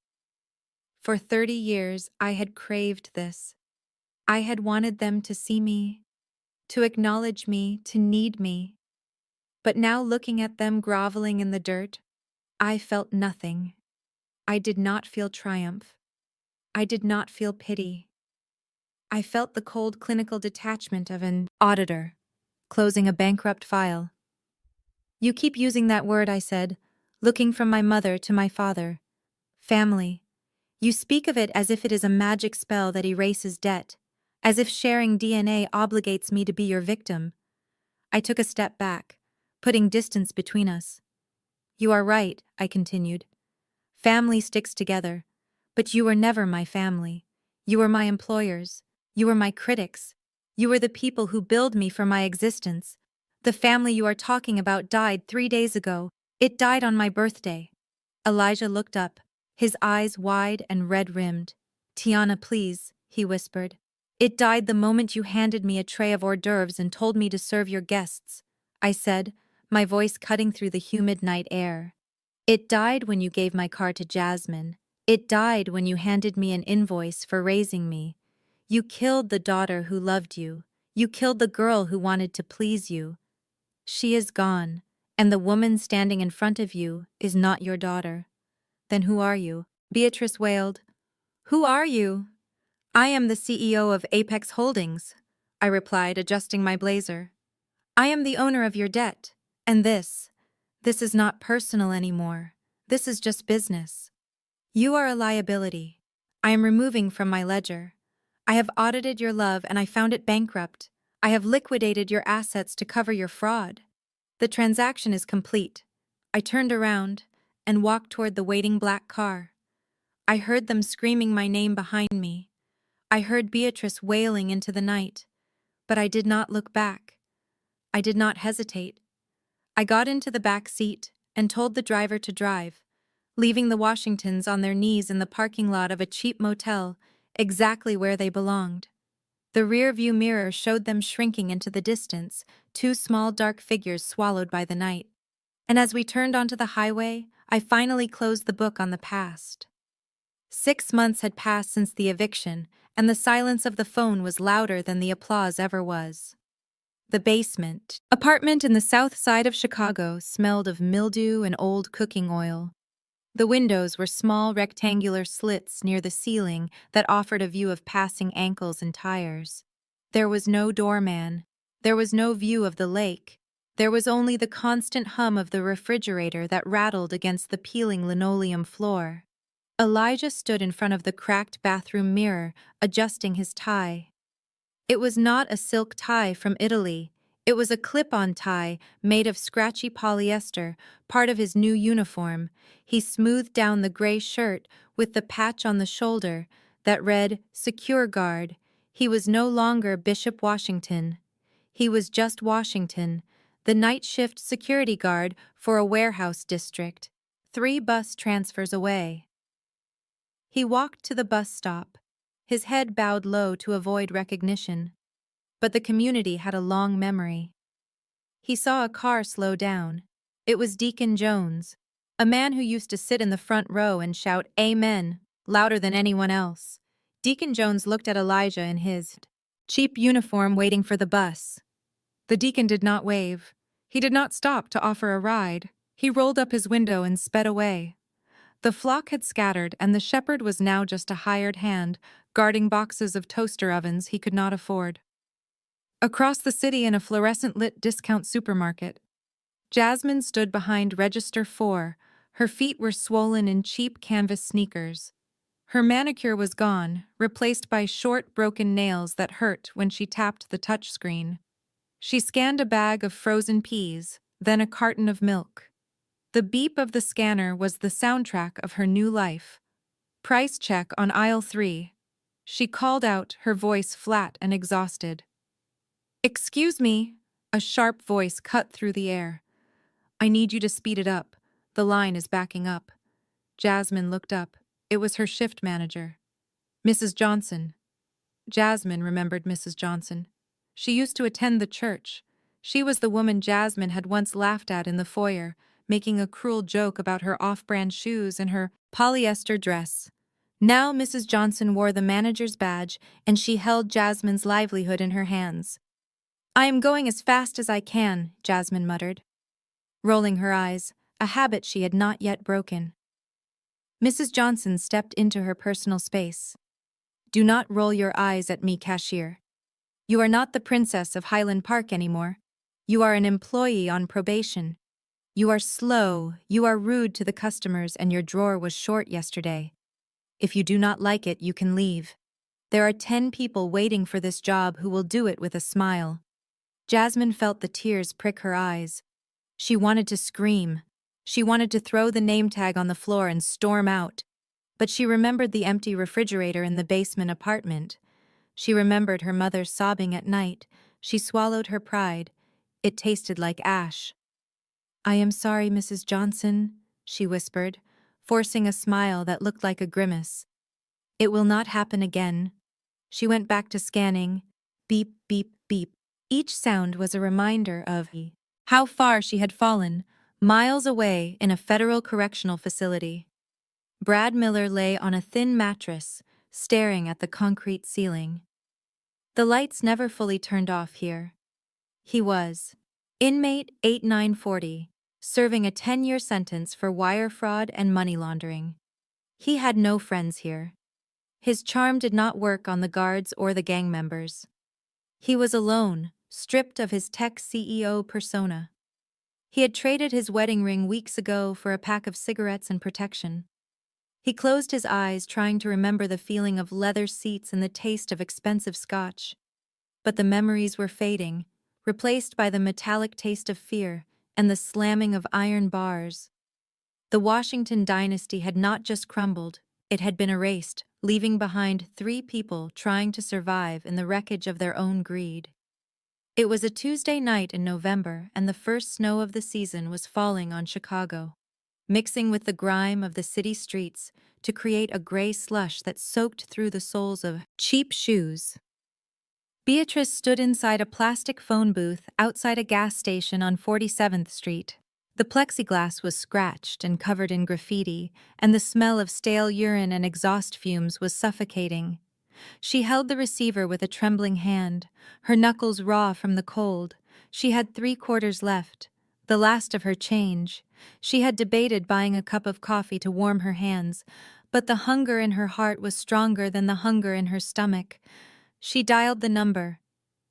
For 30 years, I had craved this. I had wanted them to see me, to acknowledge me, to need me. But now, looking at them groveling in the dirt, I felt nothing. I did not feel triumph. I did not feel pity. I felt the cold clinical detachment of an auditor closing a bankrupt file. "You keep using that word," I said, looking from my mother to my father. "Family. You speak of it as if it is a magic spell that erases debt, as if sharing DNA obligates me to be your victim." I took a step back, putting distance between us. "You are right," I continued. "Family sticks together, but you were never my family. You were my employers. You were my critics. You were the people who billed me for my existence. The family you are talking about died 3 days ago. It died on my birthday." Elijah looked up, his eyes wide and red-rimmed. "Tiana, please," he whispered. "It died the moment you handed me a tray of hors d'oeuvres and told me to serve your guests," I said, my voice cutting through the humid night air. "It died when you gave my car to Jasmine. It died when you handed me an invoice for raising me. You killed the daughter who loved you. You killed the girl who wanted to please you. She is gone, and the woman standing in front of you is not your daughter. Then who are you?" Beatrice wailed. "Who are you?" "I am the CEO of Apex Holdings," I replied, adjusting my blazer. "I am the owner of your debt, and this is not personal anymore. This is just business. You are a liability. I am removing from my ledger. I have audited your love and I found it bankrupt. I have liquidated your assets to cover your fraud. The transaction is complete." I turned around and walked toward the waiting black car. I heard them screaming my name behind me. I heard Beatrice wailing into the night, but I did not look back. I did not hesitate. I got into the back seat and told the driver to drive, leaving the Washingtons on their knees in the parking lot of a cheap motel, exactly where they belonged. The rear-view mirror showed them shrinking into the distance, 2 small dark figures swallowed by the night. And as we turned onto the highway, I finally closed the book on the past. 6 months had passed since the eviction, and the silence of the phone was louder than the applause ever was. The basement, apartment in the south side of Chicago, smelled of mildew and old cooking oil. The windows were small rectangular slits near the ceiling that offered a view of passing ankles and tires. There was no doorman. There was no view of the lake. There was only the constant hum of the refrigerator that rattled against the peeling linoleum floor. Elijah stood in front of the cracked bathroom mirror, adjusting his tie. It was not a silk tie from Italy. It was a clip-on tie made of scratchy polyester, part of his new uniform. He smoothed down the gray shirt with the patch on the shoulder that read "Secure Guard." He was no longer Bishop Washington. He was just Washington, the night shift security guard for a warehouse district, 3 bus transfers away. He walked to the bus stop, his head bowed low to avoid recognition. But the community had a long memory. He saw a car slow down. It was Deacon Jones, a man who used to sit in the front row and shout "Amen" louder than anyone else. Deacon Jones looked at Elijah in his cheap uniform waiting for the bus. The deacon did not wave. He did not stop to offer a ride. He rolled up his window and sped away. The flock had scattered, and the shepherd was now just a hired hand, guarding boxes of toaster ovens he could not afford. Across the city in a fluorescent-lit discount supermarket, Jasmine stood behind Register 4. Her feet were swollen in cheap canvas sneakers. Her manicure was gone, replaced by short, broken nails that hurt when she tapped the touchscreen. She scanned a bag of frozen peas, then a carton of milk. The beep of the scanner was the soundtrack of her new life. Price check on aisle 3. She called out, her voice flat and exhausted. "Excuse me," a sharp voice cut through the air. "I need you to speed it up. The line is backing up." Jasmine looked up. It was her shift manager. "Mrs. Johnson." Jasmine remembered Mrs. Johnson. She used to attend the church. She was the woman Jasmine had once laughed at in the foyer, making a cruel joke about her off-brand shoes and her polyester dress. Now Mrs. Johnson wore the manager's badge, and she held Jasmine's livelihood in her hands. "I am going as fast as I can," Jasmine muttered, rolling her eyes, a habit she had not yet broken. Mrs. Johnson stepped into her personal space. "Do not roll your eyes at me, cashier. You are not the princess of Highland Park anymore. You are an employee on probation. You are slow, you are rude to the customers, and your drawer was short yesterday. If you do not like it, you can leave. There are 10 people waiting for this job who will do it with a smile." Jasmine felt the tears prick her eyes. She wanted to scream. She wanted to throw the name tag on the floor and storm out. But she remembered the empty refrigerator in the basement apartment. She remembered her mother sobbing at night. She swallowed her pride. It tasted like ash. "I am sorry, Mrs. Johnson," she whispered, forcing a smile that looked like a grimace. "It will not happen again." She went back to scanning. Beep, beep, beep. Each sound was a reminder of how far she had fallen, miles away in a federal correctional facility. Brad Miller lay on a thin mattress, staring at the concrete ceiling. The lights never fully turned off here. He was inmate 8940, serving a 10-year sentence for wire fraud and money laundering. He had no friends here. His charm did not work on the guards or the gang members. He was alone, stripped of his tech CEO persona. He had traded his wedding ring weeks ago for a pack of cigarettes and protection. He closed his eyes, trying to remember the feeling of leather seats and the taste of expensive scotch. But the memories were fading, replaced by the metallic taste of fear and the slamming of iron bars. The Washington dynasty had not just crumbled, it had been erased, leaving behind 3 people trying to survive in the wreckage of their own greed. It was a Tuesday night in November, and the first snow of the season was falling on Chicago, mixing with the grime of the city streets to create a gray slush that soaked through the soles of cheap shoes. Beatrice stood inside a plastic phone booth outside a gas station on 47th Street. The plexiglass was scratched and covered in graffiti, and the smell of stale urine and exhaust fumes was suffocating. She held the receiver with a trembling hand, her knuckles raw from the cold. She had 3/4 left, the last of her change. She had debated buying a cup of coffee to warm her hands, but the hunger in her heart was stronger than the hunger in her stomach. She dialed the number.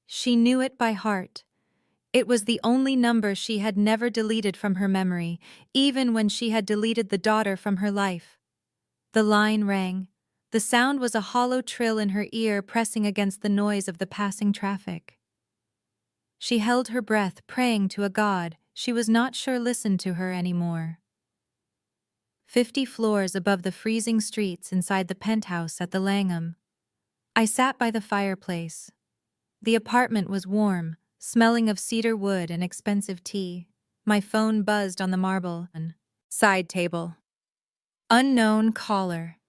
She knew it by heart. It was the only number she had never deleted from her memory, even when she had deleted the daughter from her life. The line rang. The sound was a hollow trill in her ear, pressing against the noise of the passing traffic. She held her breath, praying to a God she was not sure listened to her anymore. 50 floors above the freezing streets inside the penthouse at the Langham. I sat by the fireplace. The apartment was warm, smelling of cedar wood and expensive tea. My phone buzzed on the marble side table. Unknown caller.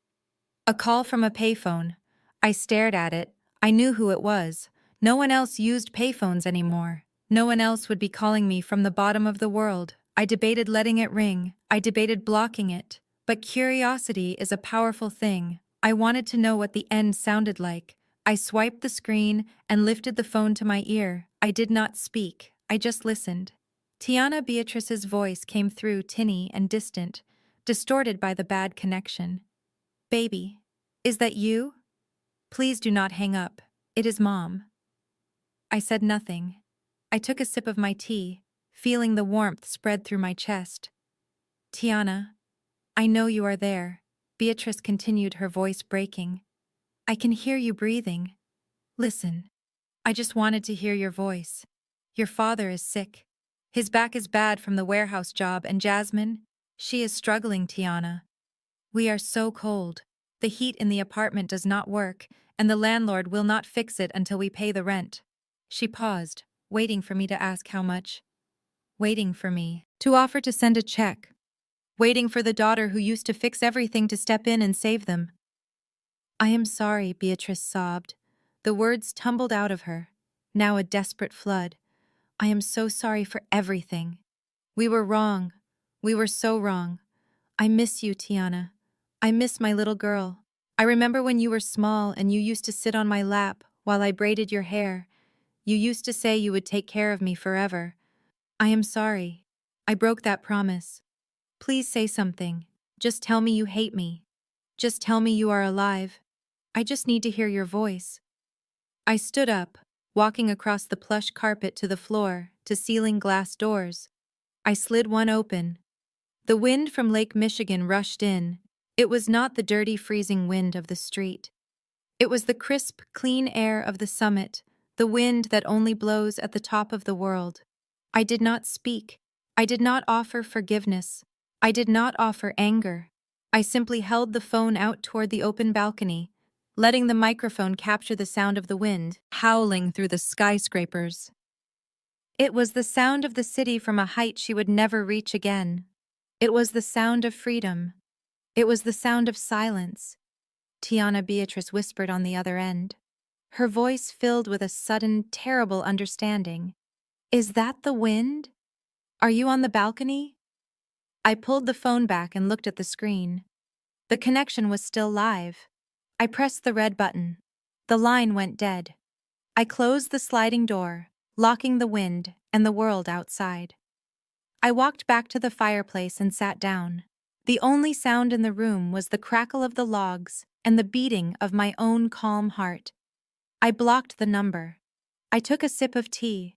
A call from a payphone. I stared at it. I knew who it was. No one else used payphones anymore. No one else would be calling me from the bottom of the world. I debated letting it ring. I debated blocking it. But curiosity is a powerful thing. I wanted to know what the end sounded like. I swiped the screen and lifted the phone to my ear. I did not speak. I just listened. Tiana Beatrice's voice came through tinny and distant, distorted by the bad connection. Baby, is that you? Please do not hang up. It is Mom. I said nothing. I took a sip of my tea, feeling the warmth spread through my chest. Tiana, I know you are there, Beatrice continued, her voice breaking. I can hear you breathing. Listen, I just wanted to hear your voice. Your father is sick. His back is bad from the warehouse job, and Jasmine, she is struggling, Tiana. We are so cold. The heat in the apartment does not work, and the landlord will not fix it until we pay the rent. She paused, waiting for me to ask how much. Waiting for me to offer to send a check. Waiting for the daughter who used to fix everything to step in and save them. I am sorry, Beatrice sobbed. The words tumbled out of her, now a desperate flood. I am so sorry for everything. We were wrong. We were so wrong. I miss you, Tiana. I miss my little girl. I remember when you were small and you used to sit on my lap while I braided your hair. You used to say you would take care of me forever. I am sorry. I broke that promise. Please say something. Just tell me you hate me. Just tell me you are alive. I just need to hear your voice. I stood up, walking across the plush carpet to the floor, to ceiling glass doors. I slid one open. The wind from Lake Michigan rushed in. It was not the dirty, freezing wind of the street. It was the crisp, clean air of the summit, the wind that only blows at the top of the world. I did not speak. I did not offer forgiveness. I did not offer anger. I simply held the phone out toward the open balcony, letting the microphone capture the sound of the wind howling through the skyscrapers. It was the sound of the city from a height she would never reach again. It was the sound of freedom. It was the sound of silence. Tiana Beatrice whispered on the other end, her voice filled with a sudden, terrible understanding. Is that the wind? Are you on the balcony? I pulled the phone back and looked at the screen. The connection was still live. I pressed the red button. The line went dead. I closed the sliding door, locking the wind and the world outside. I walked back to the fireplace and sat down. The only sound in the room was the crackle of the logs and the beating of my own calm heart. I blocked the number. I took a sip of tea.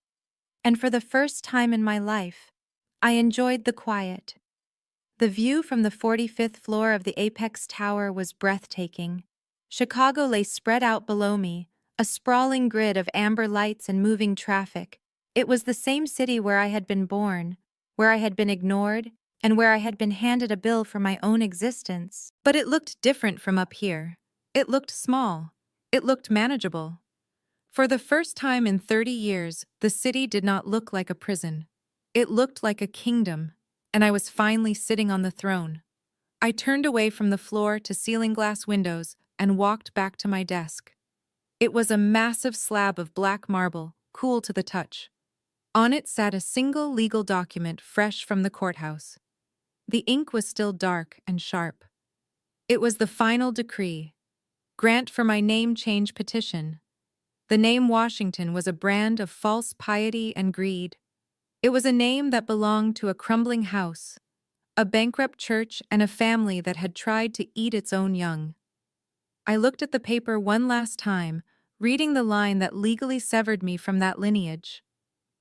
And for the first time in my life, I enjoyed the quiet. The view from the 45th floor of the Apex Tower was breathtaking. Chicago lay spread out below me, a sprawling grid of amber lights and moving traffic. It was the same city where I had been born, where I had been ignored, and where I had been handed a bill for my own existence. But it looked different from up here. It looked small. It looked manageable. For the first time in 30 years, the city did not look like a prison. It looked like a kingdom, and I was finally sitting on the throne. I turned away from the floor to ceiling glass windows and walked back to my desk. It was a massive slab of black marble, cool to the touch. On it sat a single legal document fresh from the courthouse. The ink was still dark and sharp. It was the final decree. Grant for my name change petition. The name Washington was a brand of false piety and greed. It was a name that belonged to a crumbling house, a bankrupt church, and a family that had tried to eat its own young. I looked at the paper one last time, reading the line that legally severed me from that lineage.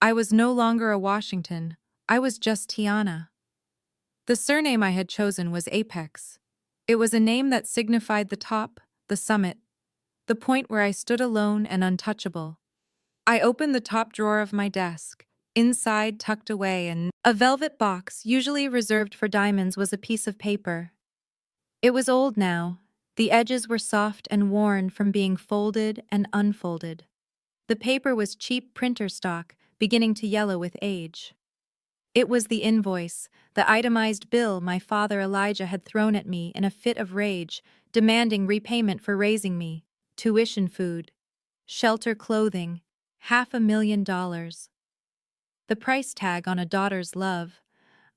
I was no longer a Washington. I was just Tiana. The surname I had chosen was Apex. It was a name that signified the top, the summit, the point where I stood alone and untouchable. I opened the top drawer of my desk. Inside, tucked away in a velvet box usually reserved for diamonds, was a piece of paper. It was old now. The edges were soft and worn from being folded and unfolded. The paper was cheap printer stock, beginning to yellow with age. It was the invoice, the itemized bill my father Elijah had thrown at me in a fit of rage, demanding repayment for raising me, tuition, food, shelter, clothing, $500,000. The price tag on a daughter's love.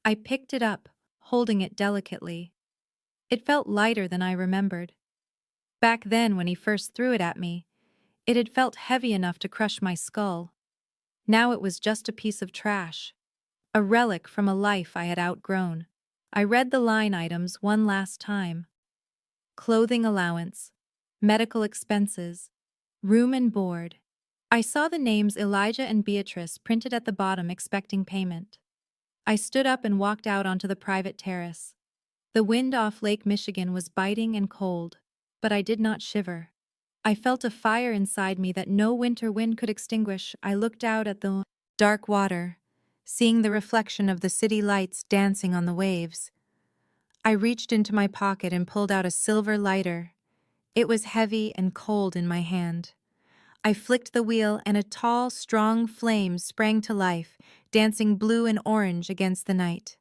I picked it up, holding it delicately. It felt lighter than I remembered. Back then, when he first threw it at me, it had felt heavy enough to crush my skull. Now it was just a piece of trash, a relic from a life I had outgrown. I read the line items one last time. Clothing allowance, medical expenses, room and board. I saw the names Elijah and Beatrice printed at the bottom, expecting payment. I stood up and walked out onto the private terrace. The wind off Lake Michigan was biting and cold, but I did not shiver. I felt a fire inside me that no winter wind could extinguish. I looked out at the dark water, seeing the reflection of the city lights dancing on the waves. I reached into my pocket and pulled out a silver lighter. It was heavy and cold in my hand. I flicked the wheel and a tall, strong flame sprang to life, dancing blue and orange against the night.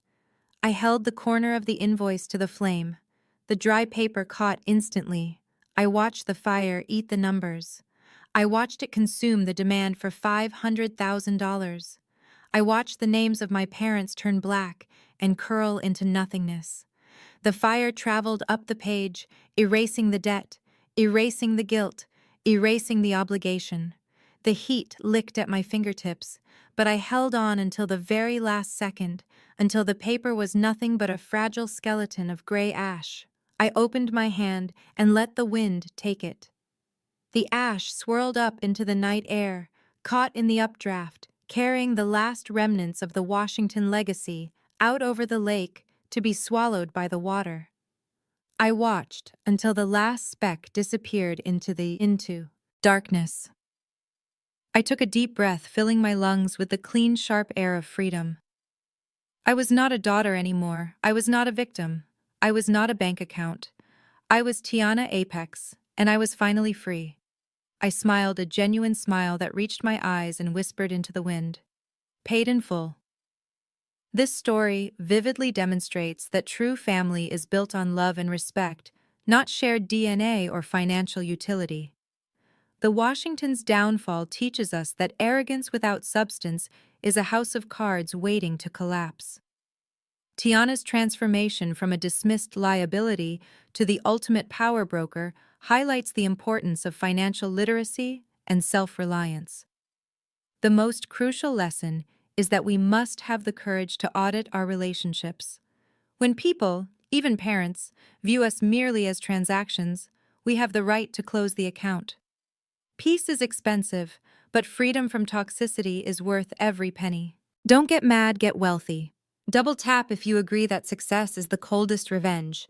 I held the corner of the invoice to the flame. The dry paper caught instantly. I watched the fire eat the numbers. I watched it consume the demand for $500,000. I watched the names of my parents turn black and curl into nothingness. The fire traveled up the page, erasing the debt, erasing the guilt, erasing the obligation. The heat licked at my fingertips, but I held on until the very last second, until the paper was nothing but a fragile skeleton of gray ash. I opened my hand and let the wind take it. The ash swirled up into the night air, caught in the updraft, carrying the last remnants of the Washington legacy out over the lake to be swallowed by the water. I watched until the last speck disappeared into darkness. I took a deep breath, filling my lungs with the clean, sharp air of freedom. I was not a daughter anymore. I was not a victim. I was not a bank account. I was Tiana Apex, and I was finally free. I smiled, a genuine smile that reached my eyes and whispered into the wind. Paid in full. This story vividly demonstrates that true family is built on love and respect, not shared DNA or financial utility. The Washington's downfall teaches us that arrogance without substance is a house of cards waiting to collapse. Tiana's transformation from a dismissed liability to the ultimate power broker highlights the importance of financial literacy and self-reliance. The most crucial lesson is that we must have the courage to audit our relationships. When people, even parents, view us merely as transactions, we have the right to close the account. Peace is expensive, but freedom from toxicity is worth every penny. Don't get mad, get wealthy. Double tap if you agree that success is the coldest revenge.